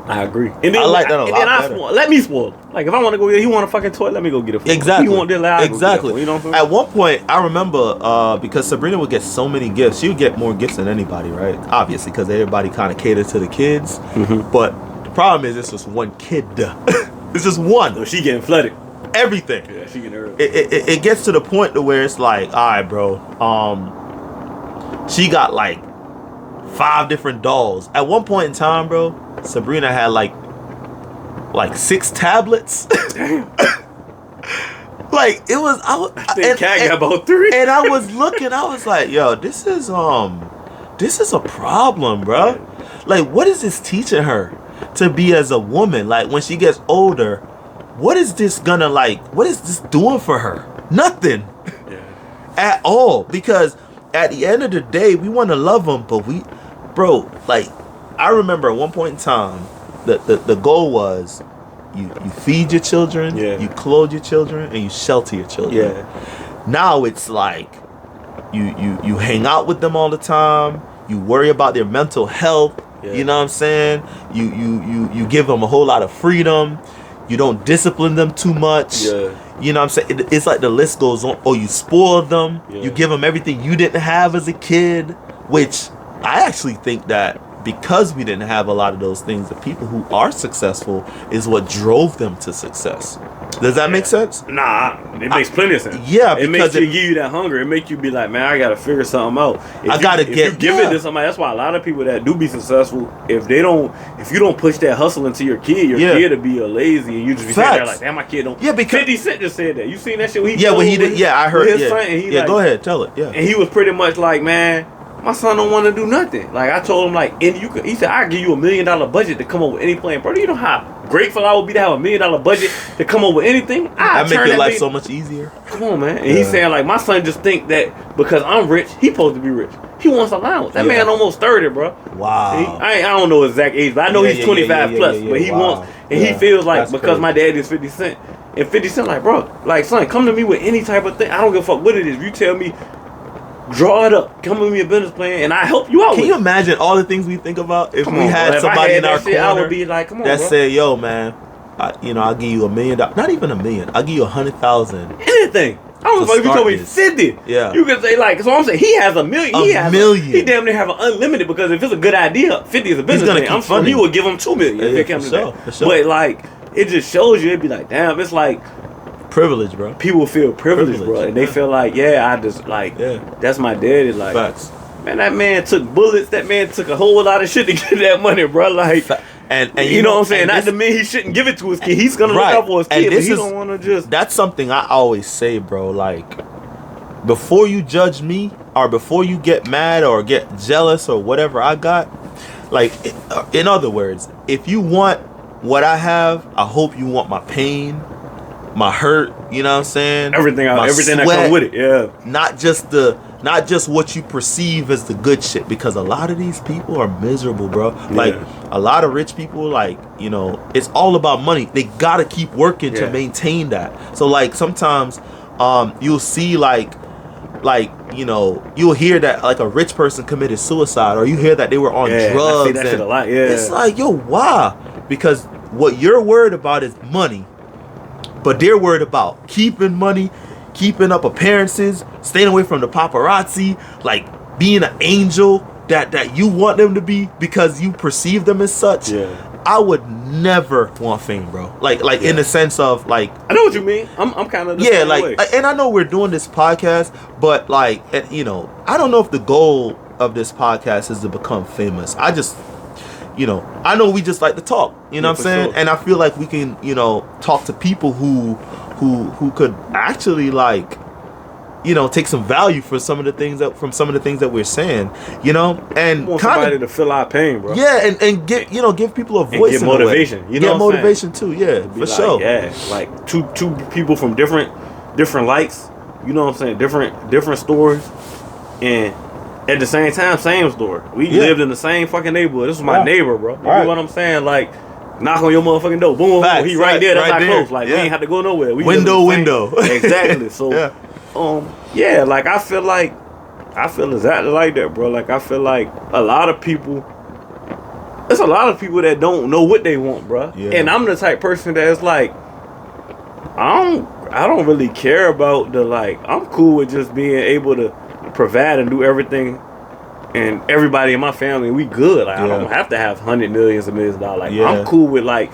I agree. And then I like that a lot better. Let me spoil it. Like if I want to go, he want a fucking toy, let me go get it for him. Exactly. He want this, like, exactly. You know what I'm saying? At one point, I remember because Sabrina would get so many gifts. She would get more gifts than anybody, right? Obviously, because everybody kind of catered to the kids. Mm-hmm. But the problem is, it's just one kid. It's just one. So she getting flooded. Everything. Yeah, she getting early. It gets to the point to where it's like, all right, bro. She got like 5 different dolls. At one point in time, bro, Sabrina had like 6 tablets. Like it was. I think Cat got about 3. And I was looking. I was like, yo, this is a problem, bro. Like, what is this teaching her to be as a woman? Like when she gets older, what is this gonna like? What is this doing for her? Nothing. At all. Because at the end of the day, we want to love them, but bro, like I remember at one point in time, the goal was you feed your children, you clothe your children, and you shelter your children. Yeah. Now it's like you hang out with them all the time, you worry about their mental health. Yeah. You know what I'm saying? You give them a whole lot of freedom. You don't discipline them too much. Yeah. You know what I'm saying? It's like the list goes on. Or you spoil them. Yeah. You give them everything you didn't have as a kid, which I actually think that because we didn't have a lot of those things, the people who are successful is what drove them to success. Does that make sense? Nah, it makes plenty of sense. Yeah, it makes because you give you that hunger. It makes you be like, man, I gotta figure something out. If you give it to somebody. That's why a lot of people that do be successful, if you don't push that hustle into your kid will be a lazy, and you just be sitting there like, damn, my kid don't. Yeah, because 50 Cent just said that. You seen that shit? When he did. Yeah, I heard. His son, and he like, go ahead, tell it. Yeah, and he was pretty much like, man, my son don't want to do nothing. Like I told him, like, and he said, I give you $1 million budget to come up with any plan, bro. You know how grateful I would be to have $1 million budget to come up with anything. I make your life so much easier. Come on, man. And he's saying like, my son just think that because I'm rich, he supposed to be rich. He wants allowance. That man almost 30, bro. Wow. I don't know his exact age, but I know he's 25 plus. But he wants, and he feels like because my dad is 50 Cent, and 50 Cent like, bro, like son, come to me with any type of thing. I don't give a fuck what it is. You tell me. Draw it up. Come with me a business plan, and I help you out. Can you imagine all the things we think about if we had somebody in our corner? I would be like, come on, that bro. said, yo, man, I'll give you $1 million. Not even $1 million. I'll give you 100,000. Anything. I don't know if you told me 50. Yeah. You can say like, so I'm saying he has $1 million. He damn near have an unlimited because if it's a good idea, 50 is a business plan. I'm sure he would give him $2 million if it comes to that. Sure. But like, it just shows you. It'd be like, damn, it's like. Privilege, bro. People feel privileged, bro, and they feel like, I just like, that's my daddy. Like, facts. Man, that man took bullets. That man took a whole lot of shit to get that money, bro. Like, and you know what I'm saying? Not the man he shouldn't give it to his kid. He's gonna look out for his kid, but he don't want to just. That's something I always say, bro. Like, before you judge me, or before you get mad or get jealous or whatever I got, like, in other words, if you want what I have, I hope you want my pain. My hurt, you know what I'm saying? Everything sweat, that come with it, yeah. Not just what you perceive as the good shit, because a lot of these people are miserable, bro. Yeah. Like a lot of rich people, like, you know, it's all about money. They gotta keep working to maintain that. So like sometimes you'll see like you know, you'll hear that like a rich person committed suicide, or you hear that they were on drugs. I see that shit a lot, It's like, yo, why? Because what you're worried about is money. But they're worried about keeping money, keeping up appearances, staying away from the paparazzi, like being an angel that you want them to be because you perceive them as such. Yeah. I would never want fame, bro. Like in the sense of like, I know what you mean. I'm kind of the same way. And I know we're doing this podcast, but like, you know, I don't know if the goal of this podcast is to become famous. I just. You know, I know we just like to talk, you know what I'm saying? Sure. And I feel like we can, you know, talk to people who could actually like, you know, take some value for some of the things that we're saying, you know, and want somebody to feel our pain, bro. Yeah, and give people a voice, and get motivation. You know, get motivation too. Yeah, for sure. Yeah, like two people from different likes. You know what I'm saying? Different stories, and. At the same time, same story. We lived in the same fucking neighborhood. This was my neighbor, bro. You know what I'm saying? Like, knock on your motherfucking door. Boom, boom. He right there. That's not close. Like, we ain't have to go nowhere. We window. Exactly. So, like, I feel exactly like that, bro. Like, I feel like there's a lot of people that don't know what they want, bro. Yeah. And I'm the type person that's like, I don't really care about the, like, I'm cool with just being able to provide and do everything, and everybody in my family, we good. Like I don't have to have millions of dollars. Like I'm cool with like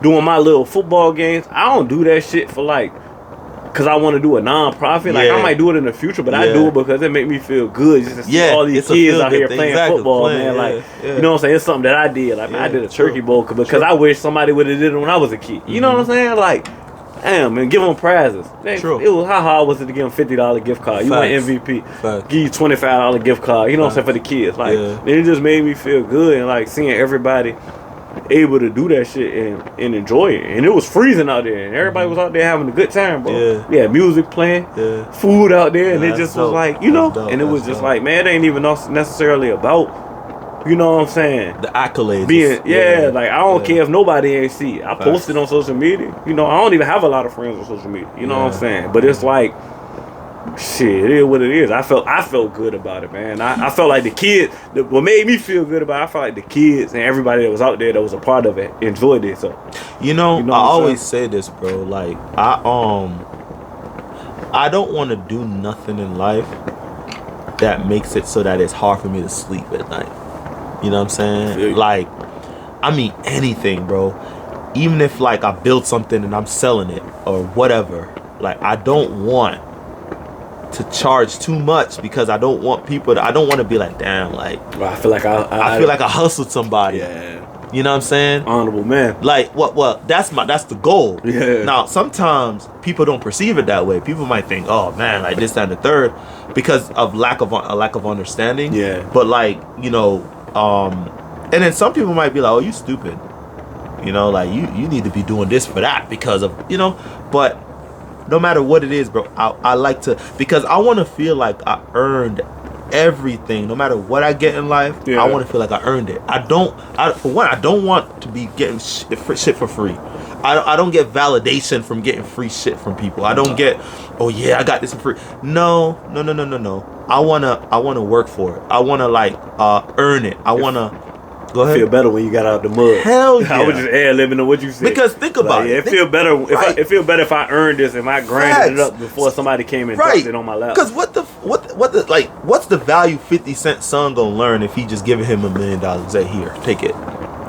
doing my little football games. I don't do that shit for like because I want to do a non-profit. Like I might do it in the future, but I do it because it make me feel good just to see all these kids out here playing football, man. Like you know what I'm saying? It's something that I did. Like I did a turkey bowl because I wish somebody would have did it when I was a kid. You know what I'm saying? Like. Damn, man, give them prizes. True. It was how hard was it to give them $50 gift card? You went MVP. Give you $25 gift card. You know what I'm saying, for the kids. Like it just made me feel good and like seeing everybody able to do that shit and enjoy it. And it was freezing out there and everybody was out there having a good time, bro. Yeah, music playing, food out there, and it just was like, you know, and it was just like, man, it ain't even necessarily about. You know what I'm saying? The accolades. Like I don't care if nobody ain't see it. I posted on social media. You know, I don't even have a lot of friends on social media. You know what I'm saying? But it's like, Shit, it is what it is. I felt good about it, man. I felt like the kids. What made me feel good about it, I felt like the kids and everybody that was out there that was a part of it enjoyed it. So, I always say this, bro. Like I don't want to do nothing in life that makes it so that it's hard for me to sleep at night. You know what I'm saying? Like, I mean anything, bro. Even if like I build something and I'm selling it or whatever, like I don't want to charge too much because I don't want people to, I don't want to be like, damn, like I feel like I feel like I hustled somebody. Yeah. You know what I'm saying? Honorable man. Like what that's the goal. Yeah. Now sometimes people don't perceive it that way. People might think, oh man, like this, that, and the third, because of a lack of understanding. Yeah. But like, and then some people might be like, oh, you stupid. Like you need to be doing this for that because of, but no matter what it is, bro, I like to, because I want to feel like I earned everything. No matter what I get in life, I want to feel like I earned it. For one, I don't want to be getting shit for free. I don't get validation from getting free shit from people. I don't get, oh yeah, I got this for free. No. I wanna work for it. I wanna earn it. I wanna go ahead. Feel better when you got out the mud. Hell yeah. I was just ad-libbing on what you said. Because think about it. It feel better. It feel better if I earned this, if I grinded it up before somebody came and dropped it on my lap. Because what's the value 50 Cent son gonna learn if he just giving him $1 million? Say, here, take it.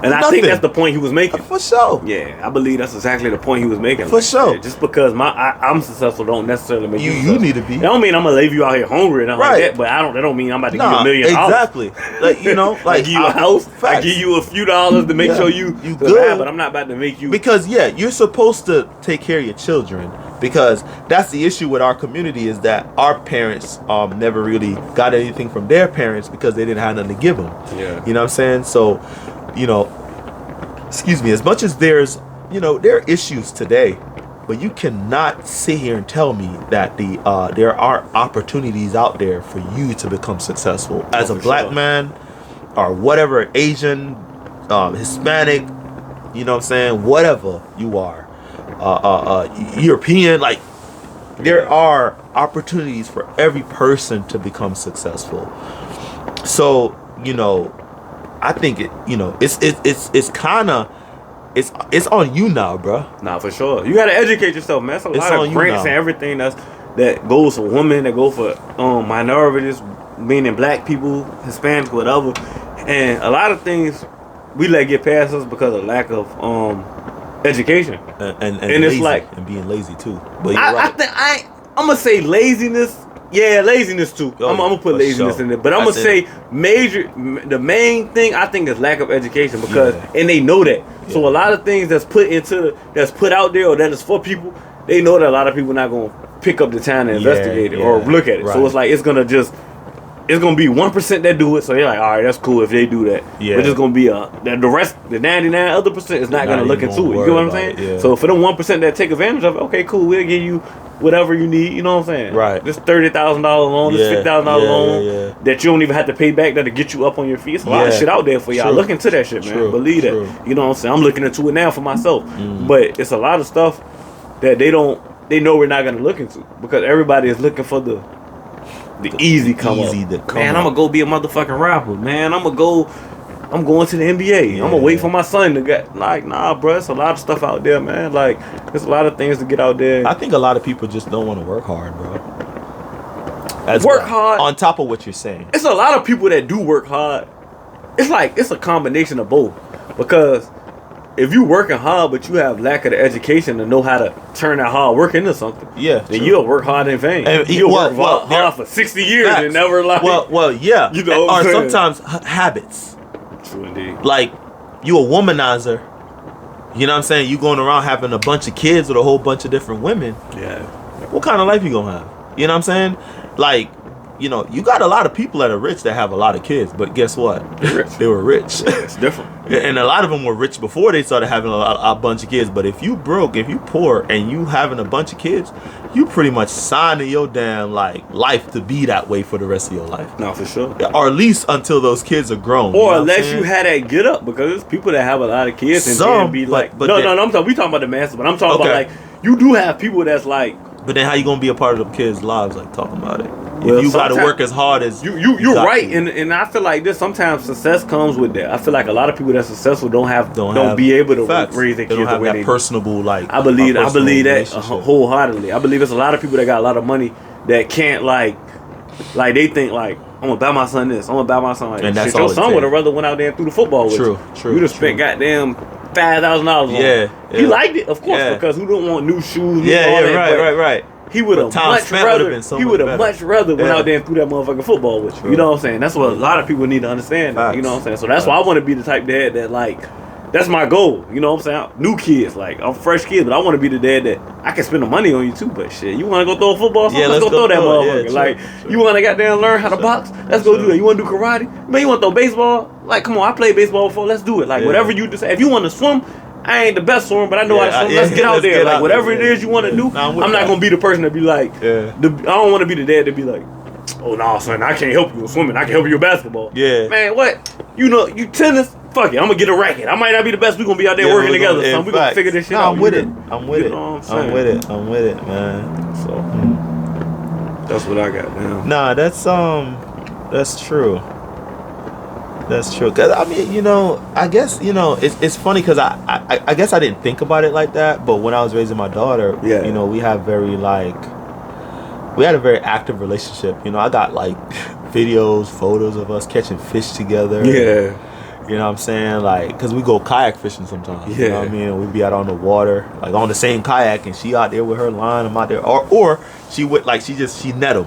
And I think that's the point he was making. For sure. Yeah, I believe that's exactly the point he was making. For sure. Just because I'm successful don't necessarily make you need to be. That don't mean I'm gonna leave you out here hungry and like that. But that don't mean I'm about to give you $1 million. Exactly. Like I give you a house. I give you a few dollars to make sure you good. But I'm not about to make you, because you're supposed to take care of your children. Because that's the issue with our community, is that our parents never really got anything from their parents because they didn't have nothing to give them. Yeah. You know what I'm saying? So, excuse me, as much as there are issues today, but you cannot sit here and tell me that there are opportunities out there for you to become successful as a black man or whatever, Asian, Hispanic, you know what I'm saying, whatever you are. European, there are opportunities for every person to become successful. So I think it's on you now, bro. Nah, for sure. You gotta educate yourself, man. It's a lot of grants and everything that goes for women, that go for minorities, meaning black people, Hispanics, whatever. And a lot of things we let get past us because of lack of education and it's lazy, and being lazy too. But you're right. I'm gonna say laziness. Yeah, laziness too. I'm gonna put laziness in there, but I'm gonna say the main thing I think is lack of education, because and they know that. So a lot of things that's put out there or that is for people, they know that a lot of people not gonna pick up the time to investigate it or look at it. Right. So it's like it's gonna be 1% that do it. So they're like, all right, that's cool if they do that. Yeah. But it's gonna be the rest, the 99 other percent is not gonna look into it. You get what I'm saying? Yeah. So for them 1% that take advantage of it, okay, cool, we'll give you whatever you need. You know what I'm saying? Right. This $30,000 loan, this $50,000 loan that you don't even have to pay back, that'll get you up on your feet. It's a lot of shit out there for y'all. Look into that shit, man. Believe that. You know what I'm saying? I'm looking into it now for myself. But it's a lot of stuff that they know we're not gonna look into, because everybody is looking for the easy come up. Man, I'm gonna go be a motherfucking rapper. Man, I'm going to the NBA. I'm gonna wait for my son to get, nah, bro. It's a lot of stuff out there, man. There's a lot of things to get out there. I think a lot of people just don't want to work hard, bro. Hard. On top of what you're saying, it's a lot of people that do work hard. It's a combination of both, because if you working hard but you have lack of the education to know how to turn that hard work into something, then you'll work hard in vain. And you'll work hard for 60 years and never yeah. You know, or sometimes habits. True indeed. Like, you a womanizer. You know what I'm saying? You going around having a bunch of kids with a whole bunch of different women. Yeah. What kind of life you gonna have? You know what I'm saying? Like, you got a lot of people that are rich that have a lot of kids, but guess what? They were rich. Yeah, it's different. And a lot of them were rich before they started having a bunch of kids. But if you broke, if you poor, and you having a bunch of kids, you pretty much signing your damn life to be that way for the rest of your life. No, for sure. Or at least until those kids are grown. Or unless you had that get up, because there's people that have a lot of kids and be like, no, we talking about the masses, but I'm talking about you do have people that's But then how you gonna be a part of them kids' lives, like talking about it? Well, if you got to work as hard as you're right, and I feel like this. Sometimes success comes with that. I feel like a lot of people that's successful don't be able to raise their kids don't have the way that personable like. I believe that wholeheartedly. I believe there's a lot of people that got a lot of money that can't like they think like, I'm gonna buy my son this, I'm gonna buy my son like and this. That's Shit, all your son would have rather went out there and threw the football with you. True. You just spent goddamn $5,000 on him. He liked it, of course, because who don't want new shoes? Right. He would have much rather. He would have much rather went out there and threw that motherfucking football with you. You know what I'm saying? That's what a lot of people need to understand. You know what I'm saying? So that's why I want to be the type dad that like. That's my goal. You know what I'm saying? New kids, like I'm fresh kids, but I want to be the dad that I can spend the money on you too. But shit, you want to go throw a football? Let's go throw that motherfucker. You want to goddamn learn how to box? Let's go do that. You want to do karate? Man, you want to throw baseball? Like, come on, I played baseball before. Let's do it. Like whatever you decide. If you want to swim. I ain't the best swimmer, but I know how to swim. Let's get out there. Like, whatever it is you want to do, I'm not going to be the person to be like, I don't want to be the dad to be like, oh, no, son, I can't help you with swimming. I can help you with basketball. Yeah. Man, what? You know, you tennis? Fuck it. I'm going to get a racket. I might not be the best. We're going to be out there working together, son. We're going to figure this shit out. I'm with it, man. So, that's what I got now. Nah, that's true. That's true. Cause I mean, you know, I guess, you know, it's funny because I guess I didn't think about it like that. But when I was raising my daughter, you know, we had a very active relationship. You know, I got like videos, photos of us catching fish together. Yeah. You know what I'm saying? Like, because we go kayak fishing sometimes. You know what I mean? We'd be out on the water, like on the same kayak, and she out there with her line, I'm out there. Or she would, like, she net them.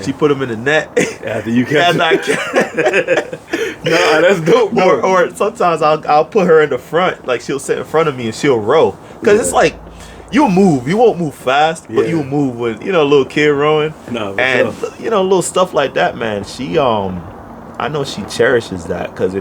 She put them in the net. After you catch them. Nah, that's dope, bro. Or sometimes I'll put her in the front, like she'll sit in front of me and she'll row. Because it's like, you'll move. You won't move fast, but you'll move when, you know, a little kid rowing. No, and, you know, little stuff like that, man. She, I know she cherishes that, because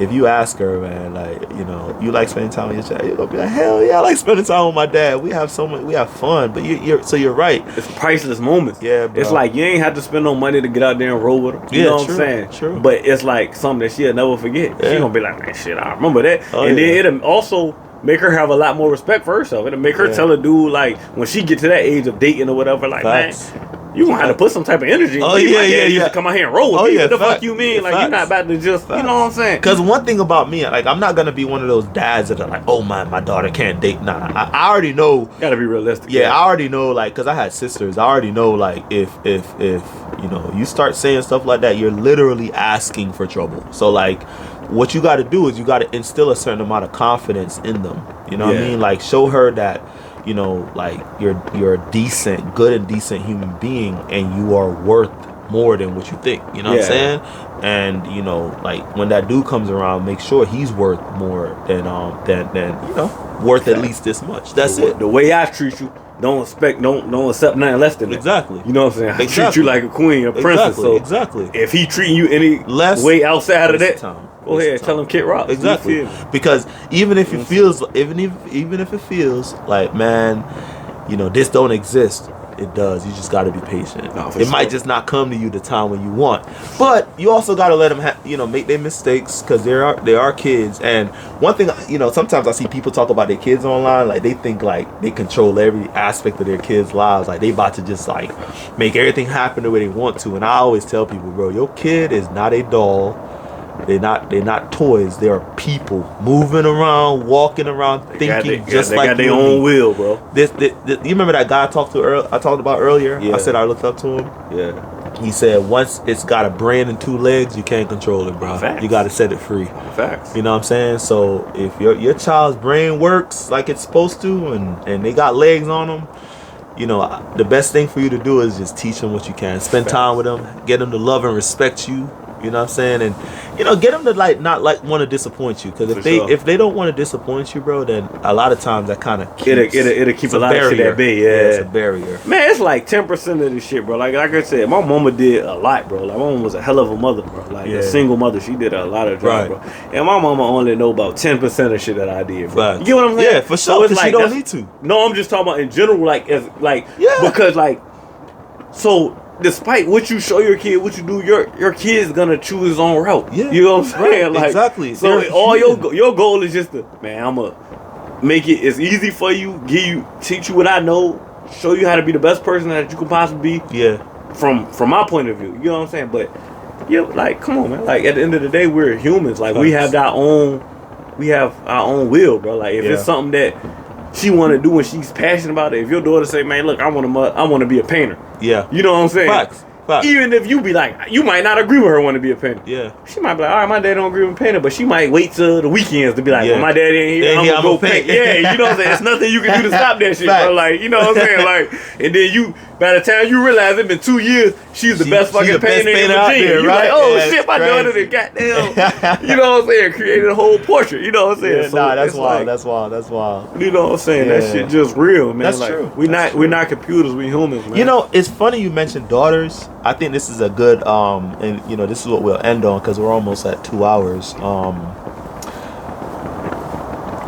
if you ask her, man, like, you know, you like spending time with your child, you're gonna be like, hell yeah, I like spending time with my dad. We have fun. But you're right. It's priceless moments. Yeah, bro. It's like you ain't have to spend no money to get out there and roll with her. You know what I'm saying? True. But it's like something that she'll never forget. She gonna be like, man, shit, I remember that. Then it'll also make her have a lot more respect for herself. It'll make her tell a dude, like, when she get to that age of dating or whatever, like, man, you gonna have to put some type of energy. You to come out here and roll with me. What the fuck you mean? Like, you're not about to just, you know what I'm saying? Because one thing about me, like, I'm not gonna be one of those dads that are like, oh my daughter can't date. Nah, I already know. Gotta be realistic. Yeah, I already know, like, because I had sisters. I already know, like, if you know, you start saying stuff like that, you're literally asking for trouble. So, like, what you got to do is you got to instill a certain amount of confidence in them. You know what I mean? Like, show her that, you know, like, you're a good and decent human being, and you are worth more than what you think. You know what I'm saying? And, you know, like, when that dude comes around, make sure he's worth more than you know, worth at least this much. That's it. The way I treat you, don't accept nothing less than that. Exactly. You know what I'm saying? I treat you like a queen, a princess. So if he treating you any less way outside of that, go ahead, tell him Kid Rock. Exactly. Because even if it feels, even if it feels like, man, you know, this don't exist, it does. You just got to be patient. It might just not come to you the time when you want. But you also got to let them, make their mistakes, because they are kids. And one thing, you know, sometimes I see people talk about their kids online, like they think like they control every aspect of their kids' lives, like they about to just like make everything happen the way they want to. And I always tell people, bro, your kid is not a doll. They're not toys. They are people moving around, walking around, thinking just like they got their own will, bro. You remember that guy I talked about earlier? Yeah. I said I looked up to him. Yeah. He said once it's got a brain and 2 legs, you can't control it, bro. Facts. You got to set it free. Facts. You know what I'm saying? So if your child's brain works like it's supposed to, and they got legs on them, you know, the best thing for you to do is just teach them what you can. Spend time with them, get them to love and respect you. You know what I'm saying? And, you know, get them to not want to disappoint you, because if they don't want to disappoint you, bro, then a lot of times that kind of it'll keep a lot of shit at bay. Yeah, it's a barrier. Man, it's like 10% of this shit, bro. Like I said, my mama did a lot, bro. Like, my mama was a hell of a mother, bro. Like a single mother, she did a lot of drugs, bro. And my mama only know about 10% of shit that I did, bro. Right. You get what I'm saying? Yeah, for sure. Because she don't need to. No, I'm just talking about in general, because so. Despite what you show your kid, what you do, your kid's gonna choose his own route. Yeah, you know what I'm saying? Right, like, exactly. So all your goal is just to, man, I'ma make it as easy for you, teach you what I know, show you how to be the best person that you can possibly be. Yeah. From my point of view, you know what I'm saying? But yeah, like, come on, man. Like, at the end of the day, we're humans. Like, we have our own will, bro. Like, if it's something that she want to do and she's passionate about it, if your daughter say, man, look, I want to be a painter. Yeah. You know what I'm saying? Facts. Even if you be like, you might not agree with her wanting to be a painter. Yeah. She might be like, all right, my dad don't agree with painter, but she might wait till the weekends to be like, well, my dad ain't here, I'm gonna go paint. Yeah, you know what I'm saying? There's nothing you can do to stop that shit, bro. Like, you know what I'm saying? Like, and then by the time you realize it's been 2 years, she's the best fucking painter in Virginia. You're like, oh shit, my daughter done goddamn, you know what I'm saying? Created a whole portrait. You know what I'm saying? Yeah, so that's wild. That's wild. You know what I'm saying? That shit just real, man. That's like, true. We're not computers. We humans, man. You know, it's funny you mentioned daughters. I think this is a good and you know, this is what we'll end on because we're almost at 2 hours.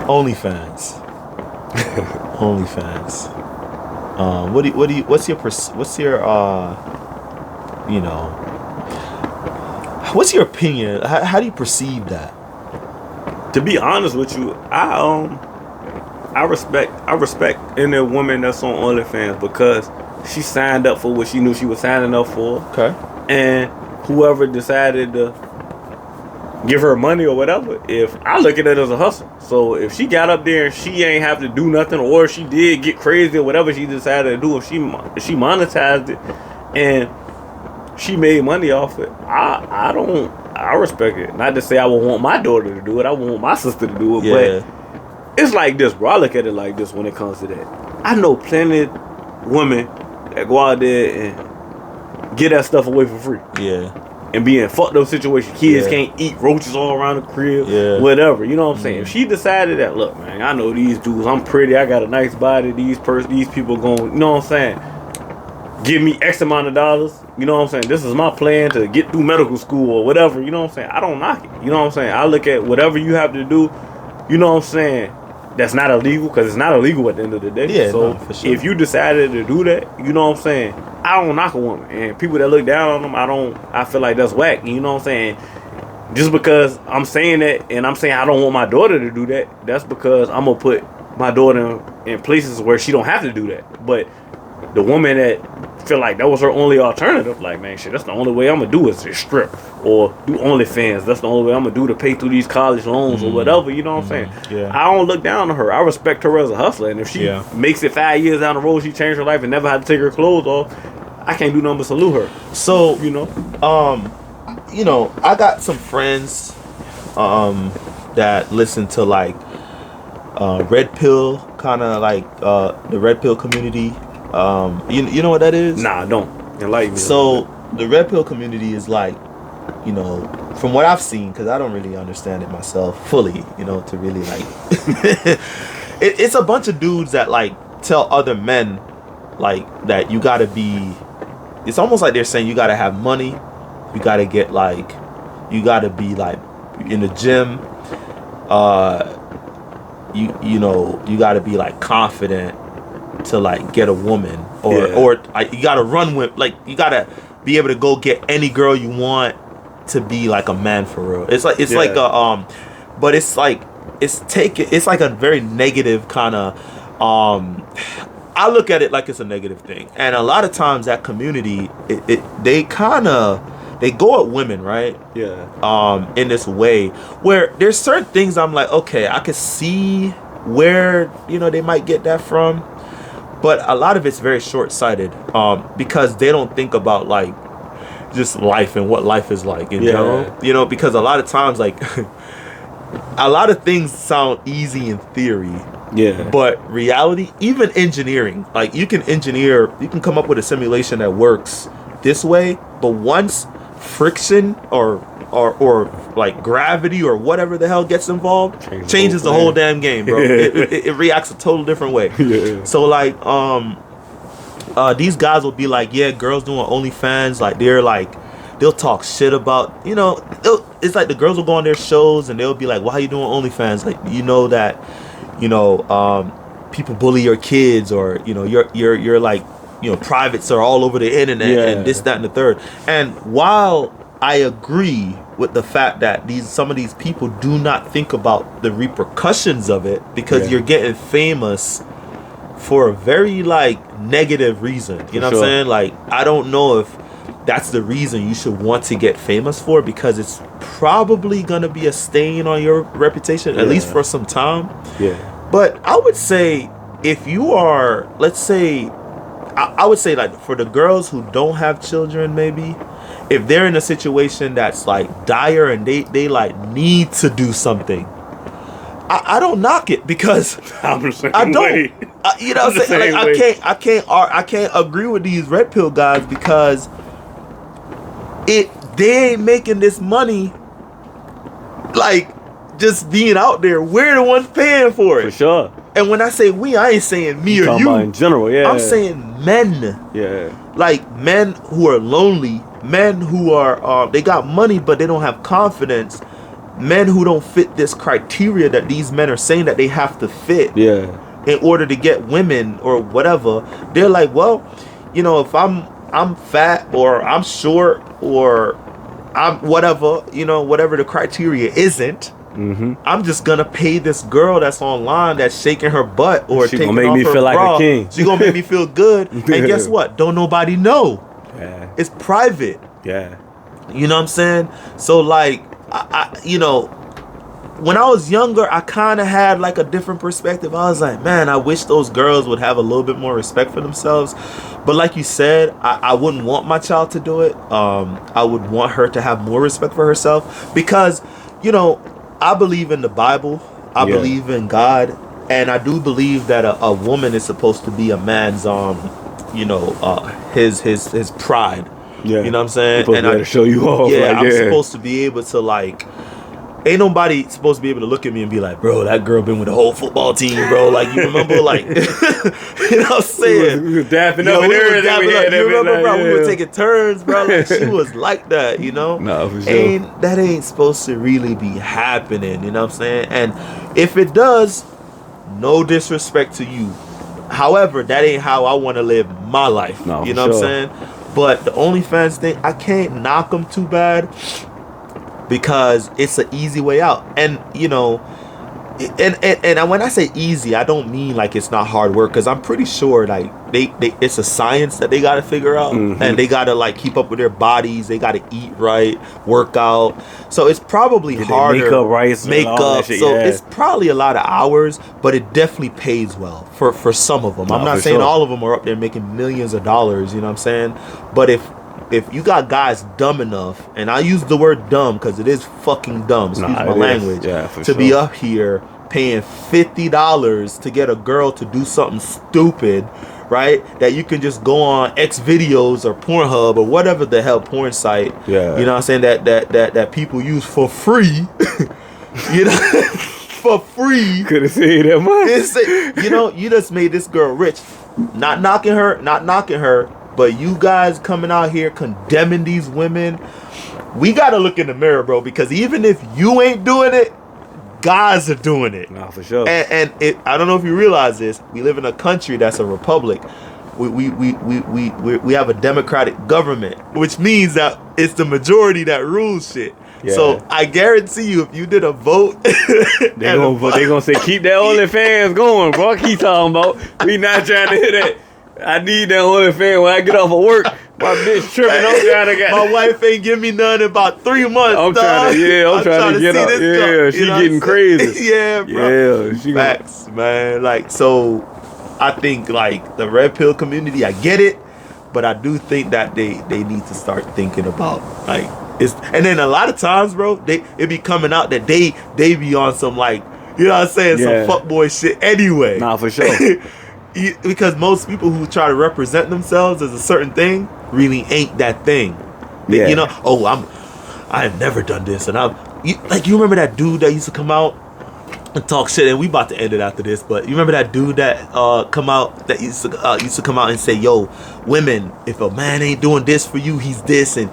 OnlyFans. OnlyFans. What's your opinion? How do you perceive that? To be honest with you, I respect any woman that's on OnlyFans because she signed up for what she knew she was signing up for. Okay. And whoever decided to give her money or whatever, if I look at it as a hustle. So if she got up there and she ain't have to do nothing, or she did get crazy or whatever she decided to do, if she monetized it and she made money off it, I respect it. Not to say I would want my daughter to do it, I would want my sister to do it, but it's like this, bro. I look at it like this when it comes to that. I know plenty of women that go out there and get that stuff away for free. Yeah. And be in fucked up situation. Kids can't eat, roaches all around the crib. Yeah. Whatever. You know what I'm saying? If she decided that, look, man, I know these dudes, I'm pretty, I got a nice body, these people going, you know what I'm saying? Give me X amount of dollars. You know what I'm saying? This is my plan to get through medical school or whatever. You know what I'm saying? I don't knock it. You know what I'm saying? I look at whatever you have to do, you know what I'm saying? That's not illegal, because it's not illegal at the end of the day. Yeah, so for sure. If you decided to do that, you know what I'm saying, I don't knock a woman. And people that look down on them, I feel like that's whack. You know what I'm saying? Just because I'm saying that and I'm saying I don't want my daughter to do that, that's because I'm going to put my daughter in places where she don't have to do that. But the woman that feel like that was her only alternative, like, man, shit, that's the only way I'm gonna do is just strip or do OnlyFans. That's the only way I'm gonna do to pay through these college loans or whatever. You know what I'm saying? Yeah. I don't look down on her. I respect her as a hustler, and if she makes it 5 years down the road, she changed her life and never had to take her clothes off, I can't do nothing but salute her. So you know, I got some friends that listen to like Red Pill, kind of like the Red Pill community. You know what that is? Nah, I don't. Enlighten me. So the Red Pill community is like, you know, from what I've seen, because I don't really understand it myself fully, you know, to really like it's a bunch of dudes that like tell other men like that you gotta be, it's almost like they're saying you gotta have money, you gotta get like, you gotta be like in the gym, you know, you gotta be like confident to like get a woman, or you gotta run with, like, you gotta be able to go get any girl you want to be like a man for real. It's like like a but it's like it's like a very negative kind of I look at it like it's a negative thing, and a lot of times that community they go at women, right? In this way where there's certain things I'm like, okay, I can see where, you know, they might get that from. But a lot of it's very short-sighted because they don't think about like just life and what life is like in general. You know, because a lot of times like a lot of things sound easy in theory. But reality, even engineering, like you can come up with a simulation that works this way, but once friction or like gravity or whatever the hell gets involved, changes the whole damn game, bro. it reacts a total different way. So like these guys will be like, yeah, girls doing OnlyFans, like they'll talk shit about, you know, it's like the girls will go on their shows and they'll be like, why are you doing OnlyFans? Like, you know that, you know, people bully your kids, or, you know, you're like, you know, privates are all over the internet and this, that, and the third. And while I agree with the fact that some of these people do not think about the repercussions of it, because you're getting famous for a very like negative reason. You know what I'm saying? Like, I don't know if that's the reason you should want to get famous for, because it's probably gonna be a stain on your reputation, at least for some time. Yeah. But I would say, if you are, let's say, I would say, like, for the girls who don't have children, maybe, if they're in a situation that's like dire and they like need to do something, I don't knock it, because I'm the same I don't. way. You know what I'm saying? Like, I can't agree with these red pill guys, because they ain't making this money like just being out there. We're the ones paying for it. For sure. And when I say we, I ain't saying me or you. In general, yeah. I'm saying men. Yeah. Like men who are lonely, men who are they got money but they don't have confidence, men who don't fit this criteria that these men are saying that they have to fit. Yeah. In order to get women or whatever. They're like, well, you know, if I'm fat or I'm short or I'm whatever, you know, whatever the criteria isn't, I'm just gonna pay this girl that's online that's shaking her butt or she taking gonna make off me her feel like bra. a king. She gonna make me feel good. And guess what? Don't nobody know. Yeah. It's private. Yeah. You know what I'm saying? So like, I you know, when I was younger, I kind of had like a different perspective. I was like, man, I wish those girls would have a little bit more respect for themselves. But like you said, I wouldn't want my child to do it. I would want her to have more respect for herself, because, you know, I believe in the Bible. I believe in God. And I do believe that a woman is supposed to be a man's, you know, his pride. Yeah. You know what I'm saying? And I to show you off. Yeah, like, I'm supposed to be able to, like, ain't nobody supposed to be able to look at me and be like, bro, that girl been with the whole football team, bro. Like, you remember, like, you know what I'm saying? We was dapping up and everything. You remember, like, bro, we were taking turns, bro. Like, she was like that, you know? No, for sure. That ain't supposed to really be happening, you know what I'm saying? And if it does, no disrespect to you. However, that ain't how I want to live my life. No, you know what I'm saying? But the OnlyFans thing, I can't knock them too bad, because it's an easy way out. And, you know, and when I say easy, I don't mean like it's not hard work, because I'm pretty sure like they it's a science that they got to figure out, and they got to like keep up with their bodies. They got to eat right, work out. So it's probably harder. Makeup. So it's probably a lot of hours, but it definitely pays well for some of them. No, I'm not saying all of them are up there making millions of dollars, you know what I'm saying? But if you got guys dumb enough, and I use the word dumb because it is fucking dumb, excuse my language, to be up here paying $50 to get a girl to do something stupid, right? That you can just go on X videos or Pornhub or whatever the hell porn site, you know what I'm saying, that people use for free, you know, for free. Could have said that much. You know, you just made this girl rich. Not knocking her. But you guys coming out here condemning these women, we got to look in the mirror, bro, because even if you ain't doing it, guys are doing it. No, for sure. And I don't know if you realize this, we live in a country that's a republic. We have a democratic government, which means that it's the majority that rules shit. Yeah. So I guarantee you, if you did a vote, they gonna say keep that OnlyFans going, bro. Keep talking about. We not trying to hear that. I need that OnlyFans when I get off of work. My bitch tripping. I'm trying to get. My wife ain't give me none in about 3 months. I'm trying to get up. Yeah, she getting crazy. Yeah, bro. Yeah, she facts, man. Like, so I think like the red pill community, I get it, but I do think that they need to start thinking about like it's. And then a lot of times, bro, it be coming out that they be on some like, you know what I'm saying, some fuckboy shit anyway. Nah, for sure. Because most people who try to represent themselves as a certain thing really ain't that thing. You know, I have never done this, and you remember that dude that used to come out and talk shit, and we about to end it after this, but you remember that dude that used to come out and say, yo, women, if a man ain't doing this for you, he's this, and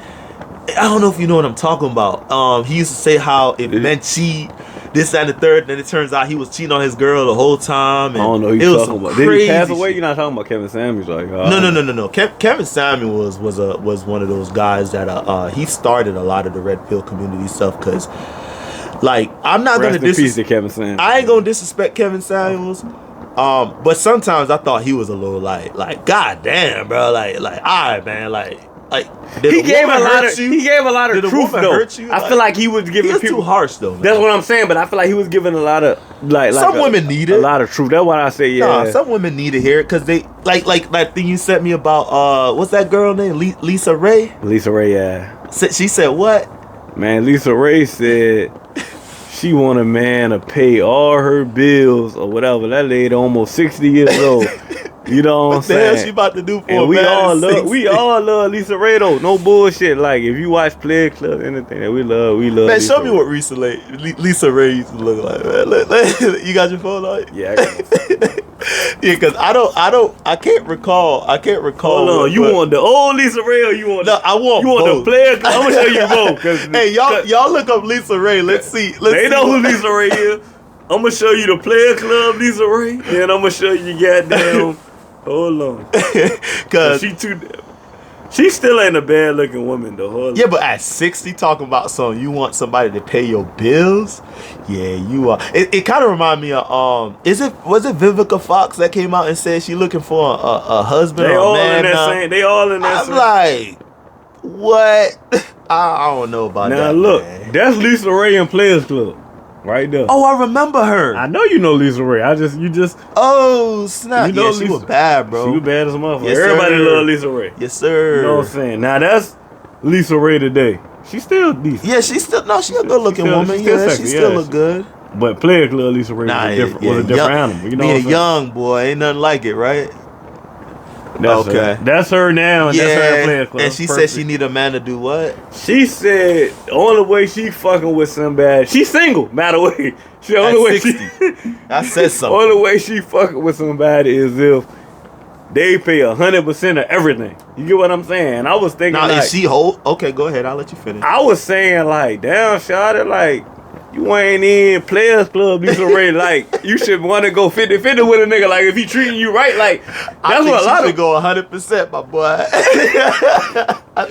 I don't know if you know what I'm talking about. He used to say how if men cheat, this, that, and the third, and then it turns out he was cheating on his girl the whole time. And I don't know who you're talking about. Did he pass away? You're not talking about Kevin Samuels, like no. Kevin Samuels was one of those guys that he started a lot of the red pill community stuff, because like I'm not gonna disrespect Kevin Samuels. I ain't gonna disrespect Kevin Samuels, But sometimes I thought he was a little like, God damn, bro, like, all right, man, like. He gave a lot of truth though. I feel like he was giving people too harsh though. Man. That's what I'm saying, but I feel like he was giving a lot of some women need it. A lot of truth. That's what I say. Yeah, nah, some women need to hear it because they like that thing you sent me about what's that girl name? Lisa Ray. Lisa Ray, yeah. She said what? Man, Lisa Ray said she want a man to pay all her bills or whatever. That lady almost 60 years old. You know what I'm saying? What the hell she about to do for and a man? We all love Lisa Ray though. No bullshit. Like if you watch Player Club, anything that we love. Man, Lisa show me what Lisa Ray used to look like. Man. You got your phone on? Yeah, I got it. Yeah, because I can't recall. Hold on, you want the old Lisa Ray or you want? No, I want. You want both. the Player Club? I'm gonna show you both. Hey, y'all look up Lisa Ray. Let's see. They know who Lisa Ray is. I'm gonna show you the Player Club Lisa Ray, then I'm gonna show you goddamn. Hold on, cause she still ain't a bad looking woman though. Hold yeah, on. but at 60, talking about something, you want somebody to pay your bills? Yeah, you are. It kind of remind me of was it Vivica Fox that came out and said she looking for a husband? They or all a man in that now? same. They all in that. I'm same. like, what? I don't know about that. Now look, man. that's Lisa Ray in Players Club, right there. Oh, I remember her. I know you know Lisa Ray. You just. Oh snap! You know she was bad, bro. She was bad as a motherfucker. Yes, Everybody sir. love Lisa Ray. Yes, sir. You know what I'm saying? Now that's Lisa Ray today. She's still decent. Yeah, she's still she a good looking woman. Sexy, she still yeah. look good. But Player Club Lisa Ray was a different animal. You know, being a young boy ain't nothing like it, right? That's okay. Her. That's her now, and that's her in Player Club. And she said she need a man to do what? She said the only way she fucking with somebody, she's single, matter what. She the only way 60. I said something. Only way she fucking with somebody is if they pay 100% of everything. You get what I'm saying? I was thinking now, like, is she whole? Okay, go ahead. I'll let you finish. I was saying like, damn, shawty, like, you ain't in Players Club, Lisa Ray. Like, you should want to go 50-50 with a nigga. Like, if he treating you right, like, that's what a lot of. She should go 100%, my boy. I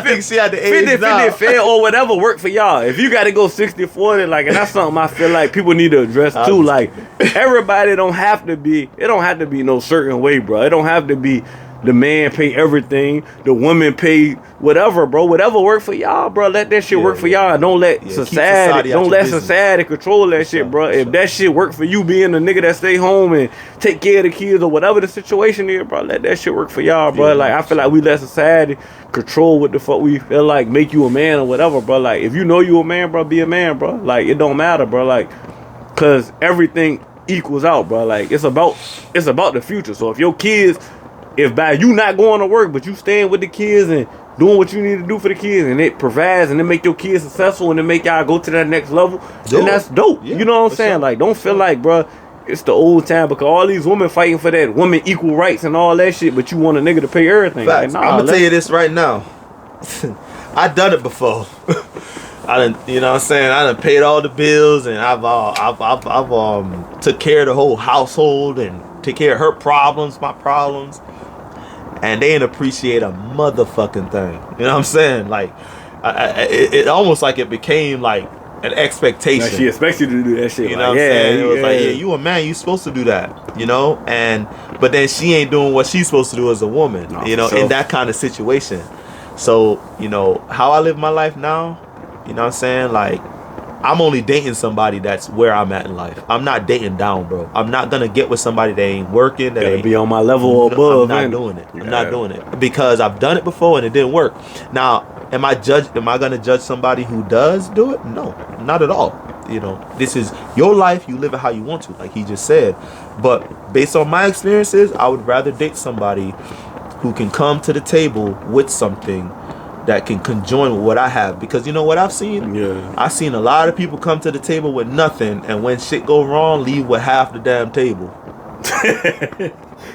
think she had the age 50-50 fair or whatever work for y'all. If you got to go 60-40, like, and that's something I feel like people need to address too. Like, everybody don't have to be. It don't have to be no certain way, bro. It don't have to be. The man pay everything. The woman pay whatever, bro. Whatever work for y'all, bro. Let that shit work for y'all. Don't let society control that shit, bro. If that shit work for you being the nigga that stay home and take care of the kids or whatever the situation is, bro, let that shit work for y'all, bro. Like, I feel like we let society control what the fuck we feel like, make you a man or whatever, bro. Like, if you know you a man, bro, be a man, bro. Like, it don't matter, bro. Like, cause everything equals out, bro. Like, it's about the future. So if by you not going to work, but you staying with the kids and doing what you need to do for the kids, and it provides and it make your kids successful and it make y'all go to that next level, then that's dope. Yeah, you know what I'm saying? Sure. Like, don't feel like, bro, it's the old time because all these women fighting for that women equal rights and all that shit, but you want a nigga to pay everything. Like, nah, I'm gonna tell you this right now. I done it before. I done, you know what I'm saying? I done paid all the bills and I've took care of the whole household and take care of her problems, my problems. And they didn't appreciate a motherfucking thing. You know what I'm saying? Like, it almost like it became like an expectation. Like she expects you to do that shit. You know what I'm saying? It was like, yeah, you a man, you supposed to do that. You know? But then she ain't doing what she's supposed to do as a woman. No, you know, in that kind of situation. So, you know, how I live my life now, you know what I'm saying? Like, I'm only dating somebody that's where I'm at in life. I'm not dating down, bro. I'm not gonna get with somebody that ain't working. That ain't be on my level or above. I'm not doing it. I'm not doing it because I've done it before and it didn't work. Now, am I gonna judge somebody who does do it? No, not at all. You know, this is your life. You live it how you want to, like he just said. But based on my experiences, I would rather date somebody who can come to the table with something that can conjoin with what I have, because you know what I've seen? Yeah. I've seen a lot of people come to the table with nothing, and when shit go wrong, leave with half the damn table.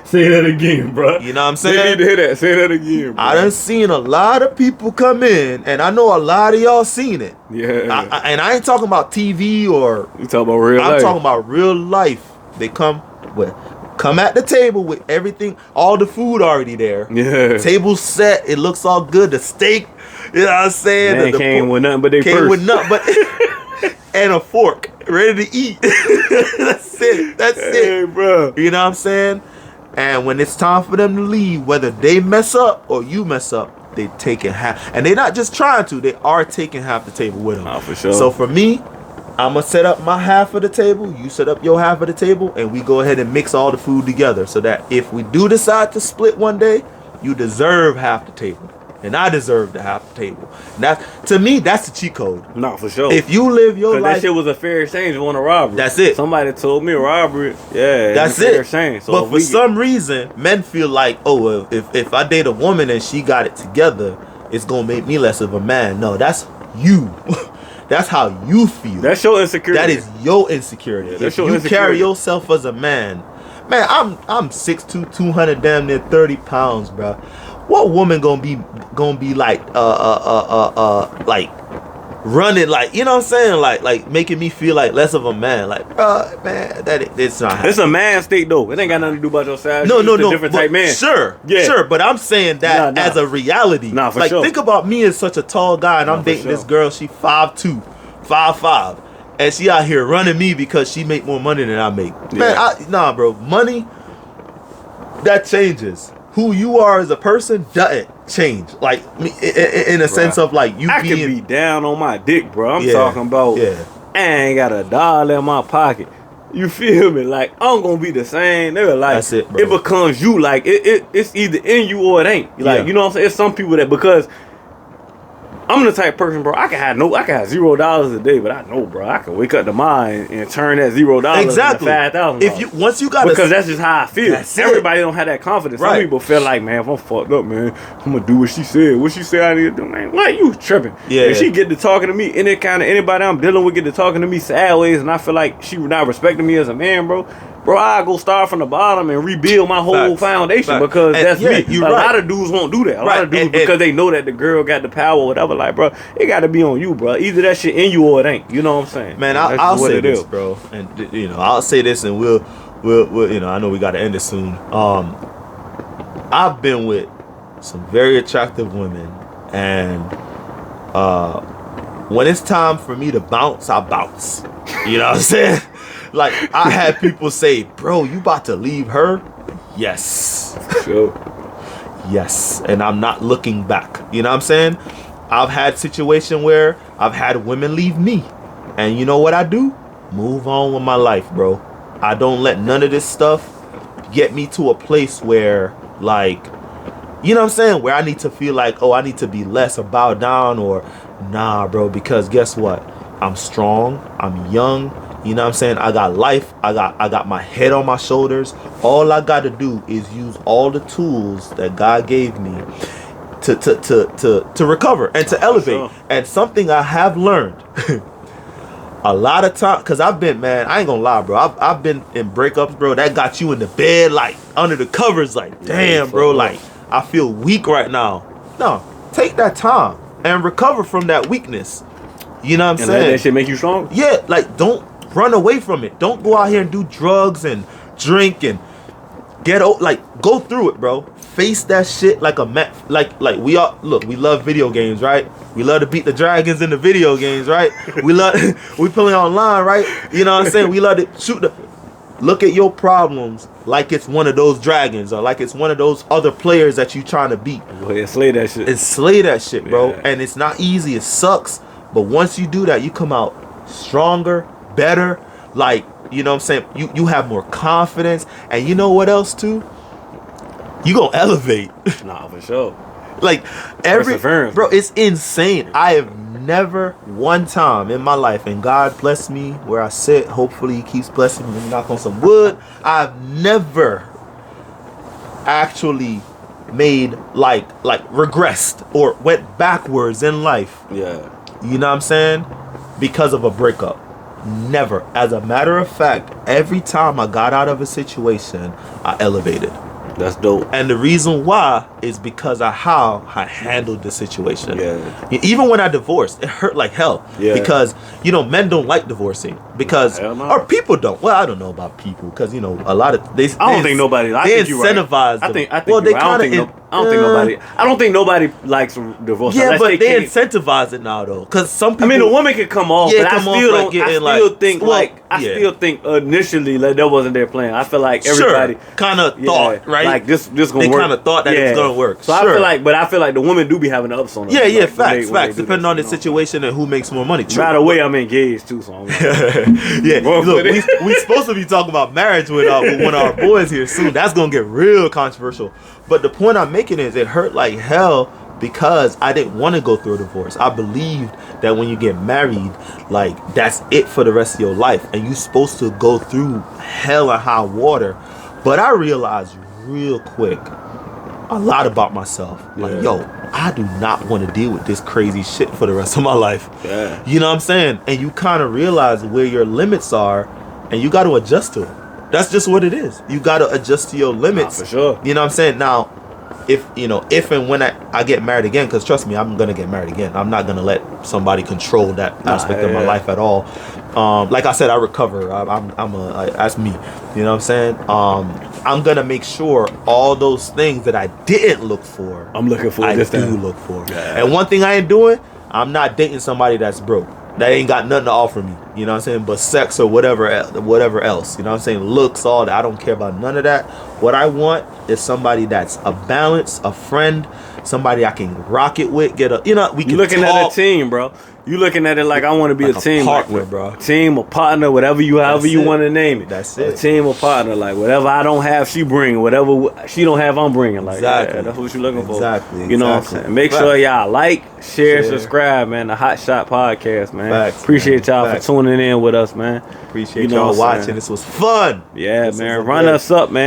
Say that again, bro. You know what I'm saying? They need to hear that. Say that again, bro. I done seen a lot of people come in, and I know a lot of y'all seen it. Yeah. And I ain't talking about TV or... You talking about real life. I'm talking about real life. They come at the table with everything, all the food already there. Yeah. Table set, it looks all good. The steak, you know what I'm saying? They came with nothing but they came purse. with nothing but and a fork, ready to eat. That's it. That's it, bro. You know what I'm saying? And when it's time for them to leave, whether they mess up or you mess up, they taking half. And they're not just trying to; they are taking half the table with them. Nah, for sure. So for me, I'm gonna set up my half of the table. You set up your half of the table, and we go ahead and mix all the food together. So that if we do decide to split one day, you deserve half the table, and I deserve the half the table. And that, to me, that's the cheat code. No, for sure. If you live your life, that shit was a fair exchange on a robbery. That's it. Somebody told me robbery. Yeah, that's fair it. exchange. So but for some reason, men feel like, oh, if I date a woman and she got it together, it's gonna make me less of a man. No, that's you. That's how you feel. That's your insecurity. That is your insecurity. Yeah, if you carry yourself as a man, I'm 6'2", 200, damn near 30 pounds, bro. What woman gonna be like running, like, you know what I'm saying, like making me feel like less of a man, like, man, it's not happening. It's a man state though. It ain't got nothing to do about your size. No, different type man. Sure, but I'm saying that as a reality. Nah, for like, sure. think about me as such a tall guy, and I'm dating this girl. She 5'2", 5'5", and she out here running me because she make more money than I make. Yeah. Man, bro, money that changes. Who you are as a person doesn't change. Like, in a sense of like you. I can be down on my dick, bro. I'm talking about. Yeah. I ain't got a dollar in my pocket. You feel me? Like, I'm gonna be the same. They're like, that's it, bro. It becomes you. Like, it's either in you or it ain't. Like, you know what I'm saying? It's some people that, because I'm the type of person, bro. I can have $0 a day, but I know, bro, I can wake up tomorrow and turn that $0 into $5,000. If you once you got, because that's just how I feel. Everybody don't have that confidence. Right. Some people feel like, man, if I'm fucked up, man, I'm gonna do what she said. What she said I need to do, man. What, you tripping? Yeah. If she get to talking to me, anybody I'm dealing with get to talking to me sideways, and I feel like she not respecting me as a man, bro, I go start from the bottom and rebuild my whole foundation. Because that's me. A lot of dudes won't do that. A lot of dudes, because they know that the girl got the power or whatever. Like, bro, it got to be on you, bro. Either that shit in you or it ain't. You know what I'm saying? Man, I'll say this, bro. And, I'll say this, and we'll I know we got to end it soon. I've been with some very attractive women, and when it's time for me to bounce, I bounce. You know what I'm saying? Like, I had people say, bro, you about to leave her? Yes. Sure. Yes. And I'm not looking back. You know what I'm saying? I've had situation where I've had women leave me. And you know what I do? Move on with my life, bro. I don't let none of this stuff get me to a place where, like, you know what I'm saying? Where I need to feel like, oh, I need to be less or bow down, or nah, bro, because guess what? I'm strong. I'm young. You know what I'm saying? I got life. I got my head on my shoulders. All I got to do is use all the tools that God gave me to recover and to elevate. Sure. And something I have learned a lot of time, because I've been, man, I ain't gonna lie, bro. I've been in breakups, bro. That got you in the bed, like under the covers, like, damn, bro, like, I feel weak right now. No, take that time and recover from that weakness. You know what I'm saying? That shit make you strong? Yeah, like, don't run away from it. Don't go out here and do drugs and drink and go through it, bro. Face that shit like a like we all look. We love video games, right? We love to beat the dragons in the video games, right? We playing online, right? You know what I'm saying? We love to shoot look at your problems like it's one of those dragons, or like it's one of those other players that you trying to beat. Go ahead, slay that shit. And slay that shit, bro. Yeah. And it's not easy. It sucks. But once you do that, you come out stronger, better. Like, you know what I'm saying? You have more confidence. And you know what else too? You gonna elevate. Nah, for sure. Like, bro, it's insane. I have never one time in my life, and God bless me where I sit. Hopefully he keeps blessing me. Knock on some wood. I've never actually made like regressed or went backwards in life. Yeah. You know what I'm saying? Because of a breakup. Never. As a matter of fact, every time I got out of a situation, I elevated. That's dope. And the reason why is because of how I handled the situation. Yeah. Even when I divorced, it hurt like hell. Yeah. Because, men don't like divorcing. Because, or people don't. Well, I don't know about people. Because, a lot of, I don't think nobody, I they think incentivize right. them. I think I don't think nobody likes divorce. Yeah, but they incentivize it now though, because some people. I mean, the woman can come off, but I still think initially like that wasn't their plan. I feel like everybody kind of thought, right? Like this gonna work. They kind of thought that it's gonna work. So I feel like the women do be having the ups on them. Yeah, facts. Depending on the situation and who makes more money. By the way, I'm engaged too, so I'm look, we supposed to be talking about marriage with one of our boys here soon. That's gonna get real controversial. But the point I'm making is it hurt like hell because I didn't want to go through a divorce. I believed that when you get married, like that's it for the rest of your life, and you're supposed to go through hell and high water. But I realized real quick a lot about myself. Like, I do not want to deal with this crazy shit for the rest of my life. Yeah. You know what I'm saying? And you kind of realize where your limits are, and you got to adjust to it. That's just what it is. You got to adjust to your limits. For sure. You know what I'm saying? Now, if and when I get married again, because trust me, I'm going to get married again. I'm not going to let somebody control that aspect of my life at all. Like I said, I recover. That's me. You know what I'm saying? I'm going to make sure all those things that I didn't look for, I'm looking for. I do look for. Yeah. And one thing I ain't doing, I'm not dating somebody that's broke. That ain't got nothing to offer me, you know what I'm saying, but sex or whatever else, you know what I'm saying, looks, all that. I don't care about none of that. What I want is somebody that's a balance, a friend, somebody I can rock it with, we can You looking talk. at a team, bro. You looking at it like I want to be Like a team partner, like, bro. Team or partner, however you want to name it. That's it. A team or partner, like whatever I don't have, she bring. Whatever she don't have, I'm bringing. Like exactly. that's what you looking for. Exactly. You know what I'm saying? Make sure y'all like, share, subscribe, man. The Hot Shot Podcast, man. Facts, Appreciate y'all for tuning in with us, man. Appreciate y'all watching. This was fun. Yeah, man. Run us up, man.